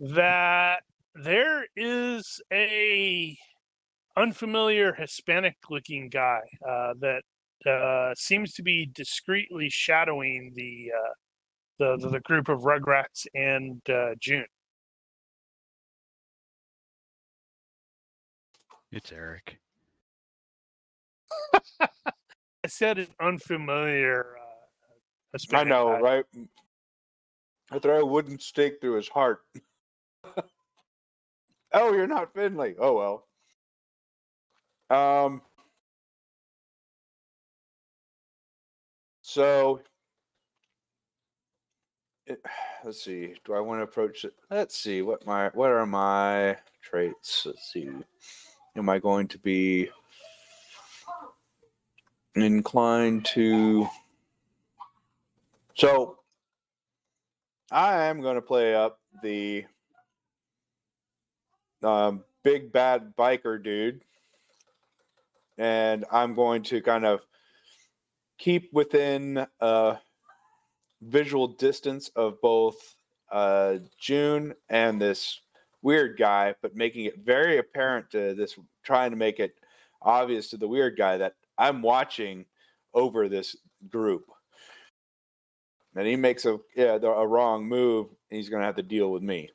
that there is a unfamiliar Hispanic-looking guy that seems to be discreetly shadowing the group of Rugrats and June. It's Eric. I said an unfamiliar Hispanic I know, guy. right? I throw a wooden stake through his heart. Oh, you're not Finlay. Oh well. So let's see. Do I want to approach it? Let's see. What are my traits? Let's see. Am I going to be inclined to? So I am going to play up the big bad biker dude, and I'm going to kind of keep within visual distance of both June and this weird guy, but making it very apparent to this, trying to make it obvious to the weird guy that I'm watching over this group. And he makes a wrong move, and he's going to have to deal with me.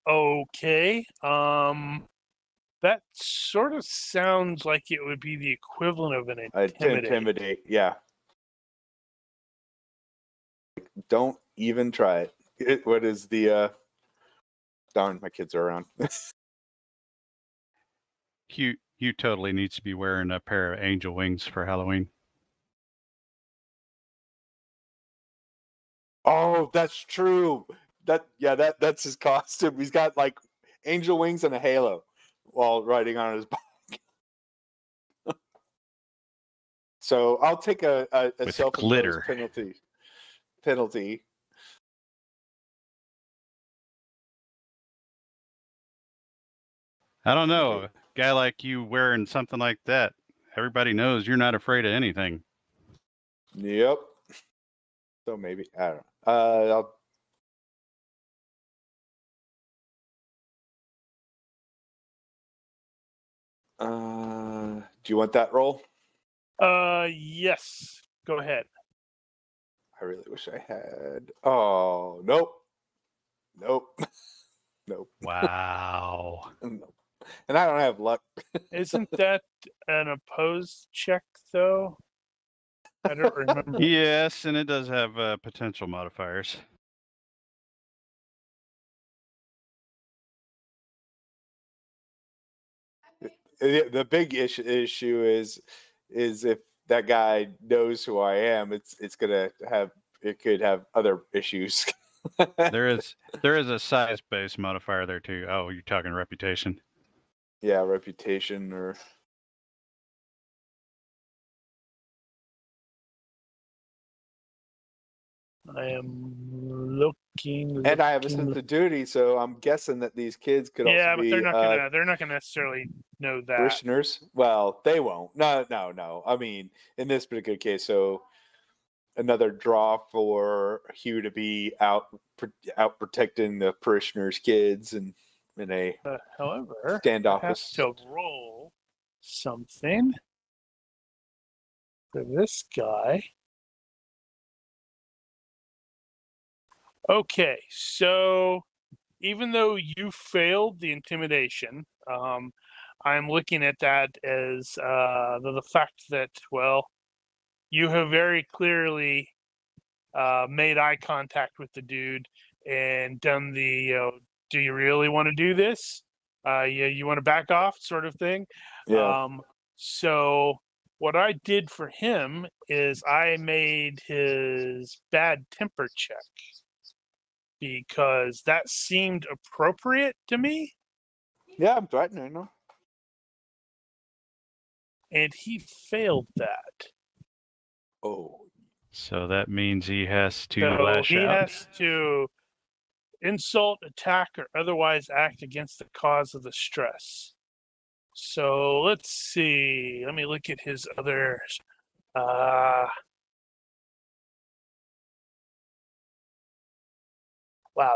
Okay. That sort of sounds like it would be the equivalent of an intimidate. Intimidate, yeah. Don't even try it. What is the darn, my kids are around. Hugh totally needs to be wearing a pair of angel wings for Halloween. Oh, that's true. That's his costume. He's got like angel wings and a halo while riding on his bike. So I'll take a self-imposed penalty. I don't know. A guy like you wearing something like that, everybody knows you're not afraid of anything. Yep. So maybe, I don't know. Do you want that roll? Yes. Go ahead. I really wish I had. Oh, nope. Wow. Nope. And I don't have luck. Isn't that an opposed check, though? I don't remember. Yes, and it does have potential modifiers. The big issue is if that guy knows who I am, it could have other issues. There is a size-based modifier there too. Oh, you're talking reputation. Yeah, reputation or. I am looking. And I have a sense of duty, so I'm guessing that these kids could also be. Yeah, but they're not gonna necessarily know that. Parishioners? Well, they won't. No. I mean, in this particular case, so another draw for Hugh to be out protecting the parishioners' kids and in a however, standoffish. I have to roll something for this guy. Okay, so even though you failed the intimidation, I'm looking at that as the fact that, well, you have very clearly made eye contact with the dude and done the, do you really want to do this? you want to back off, sort of thing. Yeah. So what I did for him is I made his bad temper check because that seemed appropriate to me, Yeah, I'm threatening. No. and he failed that. Oh. So that means he has to So lash he out. has to insult, attack, or otherwise act against the cause of the stress. So let's see. Let me look at his others. Wow,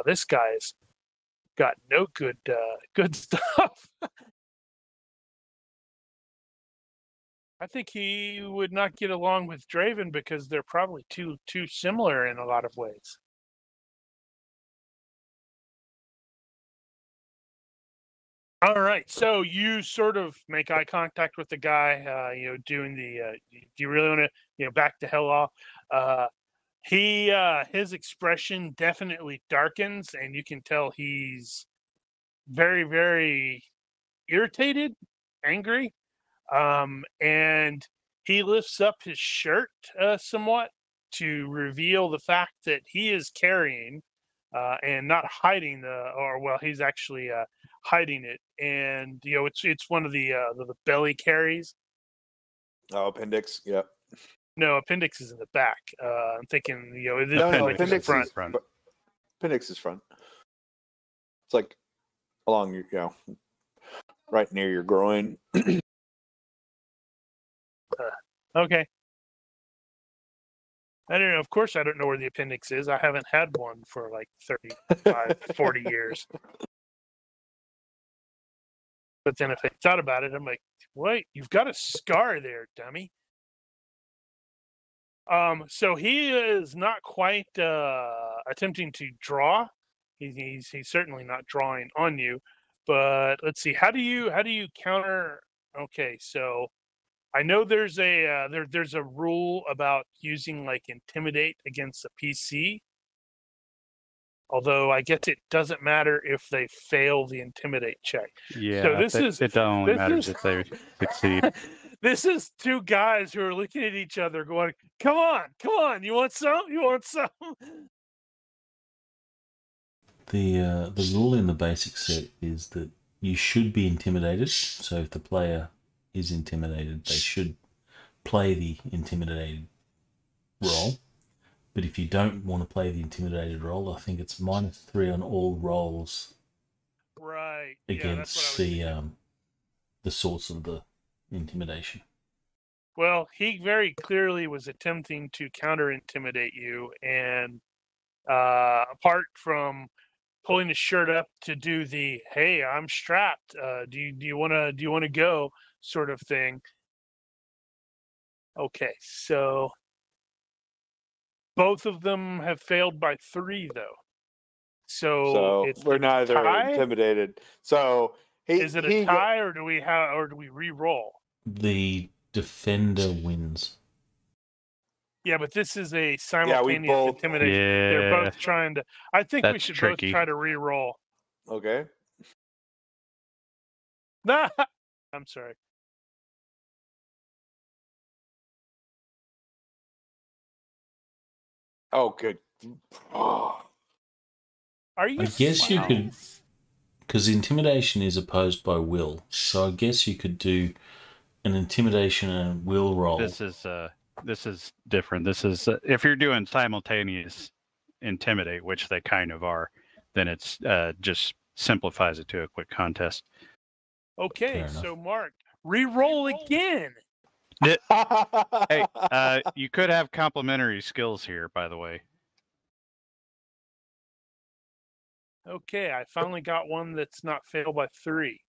this guy's got no good stuff. I think he would not get along with Draven because they're probably too similar in a lot of ways. All right, so you sort of make eye contact with the guy, doing the. Do you really want to, back the hell off? His expression definitely darkens, and you can tell he's very, very irritated, angry, and he lifts up his shirt somewhat to reveal the fact that he is carrying and not hiding he's actually hiding it, and it's one of the belly carries. Oh, appendix. Yeah. No, appendix is in the back. I'm thinking, this No, is appendix front. is front. Appendix is front. It's like along your, right near your groin. Okay. I don't know. Of course, I don't know where the appendix is. I haven't had one for like 35, 40 years. But then if I thought about it, I'm like, wait, you've got a scar there, dummy. So he is not quite attempting to draw. He's certainly not drawing on you. But let's see. How do you counter? Okay, so I know there's a rule about using like intimidate against a PC. Although I guess it doesn't matter if they fail the intimidate check. Yeah, so it only matters if they succeed. This is two guys who are looking at each other going, come on, you want some? The rule in the basic set is that you should be intimidated. So if the player is intimidated, they should play the intimidated role. But if you don't want to play the intimidated role, I think it's -3 on all rolls. Right. Against the source of the intimidation. Well, he very clearly was attempting to counter-intimidate you, and apart from pulling his shirt up to do the "Hey, I'm strapped. Do you want to go?" sort of thing. Okay, so both of them have failed by 3, though. So we're neither intimidated. So is it a tie, or do we re-roll? The defender wins. Yeah, but this is a simultaneous intimidation. Yeah, they're both trying to. I think we should tricky. both try to re-roll. Okay. Nah, I'm sorry. Oh, good. Oh. Are you? I guess you could, because intimidation is opposed by will. So I guess you could do an intimidation and will roll. This is different. This is if you're doing simultaneous intimidate, which they kind of are, then it's just simplifies it to a quick contest. Okay, so Mark, re-roll again. Hey, you could have complementary skills here, by the way. Okay, I finally got one that's not failed by 3.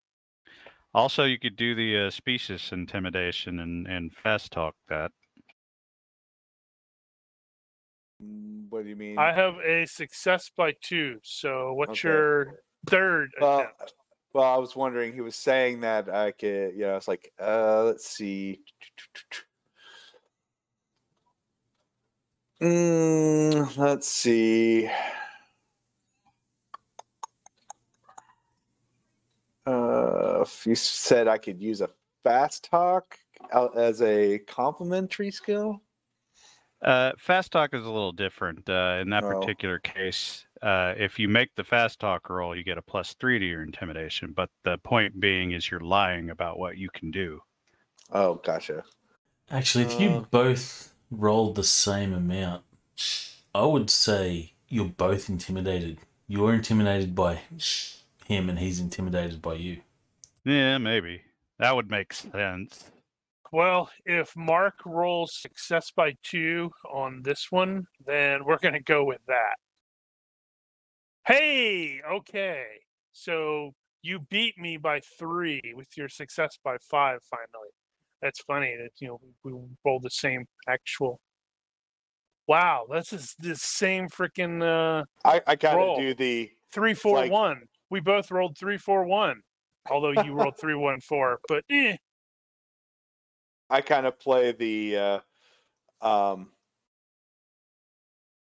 Also, you could do the specious intimidation and fast talk that. What do you mean? I have a success by 2. So what's your third attempt? Well, I was wondering. He was saying that I could. Yeah, it's like, let's see. Let's see. if you said I could use a fast talk as a complimentary skill. Fast talk is a little different. In that Oh. particular case, if you make the fast talk roll, you get a +3 to your intimidation. But the point being is you're lying about what you can do. Oh, gotcha. Actually, if you both rolled the same amount, I would say you're both intimidated. You're intimidated by him and he's intimidated by you. Yeah, maybe. That would make sense. Well, if Mark rolls success by 2 on this one, then we're going to go with that. Hey, okay. So you beat me by 3 with your success by 5 finally. That's funny that, we rolled the same actual. Wow, this is the same freaking I gotta roll. do the 3, 4, 1. We both rolled 3, 4, 1. Although you rolled 3, 1, 4, but I kind of play the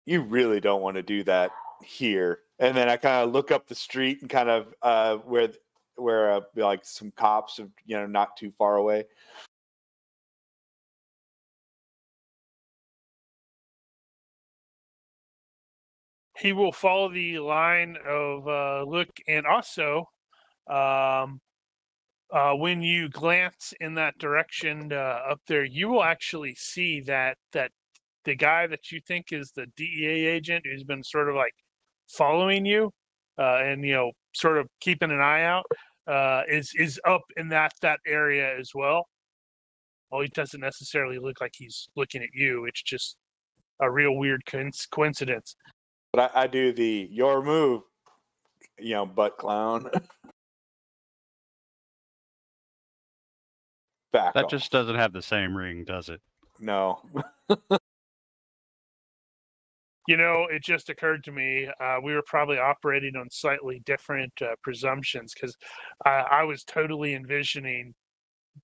you really don't want to do that here. And then I kind of look up the street and kind of where like some cops are, not too far away. He will follow the line of look, and also when you glance in that direction up there, you will actually see that the guy that you think is the DEA agent who's been sort of like following you and sort of keeping an eye out is up in that area as well. Well, he doesn't necessarily look like he's looking at you. It's just a real weird coincidence. But I do your move, butt clown. Back That off. just doesn't have the same ring, does it? No. It just occurred to me we were probably operating on slightly different presumptions because I was totally envisioning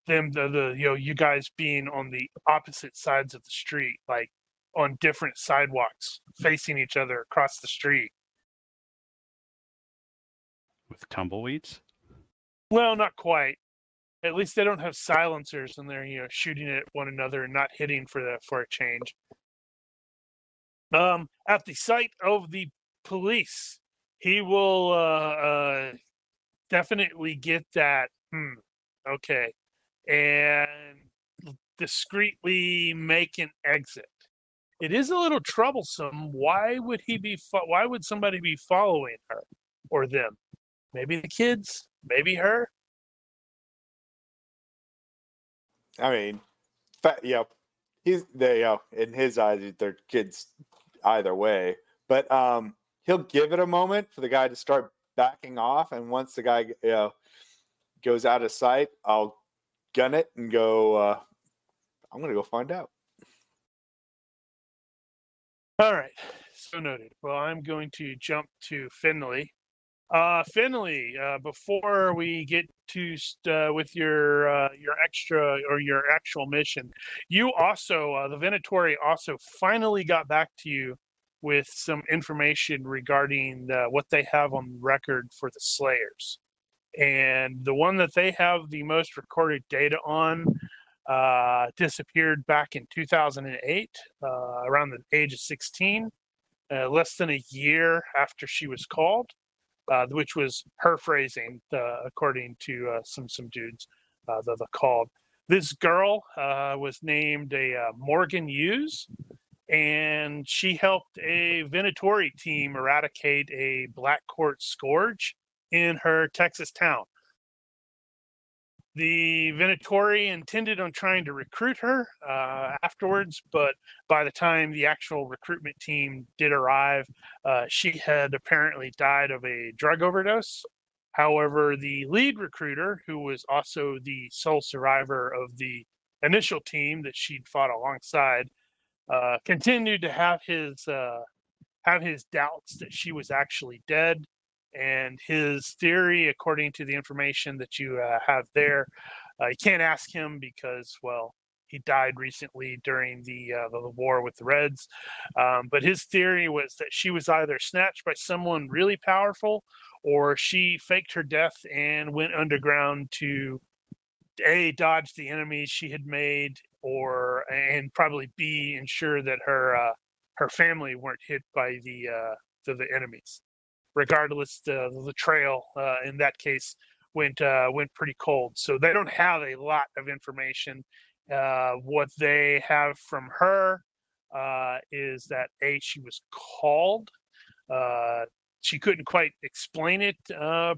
them, you guys being on the opposite sides of the street, like on different sidewalks, facing each other across the street. With tumbleweeds? Well, not quite. At least they don't have silencers and they're shooting at one another and not hitting for a change. At the sight of the police, he will definitely get that. Okay, and discreetly make an exit. It is a little troublesome. Why would why would somebody be following her or them? Maybe the kids, maybe her. I mean, he's there. In his eyes, they're kids either way. But he'll give it a moment for the guy to start backing off, and once the guy goes out of sight, I'll gun it and go. I'm gonna go find out. All right, so noted. Well, I'm going to jump to Finlay. Finlay, before we get to with your extra or your actual mission, you also the Venatori also finally got back to you with some information regarding what they have on record for the Slayers, and the one that they have the most recorded data on disappeared back in 2008, around the age of 16, less than a year after she was called. Which was her phrasing, according to some dudes that called. This girl was named Morgan Hughes, and she helped a Venatori team eradicate a black court scourge in her Texas town. The Venatori intended on trying to recruit her afterwards, but by the time the actual recruitment team did arrive, she had apparently died of a drug overdose. However, the lead recruiter, who was also the sole survivor of the initial team that she'd fought alongside, continued to have his doubts that she was actually dead. And his theory, according to the information that you have there, you can't ask him because, well, he died recently during the war with the Reds. But his theory was that she was either snatched by someone really powerful or she faked her death and went underground to A, dodge the enemies she had made, and probably B, ensure that her family weren't hit by the enemies. Regardless, the trail in that case went pretty cold. So they don't have a lot of information. What they have from her is that A, she was called. She couldn't quite explain it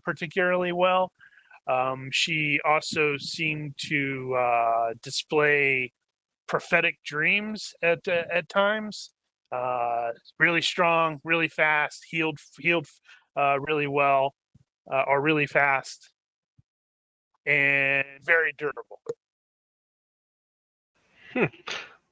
particularly well. She also seemed to display prophetic dreams at times. Really strong, really fast, healed really well, or really fast, and very durable.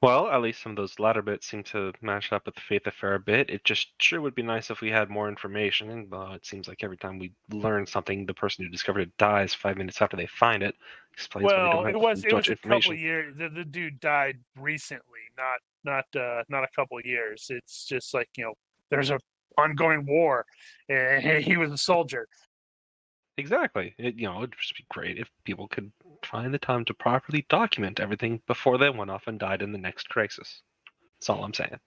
Well, at least some of those latter bits seem to match up with the faith a fair bit. It just sure would be nice if we had more information. And it seems like every time we learn something, the person who discovered it dies 5 minutes after they find it. Explains why we don't have It was much a information. couple of years. The dude died recently, not a couple of years. It's just like, there's a ongoing war, and he was a soldier. Exactly. It'd just be great if people could find the time to properly document everything before they went off and died in the next crisis. That's all I'm saying.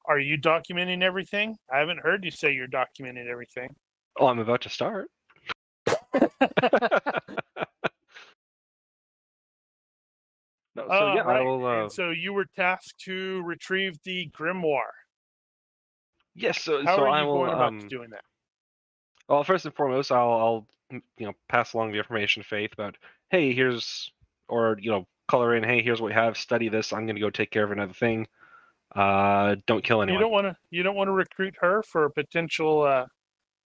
Are you documenting everything? I haven't heard you say you're documenting everything. Oh, I'm about to start. No, so yeah, right. I will. And so you were tasked to retrieve the grimoire. Yes. So How are I you will. going about doing that? Well, first and foremost, I'll pass along the information to Faith about, hey, here's, or color in, hey, here's what we have. Study this. I'm gonna go take care of another thing. Don't kill anyone. You don't want to recruit her for a potential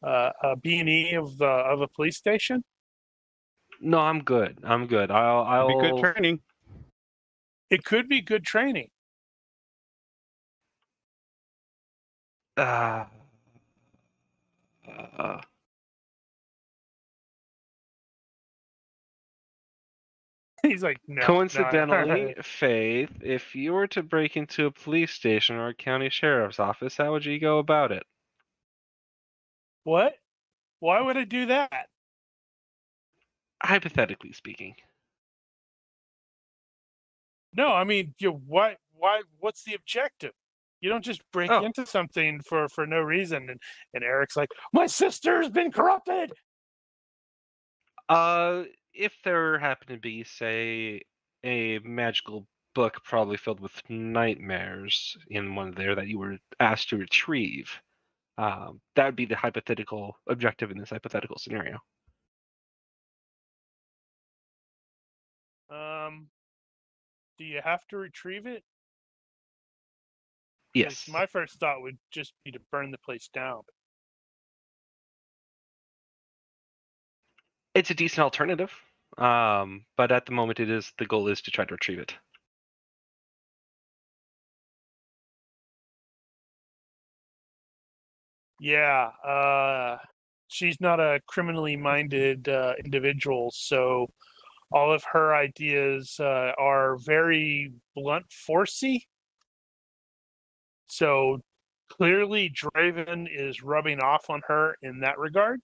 B&E of a police station? No, I'm good. I'll Be good training. It could be good training. He's like, no. Coincidentally, Faith, if you were to break into a police station or a county sheriff's office, how would you go about it? What? Why would I do that? Hypothetically speaking. No, I mean, why? What's the objective? You don't just break into something for no reason. And Eric's like, my sister's been corrupted. If there happened to be, say, a magical book probably filled with nightmares in one there that you were asked to retrieve, that would be the hypothetical objective in this hypothetical scenario. Do you have to retrieve it? Yes. My first thought would just be to burn the place down. It's a decent alternative, but at the moment, the goal is to try to retrieve it. Yeah, she's not a criminally minded individual, so all of her ideas are very blunt forcey. So clearly, Draven is rubbing off on her in that regard.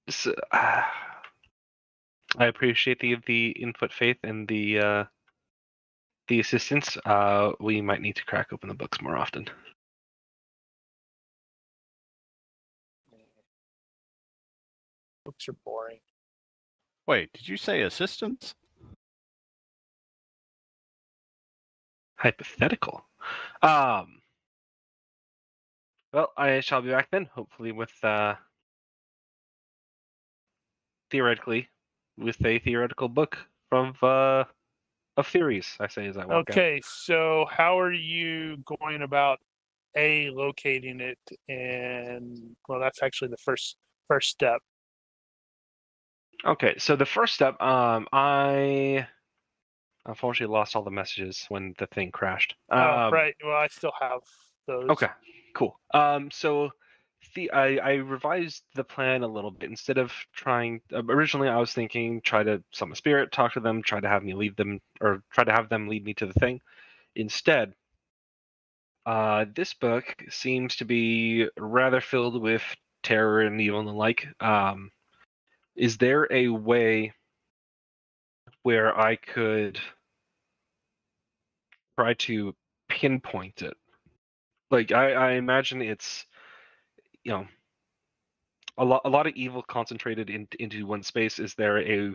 So, I appreciate the input, Faith, and the assistance. We might need to crack open the books more often. Books are boring. Wait, did you say assistance? Hypothetical. Well, I shall be back then, hopefully with theoretically with a theoretical book of theories, I say as I walk out. Okay, so how are you going about locating it? And well, that's actually the first step. Okay, so the first step, I unfortunately lost all the messages when the thing crashed. Right. Well, I still have those. Okay, cool. So I revised the plan a little bit. Instead of trying, originally I was thinking try to summon a spirit, talk to them, try to have them lead me to the thing. Instead, This book seems to be rather filled with terror and evil and the like. Is there a way where I could try to pinpoint it? Like, I imagine it's, a lot of evil concentrated into one space. Is there a,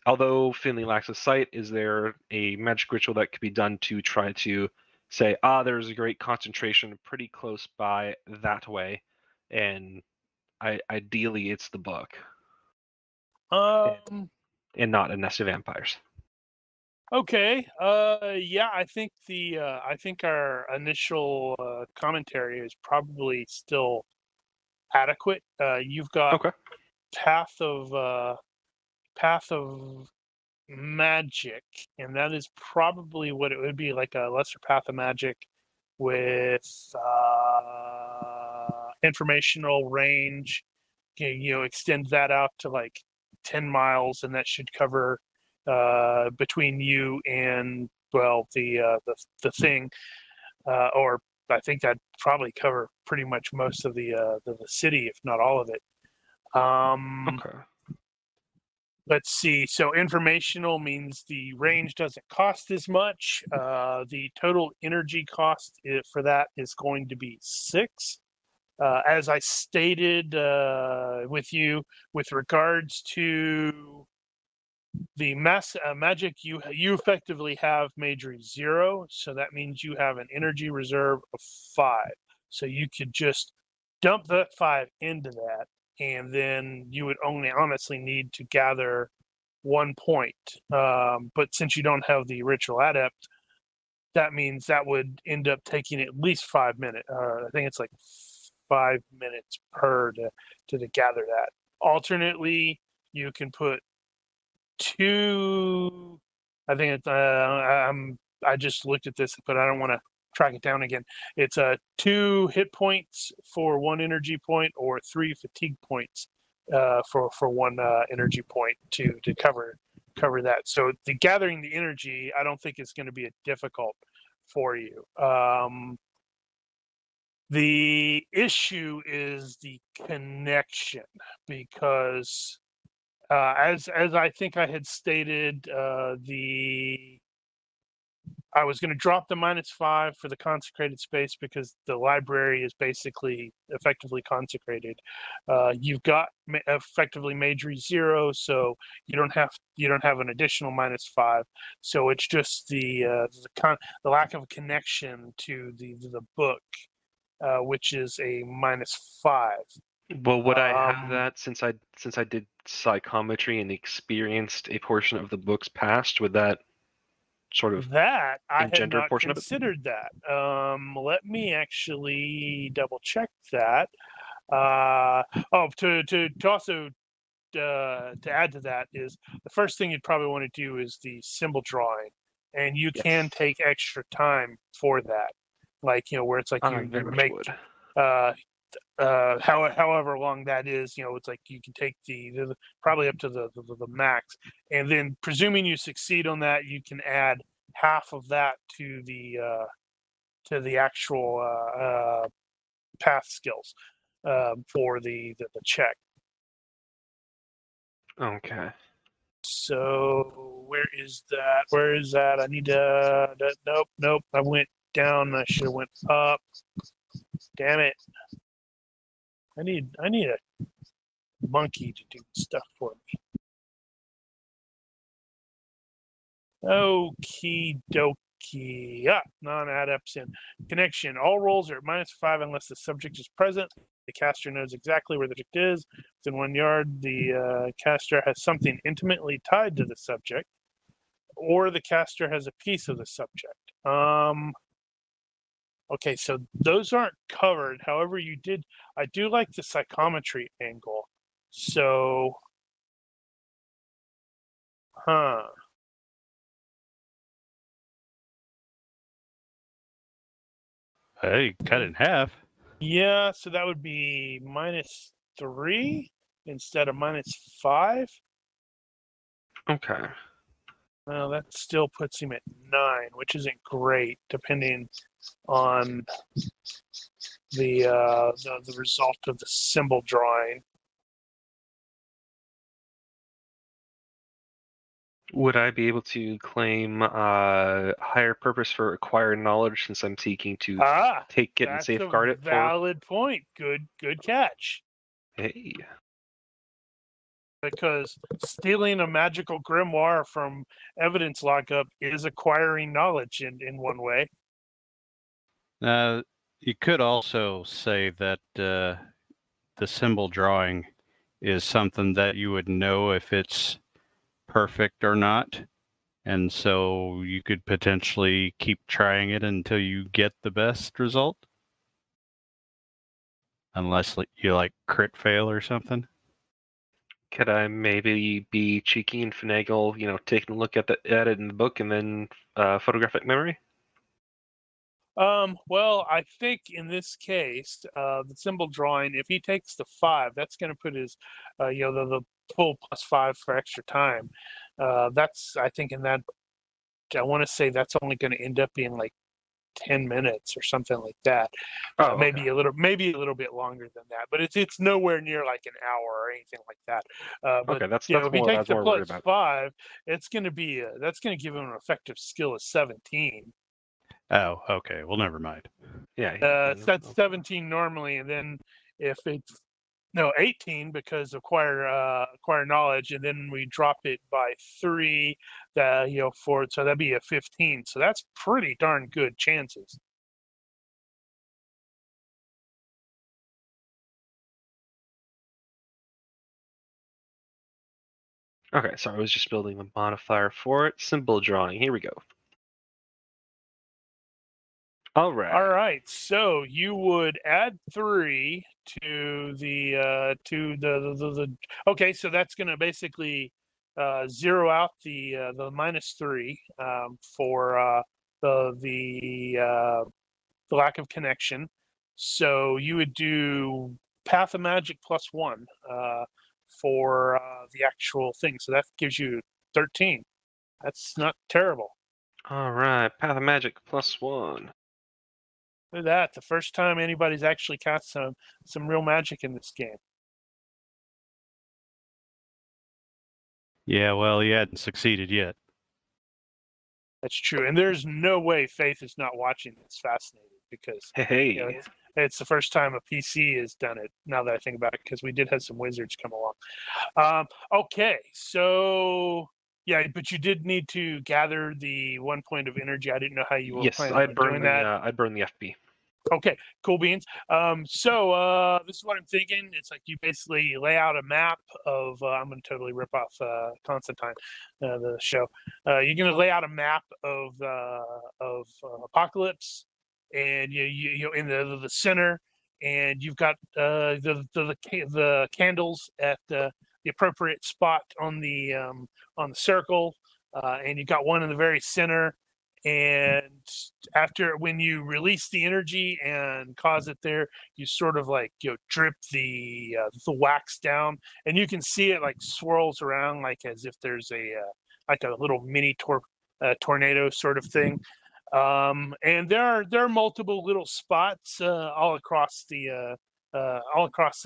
although Finlay lacks a sight, is there a magic ritual that could be done to try to say, there's a great concentration pretty close by that way, and ideally it's the book Um. and not a nest of vampires. Okay. Yeah, I think our initial commentary is probably still adequate. You've got Okay. path of magic, and that is probably what it would be, like a lesser path of magic with informational range. Extend that out to like 10 miles, and that should cover between you and the thing, or I think that'd probably cover pretty much most of the city, if not all of it. Okay. Let's see. So informational means the range doesn't cost as much. The total energy cost for that is going to be 6. As I stated with you, with regards to the magic, you effectively have Majory 0, so that means you have an energy reserve of 5. So you could just dump that 5 into that, and then you would only honestly need to gather 1 point. But since you don't have the Ritual Adept, that means that would end up taking at least 5 minutes. I think it's like 5 minutes per to gather that. Alternately, you can put 2. I think it's. I just looked at this, but I don't want to track it down again. It's 2 hit points for 1 energy point, or 3 fatigue points for 1 energy point to cover that. So the gathering the energy, I don't think is going to be difficult for you. The issue is the connection, because as I think I had stated, I was going to drop the -5 for the consecrated space because the library is basically effectively consecrated. You've got effectively Majory 0, so you don't have an additional -5. So it's just the lack of a connection to the book, which is a -5. Well, would I have that since I did psychometry and experienced a portion of the book's past? Would that sort of that I had engender a not portion of it? considered that. Let me actually double check that. To also to add to that is the first thing you'd probably want to do is the symbol drawing, and you can take extra time for that, like where it's like you make however long that is, it's like you can take the probably up to the max, and then presuming you succeed on that, you can add half of that to the actual path skills for the check. Okay. So where is that? I need to. Nope. I went down. I should have went up. Damn it. I need a monkey to do stuff for me. Okie dokie. Non-adepts in connection. All rolls are at -5 unless the subject is present. The caster knows exactly where the subject is. Within 1 yard, the caster has something intimately tied to the subject, or the caster has a piece of the subject. Okay, so those aren't covered. However, I do like the psychometry angle. So, Hey, cut it in half. Yeah, so that would be -3 instead of -5. Okay. Well, that still puts him at 9, which isn't great, depending on the result of the symbol drawing. Would I be able to claim higher purpose for acquired knowledge since I'm seeking to take it and safeguard it? Valid point. Good catch. Hey. Because stealing a magical grimoire from evidence lockup is acquiring knowledge in one way. You could also say that the symbol drawing is something that you would know if it's perfect or not. And so you could potentially keep trying it until you get the best result. Unless you like crit fail or something. Could I maybe be cheeky and finagle, taking a look at it in the book and then photographic memory? Well, I think in this case, the symbol drawing, if he takes the 5, that's going to put his, the full +5 for extra time. That's, I think, in that, I want to say that's only going to end up being like 10 minutes or something like that. Okay. Maybe a little bit longer than that, but it's nowhere near like an hour or anything like that. But okay, that's if he takes the +5, it's going to be that's going to give him an effective skill of 17. Oh, okay. Well, never mind. Yeah. That's 17 normally, and then if it's 18 because acquire knowledge, and then we drop it by 3, so that'd be a 15. So that's pretty darn good chances. Okay, so I was just building a modifier for it. Symbol drawing. Here we go. All right. So you would add 3 to the Okay, so that's going to basically zero out the -3 for the lack of connection. So you would do Path of Magic +1 for the actual thing. So that gives you 13. That's not terrible. All right, Path of Magic +1. Look at that. The first time anybody's actually cast some real magic in this game. Yeah, well, he hadn't succeeded yet. That's true. And there's no way Faith is not watching this fascinated because it's the first time a PC has done it, now that I think about it, because we did have some wizards come along. Okay, so... Yeah, but you did need to gather the 1 point of energy. I didn't know how you were planning on doing that. I'd burn the FB. Okay, cool beans. So this is what I'm thinking. It's like you basically lay out a map of. I'm going to totally rip off Constantine, the show. You're going to lay out a map of Apocalypse, and you in the center, and you've got the candles at the appropriate spot on the circle, and you've got one in the very center. And when you release the energy and cause it there, you sort of like drip the wax down, and you can see it like swirls around like as if there's a little mini tornado sort of thing. And there are multiple little spots all across the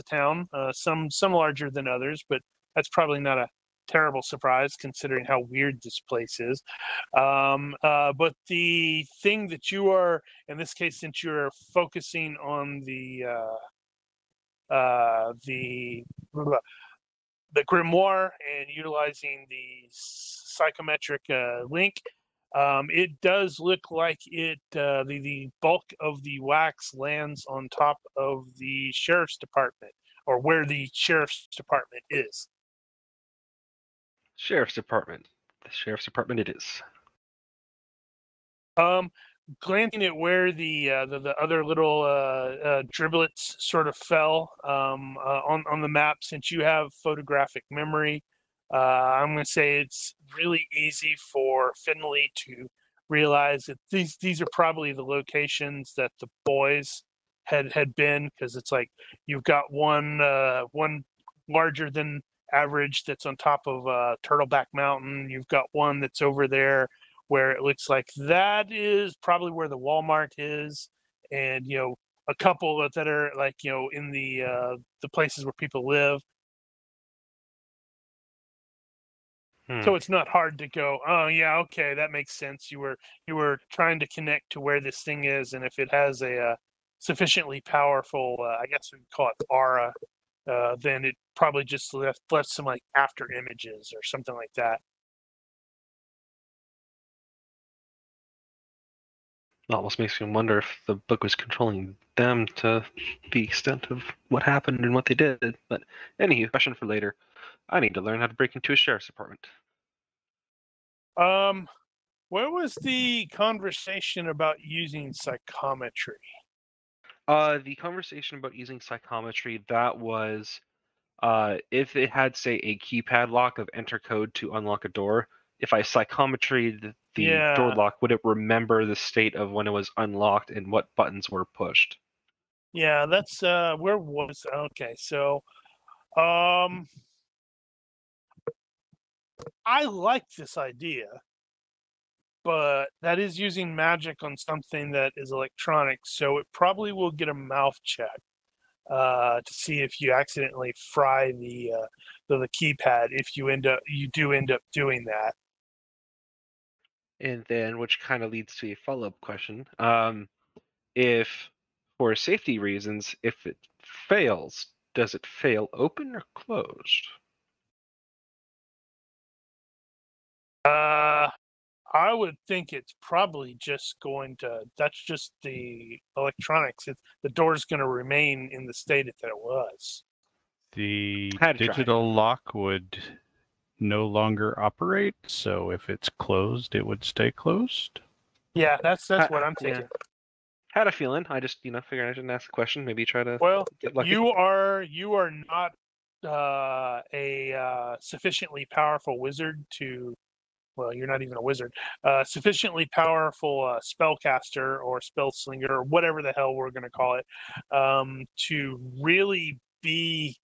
town. Some larger than others, but that's probably not a terrible surprise considering how weird this place is. But the thing that you are, in this case, since you're focusing on the grimoire and utilizing the psychometric link, it does look like the bulk of the wax lands on top of the sheriff's department, or where the sheriff's department is. Sheriff's Department. The Sheriff's Department it is. Glancing at where the other little driblets sort of fell on the map, since you have photographic memory, I'm going to say it's really easy for Finlay to realize that these are probably the locations that the boys had been, because it's like you've got one larger than average that's on top of Turtleback Mountain. You've got one that's over there where it looks like that is probably where the Walmart is, and a couple that are like in the places where people live. So it's not hard to go, oh yeah, okay, that makes sense. You were trying to connect to where this thing is, and if it has a sufficiently powerful, I guess we would call it aura, then it probably just left some like after images or something like that. It almost makes me wonder if the book was controlling them to the extent of what happened and what they did. But anywho, question for later. I need to learn how to break into a sheriff's department. Where was the conversation about using psychometry? The conversation about using psychometry, that was if it had, say, a keypad lock of enter code to unlock a door, if I psychometried the door lock, would it remember the state of when it was unlocked and what buttons were pushed? Yeah, that's where was okay. So, I like this idea, but that is using magic on something that is electronic, so it probably will get a mouth check to see if you accidentally fry the keypad. If you do end up doing that. And then, which kind of leads to a follow-up question. If, for safety reasons, if it fails, does it fail open or closed? I would think it's probably just going to, that's just the electronics. The door's going to remain in the state that it was. The digital lock would no longer operate, so if it's closed, it would stay closed? Yeah, that's what I'm thinking. Yeah. Had a feeling. I just, figured I shouldn't ask the question. Maybe try to get lucky. You are not a sufficiently powerful wizard to, well, you're not even a wizard, sufficiently powerful spellcaster or spell slinger or whatever the hell we're going to call it, to really be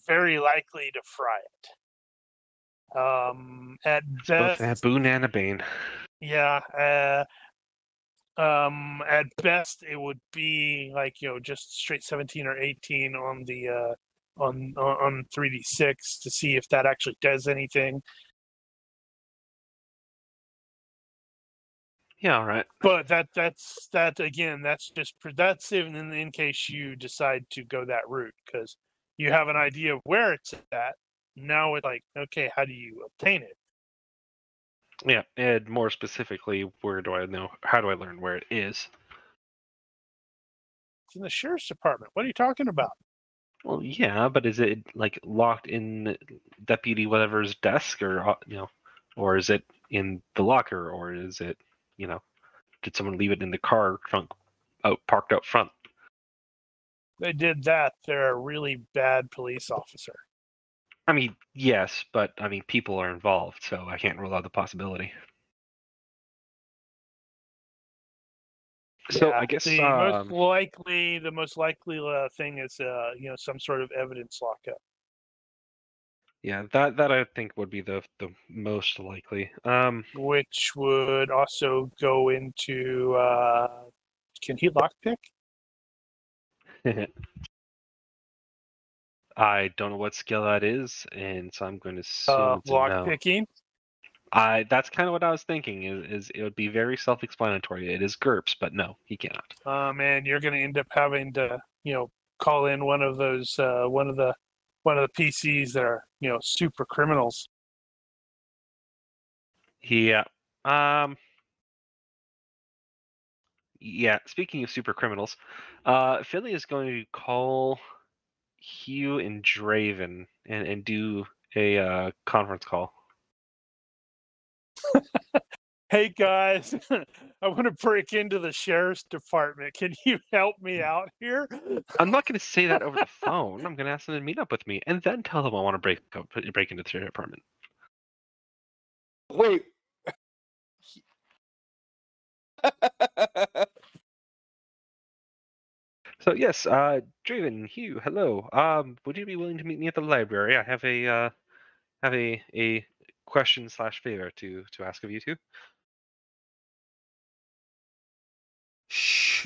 very likely to fry it. At it's best, both a boon and a bane. Yeah. At best, it would be like just straight 17 or 18 on the on 3d6 to see if that actually does anything. Yeah, all right. But that's again. That's even in case you decide to go that route, because you have an idea of where it's at. Now it's like, okay, how do you obtain it? Yeah, and more specifically, where do I know? How do I learn where it is? It's in the sheriff's department. What are you talking about? Well, yeah, but is it like locked in Deputy whatever's desk, or or is it in the locker, or is it, did someone leave it in the car trunk, parked out front? They did that. They're a really bad police officer. I mean, yes, but people are involved, so I can't rule out the possibility. So I guess the most likely thing is some sort of evidence lockup. Yeah, that I think would be the most likely. Which would also go into can he lockpick? I don't know what skill that is, and so I'm going to assume it's lockpicking. That's kind of what I was thinking. Is it would be very self-explanatory. It is GURPS, but no, he cannot. Man, you're going to end up having to call in one of those one of the PCs that are super criminals. Yeah. Yeah. Speaking of super criminals, Finlay is going to call Hugh and Draven and do a conference call. Hey guys, I want to break into the sheriff's department. Can you help me out here? I'm not going to say that over the phone. I'm going to ask them to meet up with me and then tell them I want to break into the sheriff's department. Wait. So yes, Draven, Hugh, hello. Would you be willing to meet me at the library? I have a question / favor to ask of you two.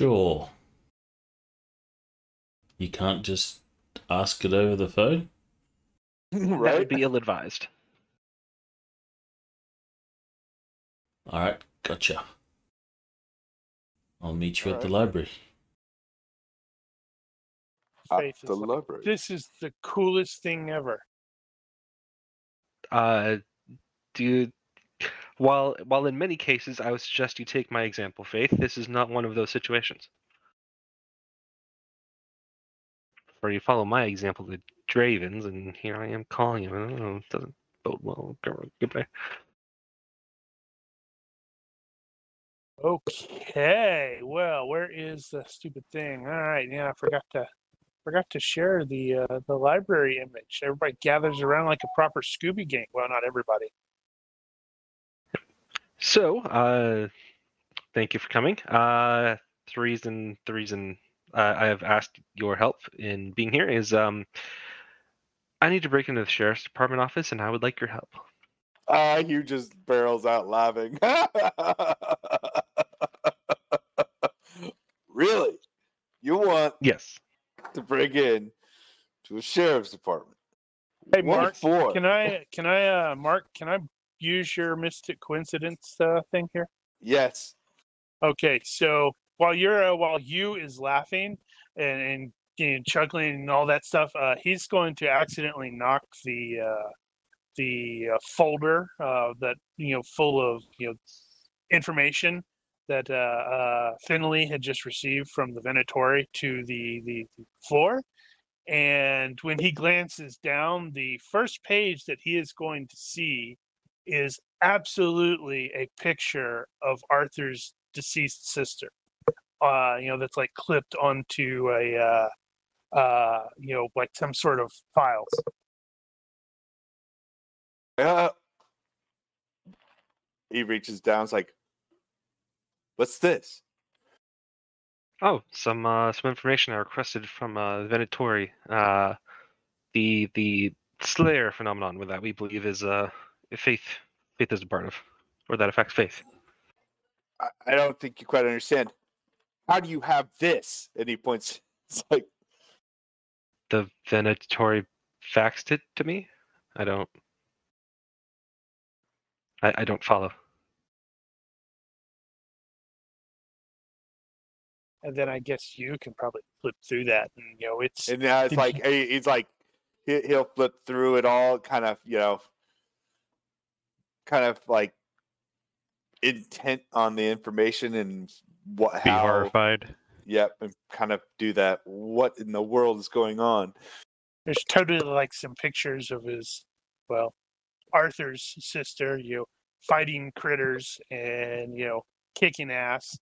Sure. You can't just ask it over the phone? That would Right? be ill-advised. Alright, gotcha. I'll meet you at the Alright. library. Faith the is like, library. this is the coolest thing ever. While in many cases I would suggest you take my example, Faith, this is not one of those situations. Or you follow my example, the Dravens, and here I am calling him. I don't know, it doesn't bode well. Goodbye. Okay, well, where is the stupid thing? All right, yeah, I forgot to share the library image. Everybody gathers around like a proper Scooby gang. Well, not everybody. So, thank you for coming. The reason I have asked your help in being here is I need to break into the sheriff's department office, and I would like your help. Hugh just barrels out laughing. Really? You want Yes. to break in to a sheriff's department? Hey, What Mark, for? can I use your mystic coincidence thing here? Yes. Okay, so while you is laughing and chuckling and all that stuff, he's going to accidentally knock the folder that full of information that Finlay had just received from the Venatori to the floor. And when he glances down, the first page that he is going to see is absolutely a picture of Arthur's deceased sister. That's like clipped onto a like some sort of files. He reaches down. It's like, what's this? Oh, some information I requested from Venatori. The Slayer phenomenon, with that we believe is faith is a part of, or that affects faith. I don't think you quite understand. How do you have this? And he points. It's like, The Venatori faxed it to me. I don't follow. And then I guess you can probably flip through that, and it's. and now it's like he's like he'll flip through it all, kind of like intent on the information and Be horrified. Yep, and kind of do that. What in the world is going on? There's totally like some pictures of Arthur's sister, fighting critters and kicking ass.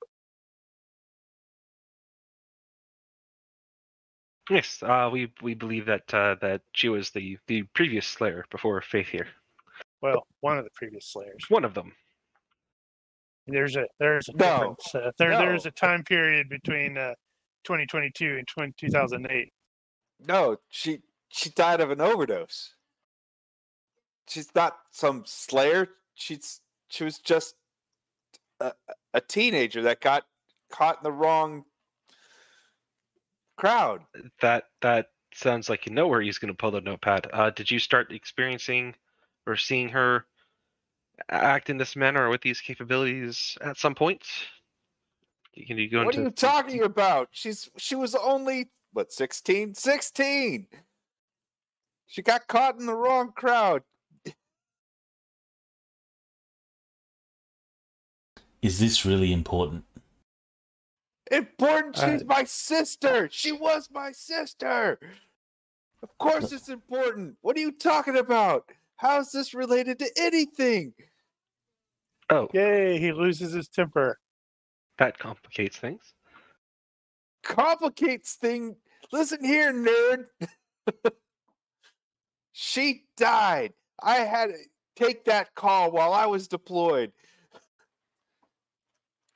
Yes, we believe that that she was the previous Slayer before Faith here. Well, one of the previous Slayers. One of them. There's a difference. There's a time period between 2022 and 2008. No, she died of an overdose. She's not some Slayer. She was just a teenager that got caught in the wrong crowd. That sounds like you know where he's going to pull the notepad. Did you start experiencing or seeing her act in this manner or with these capabilities at some point? Can you go What into? are you talking about? She was only 16? 16. She got caught in the wrong crowd. Is this really important? Important? She's my sister. She was my sister. Of course it's important. What are you talking about? How is this related to anything? Oh, Yay, he loses his temper. that complicates things. Complicates things. Listen here, nerd. She died. I had to take that call while I was deployed.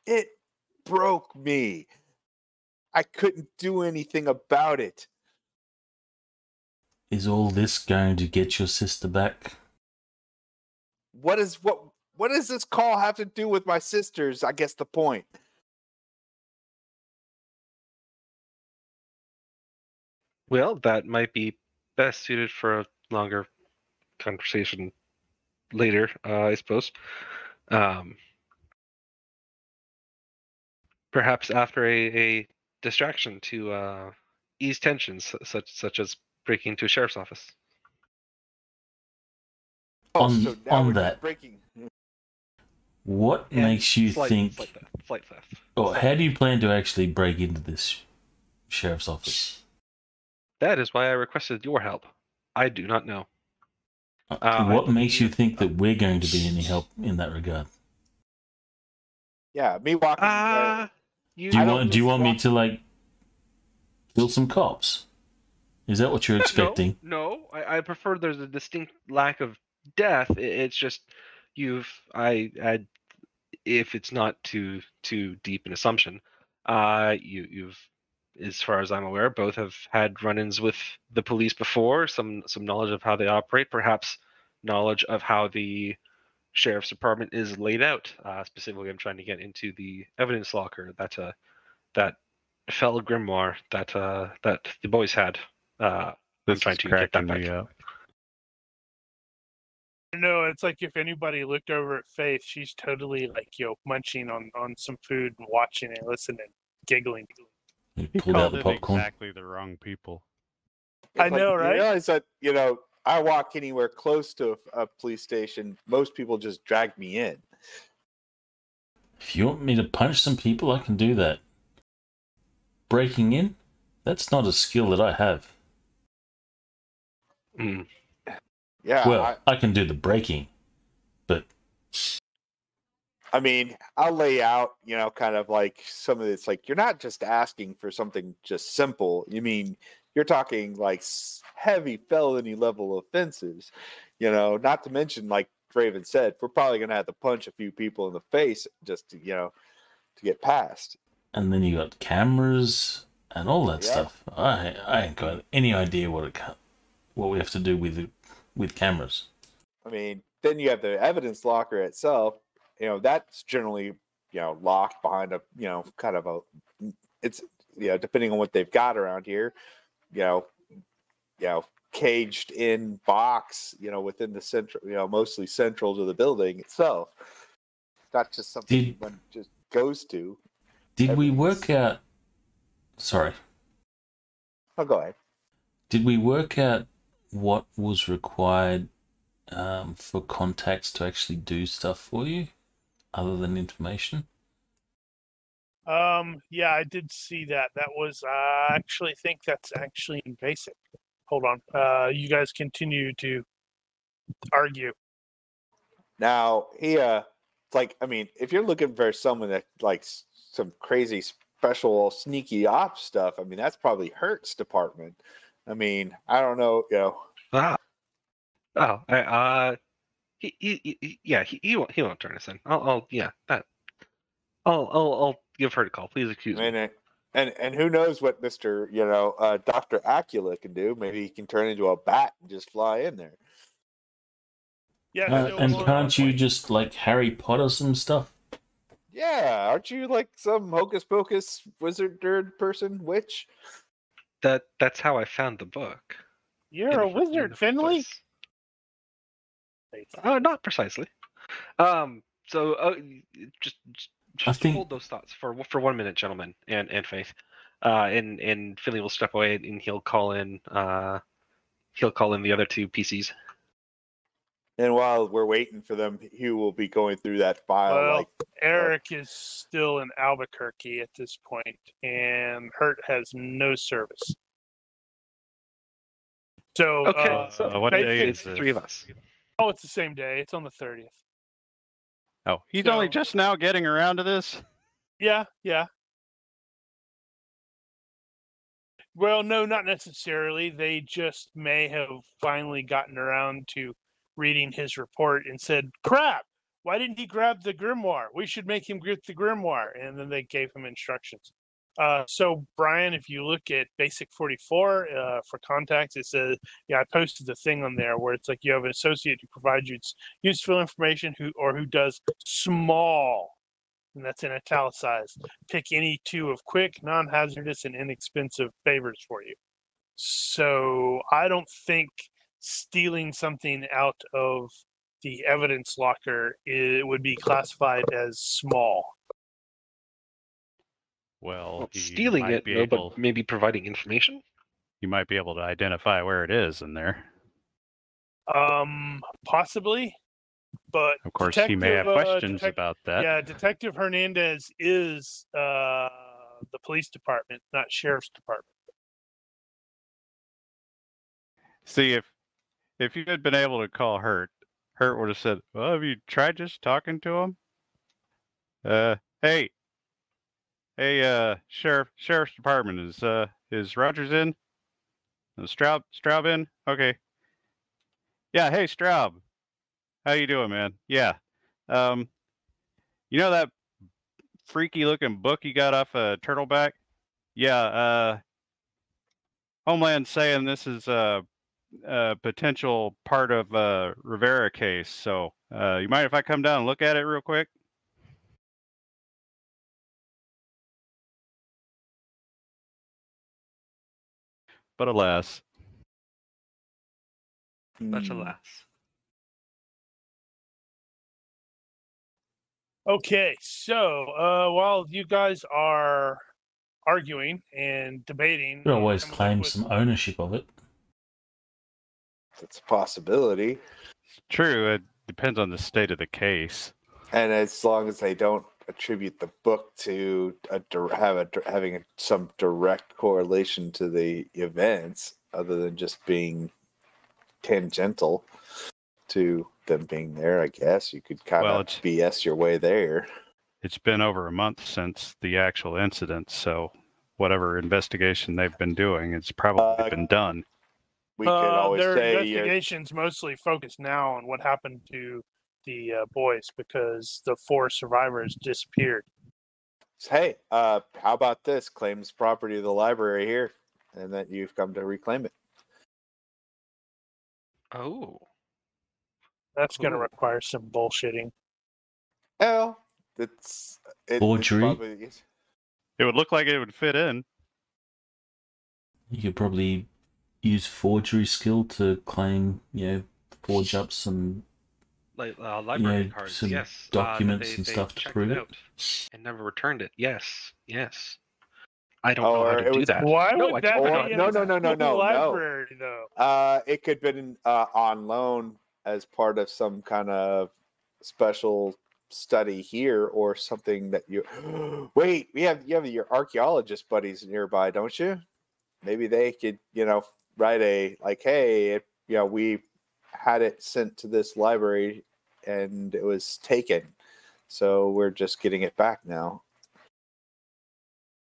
It broke me. I couldn't do anything about it. Is all this going to get your sister back? What does this call have to do with my sisters? I guess the point. Well, that might be best suited for a longer conversation later, I suppose. Perhaps after a distraction to ease tensions, such as breaking into a sheriff's office. So now on we're that, just breaking. what And makes you think, slight theft. or how do you plan to actually break into this sheriff's office? That is why I requested your help. I do not know. What makes you think that we're going to be any help in that regard? Yeah, me walking. You Do I you want me to like kill some cops? Is that what you're expecting? No, I prefer there's a distinct lack of death. It's just if it's not too deep an assumption, you've, as far as I'm aware, both have had run-ins with the police before. Some knowledge of how they operate, perhaps knowledge of how the sheriff's department is laid out. Specifically, I'm trying to get into the evidence locker that fell grimoire that the boys had. I'm This trying is to get that cracking me back. up. No, it's like if anybody looked over at Faith, she's totally like, munching on some food and watching and listening, giggling. You He pulled out called the in popcorn. exactly the wrong people. I know, right? You realize that, I walk anywhere close to a police station, most people just drag me in. If you want me to punch some people, I can do that. Breaking in? That's not a skill that I have. Mm. Yeah. Well, I can do the breaking, but I mean, I'll lay out, kind of like some of it's like, you're not just asking for something just simple. You mean, you're talking like heavy felony level offenses, not to mention, like Raven said, we're probably going to have to punch a few people in the face just to, to get past. and then you got cameras and all that Yeah. stuff. I ain't got any idea what we have to do with cameras. I mean, then you have the evidence locker itself. That's generally, locked behind a, kind of it's, depending on what they've got around here, caged in box, within the central, mostly central to the building itself. It's not just something one just goes to. Did we work out? Sorry. Oh, go ahead. Did we work out what was required for contacts to actually do stuff for you, other than information? Yeah, I did see that. That was, I actually think that's actually in basic. Hold on. You guys continue to argue. Now, it's like, I mean, if you're looking for someone that likes some crazy special sneaky ops stuff, I mean, that's probably Hurt's department. I mean, I don't know, He won't turn us in. I'll give her a call. Please excuse me. And who knows what Mr. Dr. Acula can do? Maybe he can turn into a bat and just fly in there. Yeah, And can't you just like Harry Potter some stuff? Yeah, aren't you like some hocus pocus wizard nerd person, witch? That's how I found the book. You're a wizard, Finlay. Not precisely. Just hold those thoughts for 1 minute, gentlemen, and Faith. And Finlay will step away and he'll call in the other two PCs. And while we're waiting for them, Hugh will be going through that file. Well, Eric is still in Albuquerque at this point, and Hurt has no service. So, okay. What day is this? 3 of us. Oh, it's the same day. It's on the 30th. Oh, he's only just now getting around to this? Yeah. Well, no, not necessarily. They just may have finally gotten around to reading his report and said, crap, why didn't he grab the grimoire? We should make him get the grimoire. And then they gave him instructions. So, Brian, if you look at Basic 44 for contacts, it says, I posted the thing on there where it's like you have an associate who provides you useful information who does small, and that's in italicized. Pick any two of quick, non-hazardous, and inexpensive favors for you. So I don't think stealing something out of the evidence locker would be classified as small. Well, he stealing might it, be no, able, but maybe providing information. you might be able to identify where it is in there. Possibly, but Of course, he may have questions about that. Yeah, Detective Hernandez is the police department, not sheriff's department. See, if you had been able to call Hurt would have said, "Well, have you tried just talking to him?" Hey, sheriff's department, is Rogers in? Is Straub in? Okay. Yeah, hey Straub, how you doing, man? Yeah, you know that freaky looking book you got off a Turtleback? Yeah, Homeland's saying this is a potential part of a Rivera case. So, you mind if I come down and look at it real quick? But alas. But alas. Okay, so while you guys are arguing and debating, You could always coming up claim with- some ownership of it. That's a possibility. It's true. It depends on the state of the case. And as long as they don't attribute the book to having some direct correlation to the events, other than just being tangential to them being there, I guess you could kind of BS your way there. It's been over a month since the actual incident, so whatever investigation they've been doing, it's probably been done. We could always their say investigations mostly focus now on what happened to the boys because the 4 survivors disappeared. Hey, how about this? Claims property of the library here, and that you've come to reclaim it. Oh. That's going to require some bullshitting. Well, Forgery. It would look like it would fit in. You could probably use forgery skill to claim, forge up some library cards. some Yes, documents and stuff to prove it. And never returned it. Yes. I don't know how to do that. Why No, would that be in the library, though? It could have been on loan as part of some kind of special study here, or something that you. Wait, you have your archaeologist buddies nearby, don't you? Maybe they could, write hey, we had it sent to this library and it was taken, so we're just getting it back now.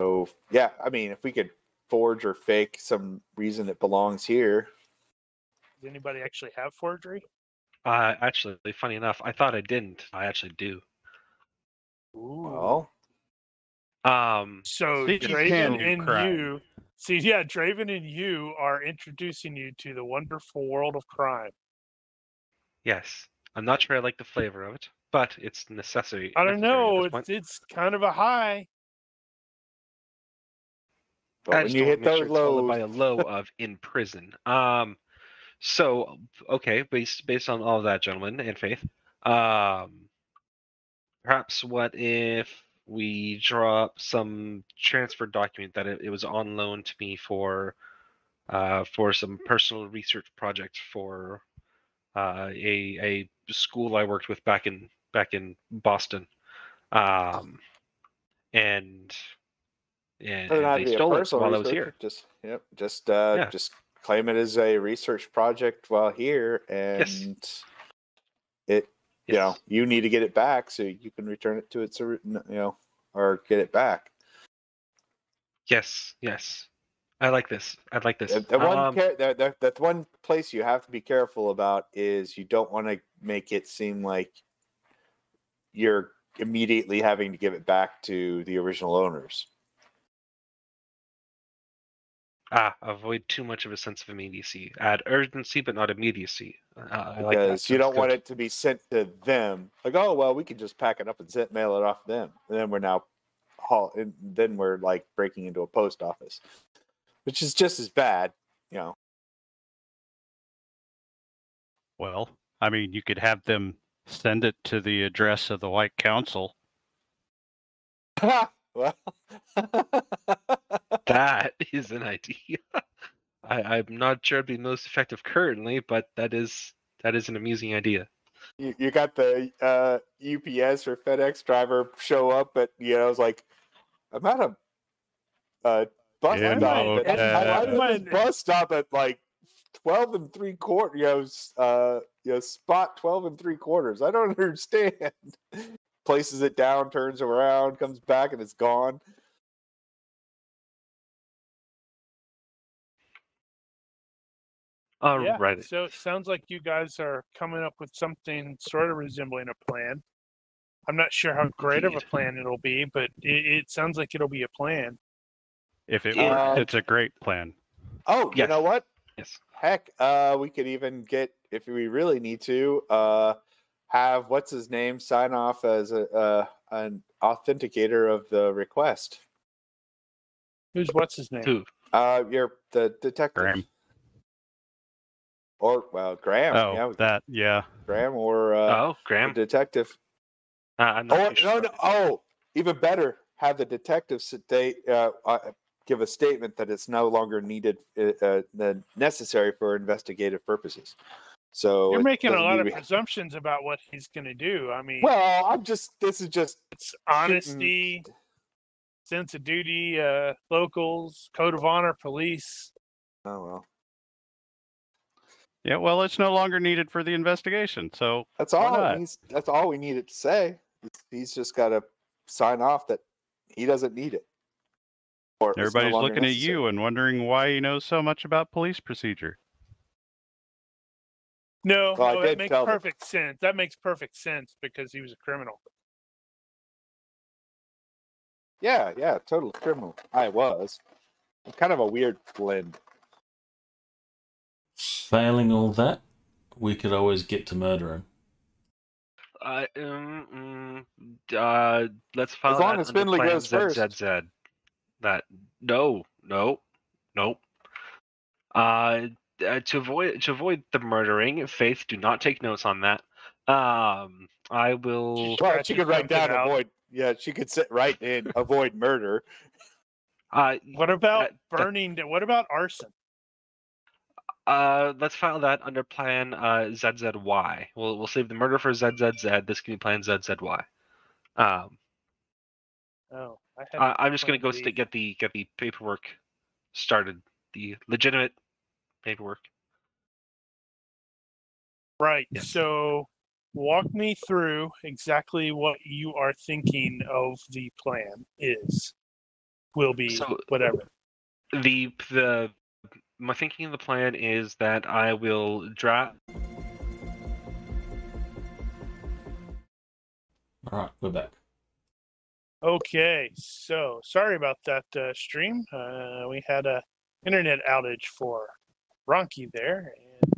So, yeah, I mean, if we could forge or fake some reason it belongs here. Does anybody actually have forgery? Actually, funny enough, I thought I didn't. I actually do. Well, so Draven and you are introducing you to the wonderful world of crime. Yes, I'm not sure I like the flavor of it, but it's necessary. I don't know. It's kind of a high. But when you hit those lows, by a low of in prison. So okay, based on all of that, gentlemen, and Faith, perhaps what if we draw up some transfer document that it was on loan to me for some personal research project for a school I worked with back in Boston, and they stole it while I was here. Just claim it as a research project while here, and you need to get it back so you can return it to its, or get it back. Yes. I like this. The one place you have to be careful about is you don't want to make it seem like you're immediately having to give it back to the original owners. Avoid too much of a sense of immediacy. Add urgency, but not immediacy. Because you don't want it to be sent to them. Like, oh, well, we can just pack it up and mail it off to them. And then we're like breaking into a post office, which is just as bad. Well, I mean, you could have them send it to the address of the White Council. Well, That is an idea. I'm not sure it'd be most effective currently, but that is an amusing idea. you got the UPS or FedEx driver show up, but it's like I'm at a bus Yeah, stop. no, I'm at this bus stop at like 12 and 3/4. Spot 12 and 3/4. I don't understand. Places it down, turns around, comes back, and it's gone. Yeah. Right. So it sounds like you guys are coming up with something sort of resembling a plan. I'm not sure how great of a Indeed. plan it'll be, but it sounds like it'll be a plan. If it Yeah. works, it's a great plan. Oh, you Yes. know what? Yes. Heck, we could even get, if we really need to, have what's his name sign off as an authenticator of the request. What's his name? Who? You're the detective. Graham. Or Graham. Oh, yeah. Graham or Graham. the detective. I'm not too sure. No. Even better, have the detective give a statement that it's no longer needed, necessary for investigative purposes. So You're making a lot of presumptions about what he's going to do. I mean, well, this is just it's honesty, sense of duty, locals, code of honor, police. Oh well. Yeah, well, it's no longer needed for the investigation, so That's why all. not? That's all we needed to say. He's just got to sign off that he doesn't need it. Or it's no Everybody's longer looking at necessary. you and wondering why he knows so much about police procedure. No, Well, that makes perfect sense. That makes perfect sense because he was a criminal. Yeah, totally criminal. I was. Kind of a weird blend. Failing all that, we could always get to murdering. Let's file As long that as under Finlay plan goes first. ZZZ. That no. To avoid the murdering, Faith, do not take notes on that. I will. Well, she could write down out. avoid. Yeah, she could right in avoid murder. What about burning? What about arson? Let's file that under plan ZZY. We'll save the murder for ZZZ. This can be plan ZZY. I'm just gonna go get the paperwork started. The legitimate paperwork. Right. Yes. So, walk me through exactly what you are thinking of the plan will be whatever. My thinking of the plan is that I will draft. All right, we're back. Okay, so sorry about that stream. We had a internet outage for Ronky there, and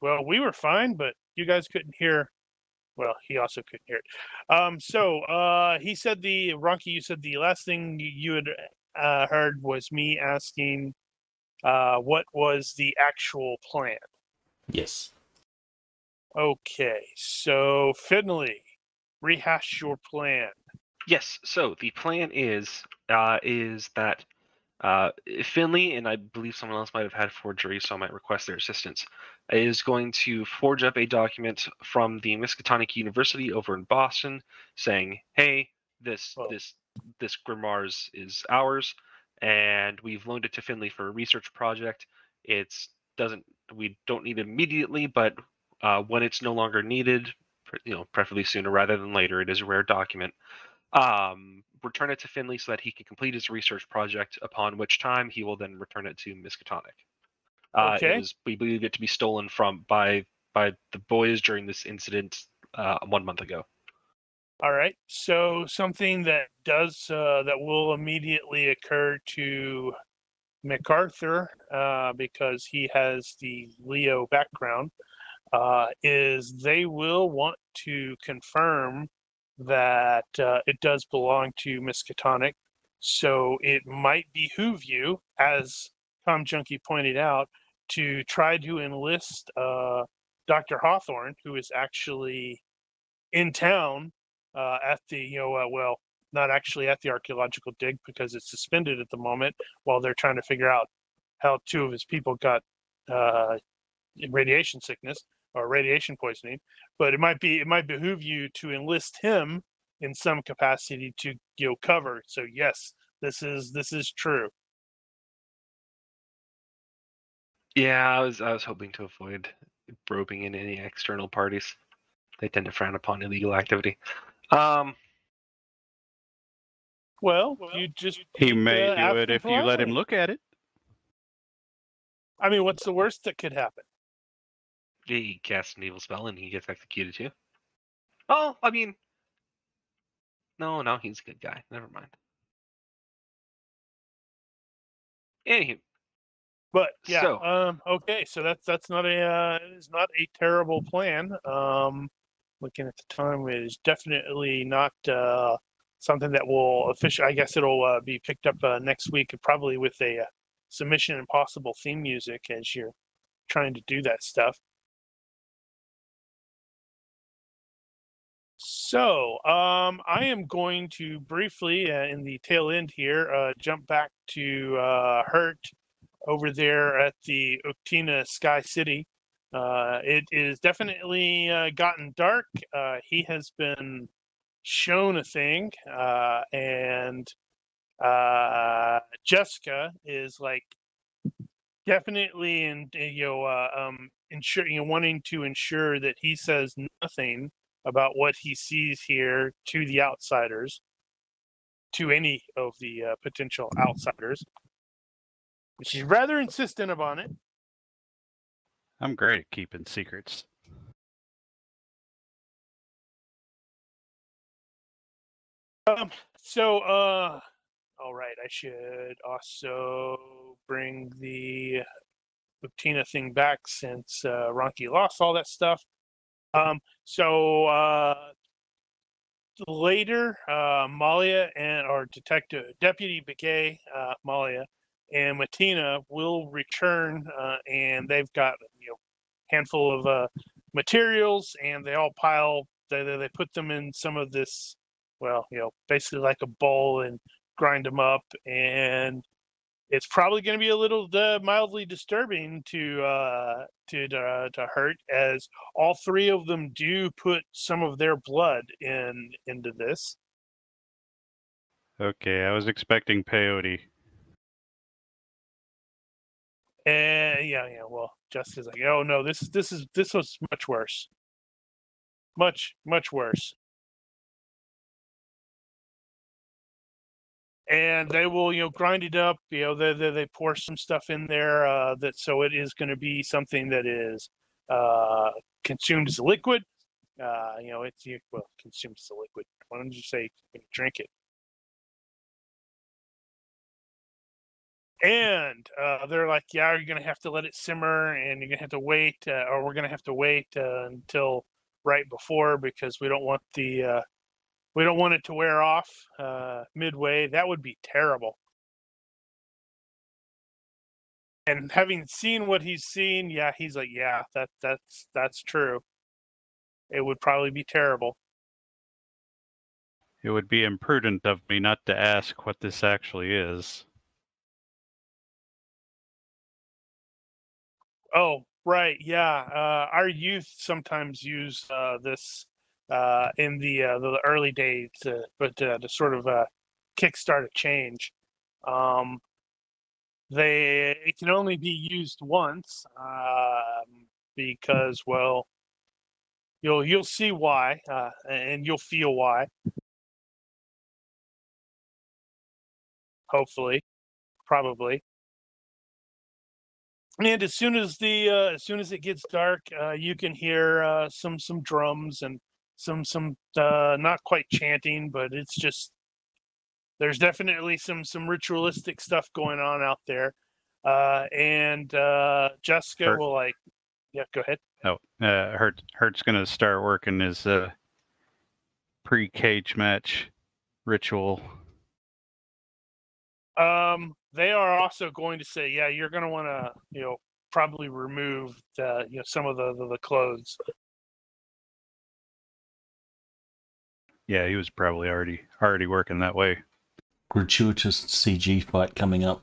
well, we were fine, but you guys couldn't hear. Well, he also couldn't hear it. So he said Ronky, you said the last thing you had heard was me asking what was the actual plan. Yes. Okay, so Finlay, rehash your plan. Yes. So the plan is that Finlay, and I believe someone else might have had forgery, so I might request their assistance, is going to forge up a document from the Miskatonic University over in Boston saying, hey, this grimoire is ours, and we've loaned it to Finlay for a research project. We don't need it immediately, but when it's no longer needed, preferably sooner rather than later, it is a rare document. Return it to Finlay so that he can complete his research project, upon which time he will then return it to Miskatonic. Okay. We believe it to be stolen by the boys during this incident 1 month ago. All right. So something that will immediately occur to MacArthur, because he has the Leo background, is they will want to confirm that it does belong to Miskatonic. So it might behoove you, as Com Junkie pointed out, to try to enlist Dr. Hawthorne, who is actually in town at the, well, not actually at the archaeological dig because it's suspended at the moment while they're trying to figure out how 2 of his people got radiation sickness or radiation poisoning. But it might behoove you to enlist him in some capacity to cover. So yes, this is true. Yeah, I was hoping to avoid roping in any external parties. They tend to frown upon illegal activity. Well, you just He may do ask it him if you let him politely. look at it. I mean, what's the worst that could happen? He casts an evil spell and he gets executed too. Oh, I mean, no, he's a good guy. Never mind. Anywho, But yeah, so okay, so that's not it is not a terrible plan. Looking at the time, it is definitely not something that will officially. I guess it'll be picked up next week, probably with a submission and possible theme music as you're trying to do that stuff. So, I am going to briefly, in the tail end here, jump back to Hurt over there at the Uktina Sky City. It is definitely gotten dark. He has been shown a thing, and Jessica is like definitely wanting to ensure that he says nothing about what he sees here to the outsiders, to any of the potential outsiders. She's rather insistent upon it. I'm great at keeping secrets. All right, I should also bring the Uktina thing back since Ronki lost all that stuff. Later, Malia or Deputy Begay, Malia, and Matina will return, and they've got handful of materials, and they all pile. They put them in some of this, basically like a bowl, and grind them up, and it's probably going to be a little mildly disturbing to Hurt, as all 3 of them do put some of their blood into this. Okay, I was expecting peyote. And well, Jessica's like, oh no, this was much worse, much worse. And they will, grind it up. They pour some stuff in there so it is going to be something that is consumed as a liquid. Consumed as a liquid. Why don't you say drink it? And they're like, yeah, you're going to have to let it simmer, and you're going to have to wait, or we're going to have to wait until right before, because we don't want it to wear off midway. That would be terrible. And having seen what he's seen, yeah, he's like, yeah, that's true. It would probably be terrible. It would be imprudent of me not to ask what this actually is. Oh, right, yeah. Our youth sometimes use this in the early days, but to sort of kickstart a change. It can only be used once, because, well, you'll see why, and you'll feel why. Hopefully, probably. And as soon as it gets dark, you can hear some drums and some not quite chanting, but it's just, there's definitely some ritualistic stuff going on out there. And Jessica will yeah, go ahead. Oh, Hurt's gonna start working his pre-cage match ritual. they are also going to say, yeah, you're going to want to, probably remove the, some of the clothes. Yeah, he was probably already working that way. Gratuitous CG fight coming up.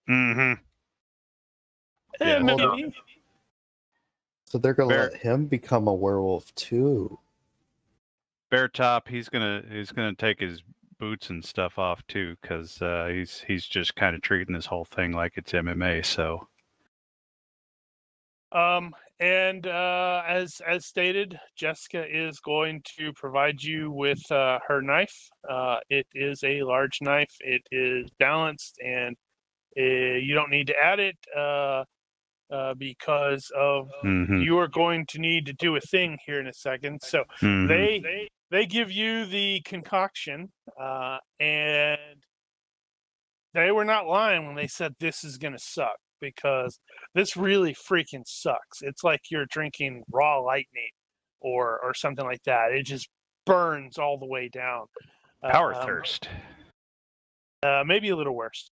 Mm-hmm. Yeah, Maybe. So they're gonna Bear- let him become a werewolf too. Bear Top, he's gonna take his boots and stuff off too, because he's just kind of treating this whole thing like it's MMA. So. And as stated, Jessica is going to provide you with her knife. It is a large knife. It is balanced, and you don't need to add it because of you are going to need to do a thing here in a second. So they give you the concoction, and they were not lying when they said this is going to suck, because this really freaking sucks. It's like you're drinking raw lightning or something like that. It just burns all the way down. Power thirst. Maybe a little worse.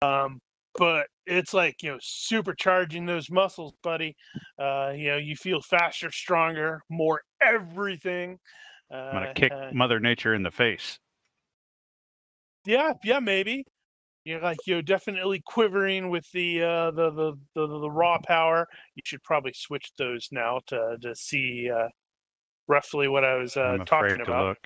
But it's like, supercharging those muscles, buddy. You feel faster, stronger, more everything. I'm gonna kick Mother Nature in the face. Yeah, maybe. You're definitely quivering with the raw power. You should probably switch those now to see roughly what I was talking about.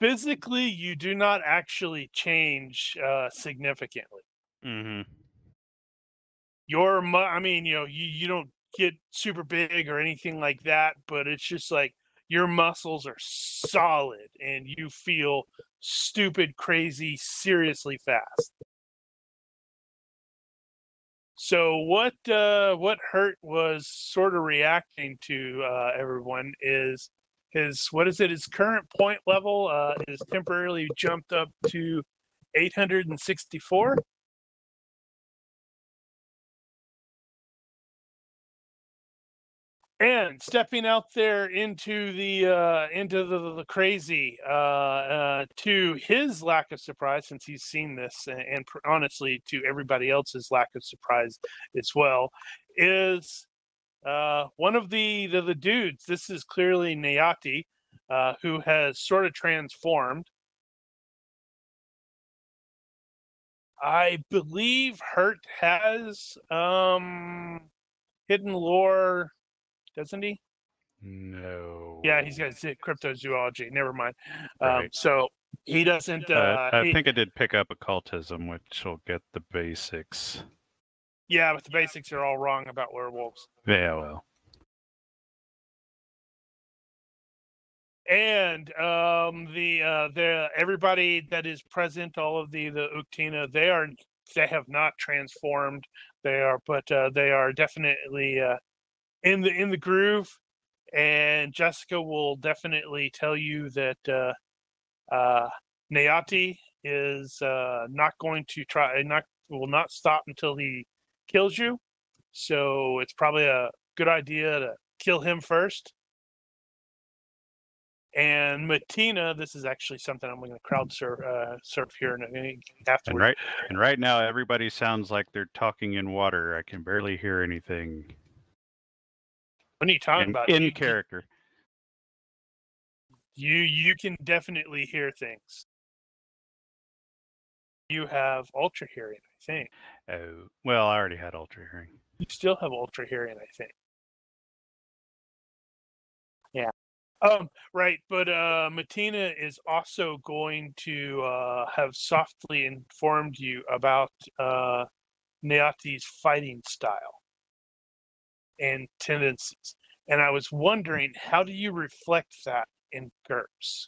Physically, you do not actually change significantly. Mm-hmm. You don't get super big or anything like that, but it's just like your muscles are solid and you feel stupid, crazy, seriously fast. So what Hurt was sort of reacting to everyone is his current point level is temporarily jumped up to 864. And stepping out there into the crazy, to his lack of surprise, since he's seen this, and honestly to everybody else's lack of surprise as well, is one of the dudes. This is clearly Nayati, who has sort of transformed. I believe Hurt has hidden lore. Doesn't he? No. Yeah, he's got cryptozoology. Never mind. Right. So he doesn't. I think I did pick up occultism, which will get the basics. Yeah, but the basics are all wrong about werewolves. Yeah, well. And the everybody that is present, all of the Uktina, they have not transformed. They are definitely in the groove, and Jessica will definitely tell you that Nayati is not going to will not stop until he kills you. So it's probably a good idea to kill him first. And Matina, this is actually something I'm going to crowd surf here afterward. And right now, everybody sounds like they're talking in water. I can barely hear anything. What are you talking about? In character. You can definitely hear things. You have ultra hearing, I think. Oh, well, I already had ultra hearing. You still have ultra hearing, I think. Yeah. Right, but Matina is also going to have softly informed you about Nayati's fighting style and tendencies. And I was wondering, how do you reflect that in GURPS?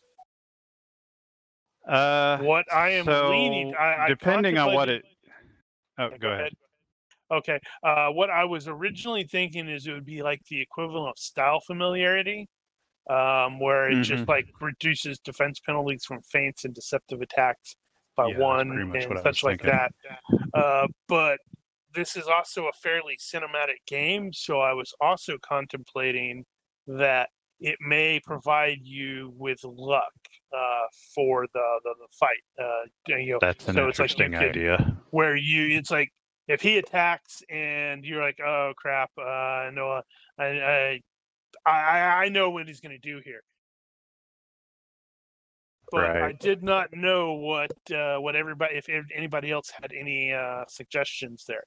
What I am leaning, depending on what it. Oh, go ahead. Okay. What I was originally thinking is it would be like the equivalent of style familiarity, where it just like reduces defense penalties from feints and deceptive attacks by one and such like that. But this is also a fairly cinematic game, so I was also contemplating that it may provide you with luck for the fight. That's an so it's like you interesting can, idea. where it's like if he attacks and you're like, oh crap, no, I know what he's going to do here. But Right. I did not know what everybody, if anybody else had any suggestions there.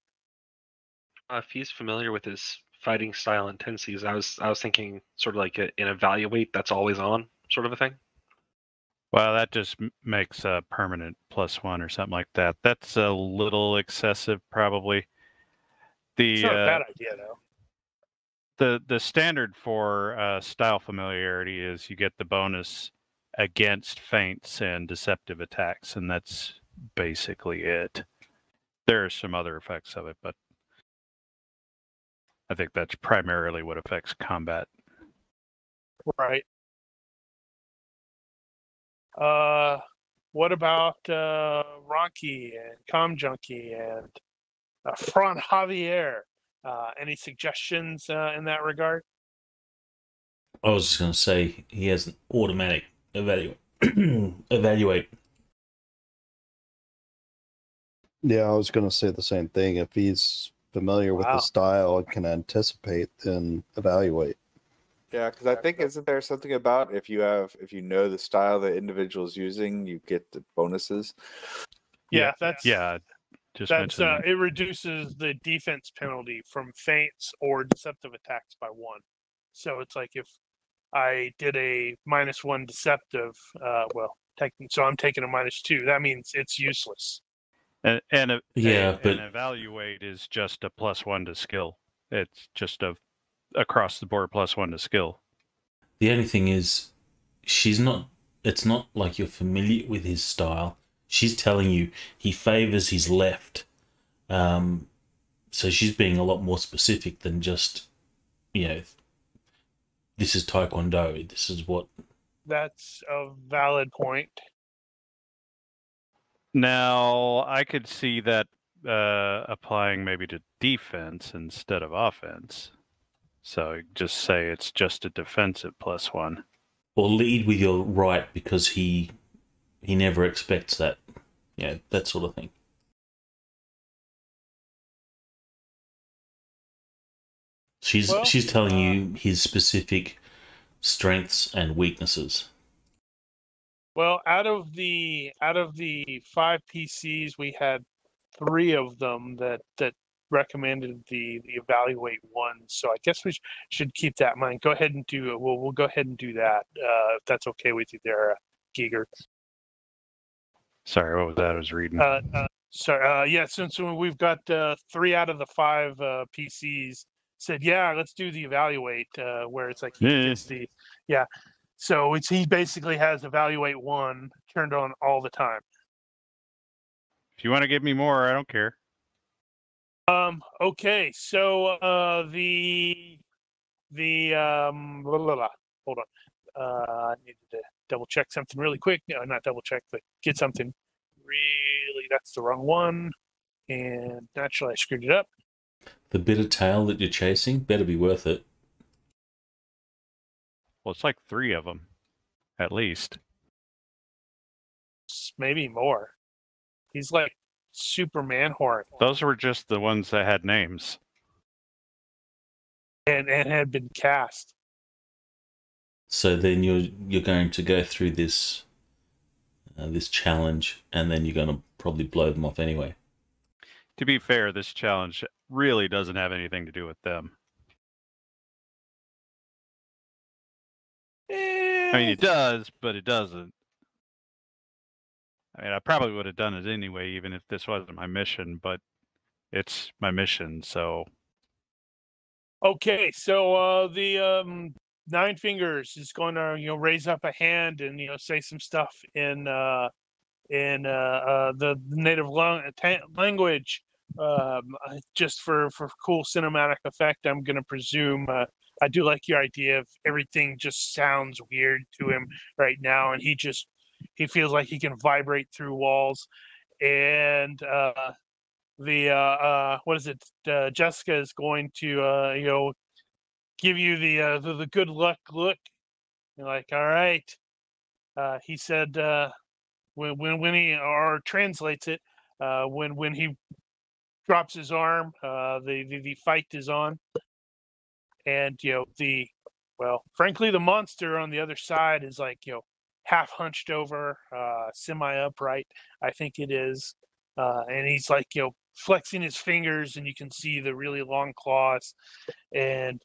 If he's familiar with his fighting style and tendencies, I was thinking sort of like an evaluate that's always on sort of a thing. Well, that just makes a permanent +1 or something like that. That's a little excessive, probably. It's not a bad idea, though. The standard for style familiarity is you get the bonus against feints and deceptive attacks, and that's basically it. There are some other effects of it, but I think that's primarily what affects combat. Right. What about Ronki and Com Junkie and Fran Javier? Any suggestions in that regard? I was just going to say he has an automatic evaluate. Yeah, I was going to say the same thing. If he's familiar with the style and can anticipate, then evaluate. Yeah, because I think isn't there something about if you know the style the individual is using, you get the bonuses. Yeah, just that's it reduces the defense penalty from feints or deceptive attacks by 1. So it's like if I did a -1 deceptive, so I'm taking a -2. That means it's useless. And an evaluate is just a +1 to skill. It's just a across the board +1 to skill. The only thing is, it's not like you're familiar with his style. She's telling you he favors his left. So she's being a lot more specific than just, this is Taekwondo. This is what. That's a valid point. Now, I could see that applying maybe to defense instead of offense. So just say it's just a defensive +1. Or lead with your right because he never expects that. That sort of thing. She's telling you his specific strengths and weaknesses. Well, out of the 5 PCs, we had 3 of them that recommended the evaluate 1. So I guess we should keep that in mind. Go ahead and do it. We'll go ahead and do that if that's okay with you there, Giger. Sorry, what was that? I was reading. Since we've got 3 out of the 5 PCs said, let's do the evaluate, where it's like he gets the So he basically has evaluate 1 turned on all the time. If you want to give me more, I don't care. Okay, so hold on. I needed to double check something really quick. No, not double check, but get something really. That's the wrong one, and naturally I screwed it up. The bit of tail that you're chasing better be worth it. Well, it's like 3 of them, at least. Maybe more. He's like Superman horn. Those were just the ones that had names. And had been cast. So then you're going to go through this challenge, and then you're going to probably blow them off anyway. To be fair, this challenge really doesn't have anything to do with them. I mean, it does, but it doesn't. I mean, I probably would have done it anyway, even if this wasn't my mission, but it's my mission, so. Okay, so the 9 Fingers is going to raise up a hand and say some stuff in the native language, just for cool cinematic effect. I'm going to presume. I do like your idea of everything just sounds weird to him right now, and he feels like he can vibrate through walls. And Jessica is going to give you the good luck look You're like, all right. He said when he or translates it, when he drops his arm, the fight is on, and frankly, the monster on the other side is like half hunched over, semi upright, I think it is, and he's like flexing his fingers, and you can see the really long claws, and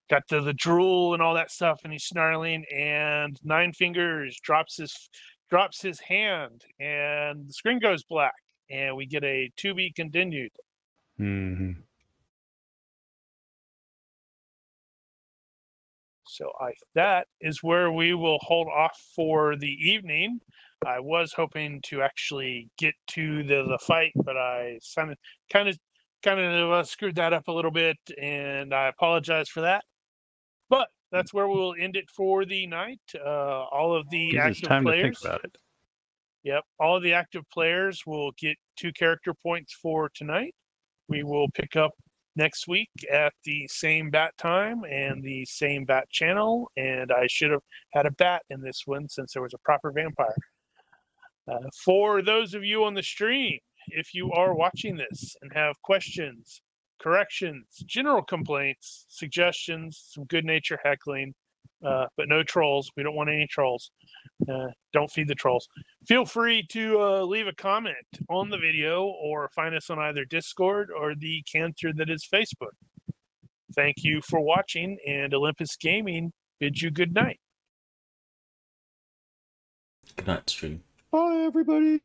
got the drool and all that stuff, and he's snarling, and Nine Fingers drops his hand, and the screen goes black, and we get a to be continued. Mm-hmm. So that is where we will hold off for the evening. I was hoping to actually get to the fight, but I kind of screwed that up a little bit, and I apologize for that. But that's where we'll end it for the night. All of the active time players. To think about it. Yep, all of the active players will get 2 character points for tonight. We will pick up next week at the same bat time and the same bat channel. And I should have had a bat in this one since there was a proper vampire. For those of you on the stream, if you are watching this and have questions, corrections, general complaints, suggestions, some good nature heckling, but no trolls. We don't want any trolls. Don't feed the trolls. Feel free to leave a comment on the video or find us on either Discord or the cancer that is Facebook. Thank you for watching, and Olympus Gaming bids you good night. Good night, stream. Bye, everybody.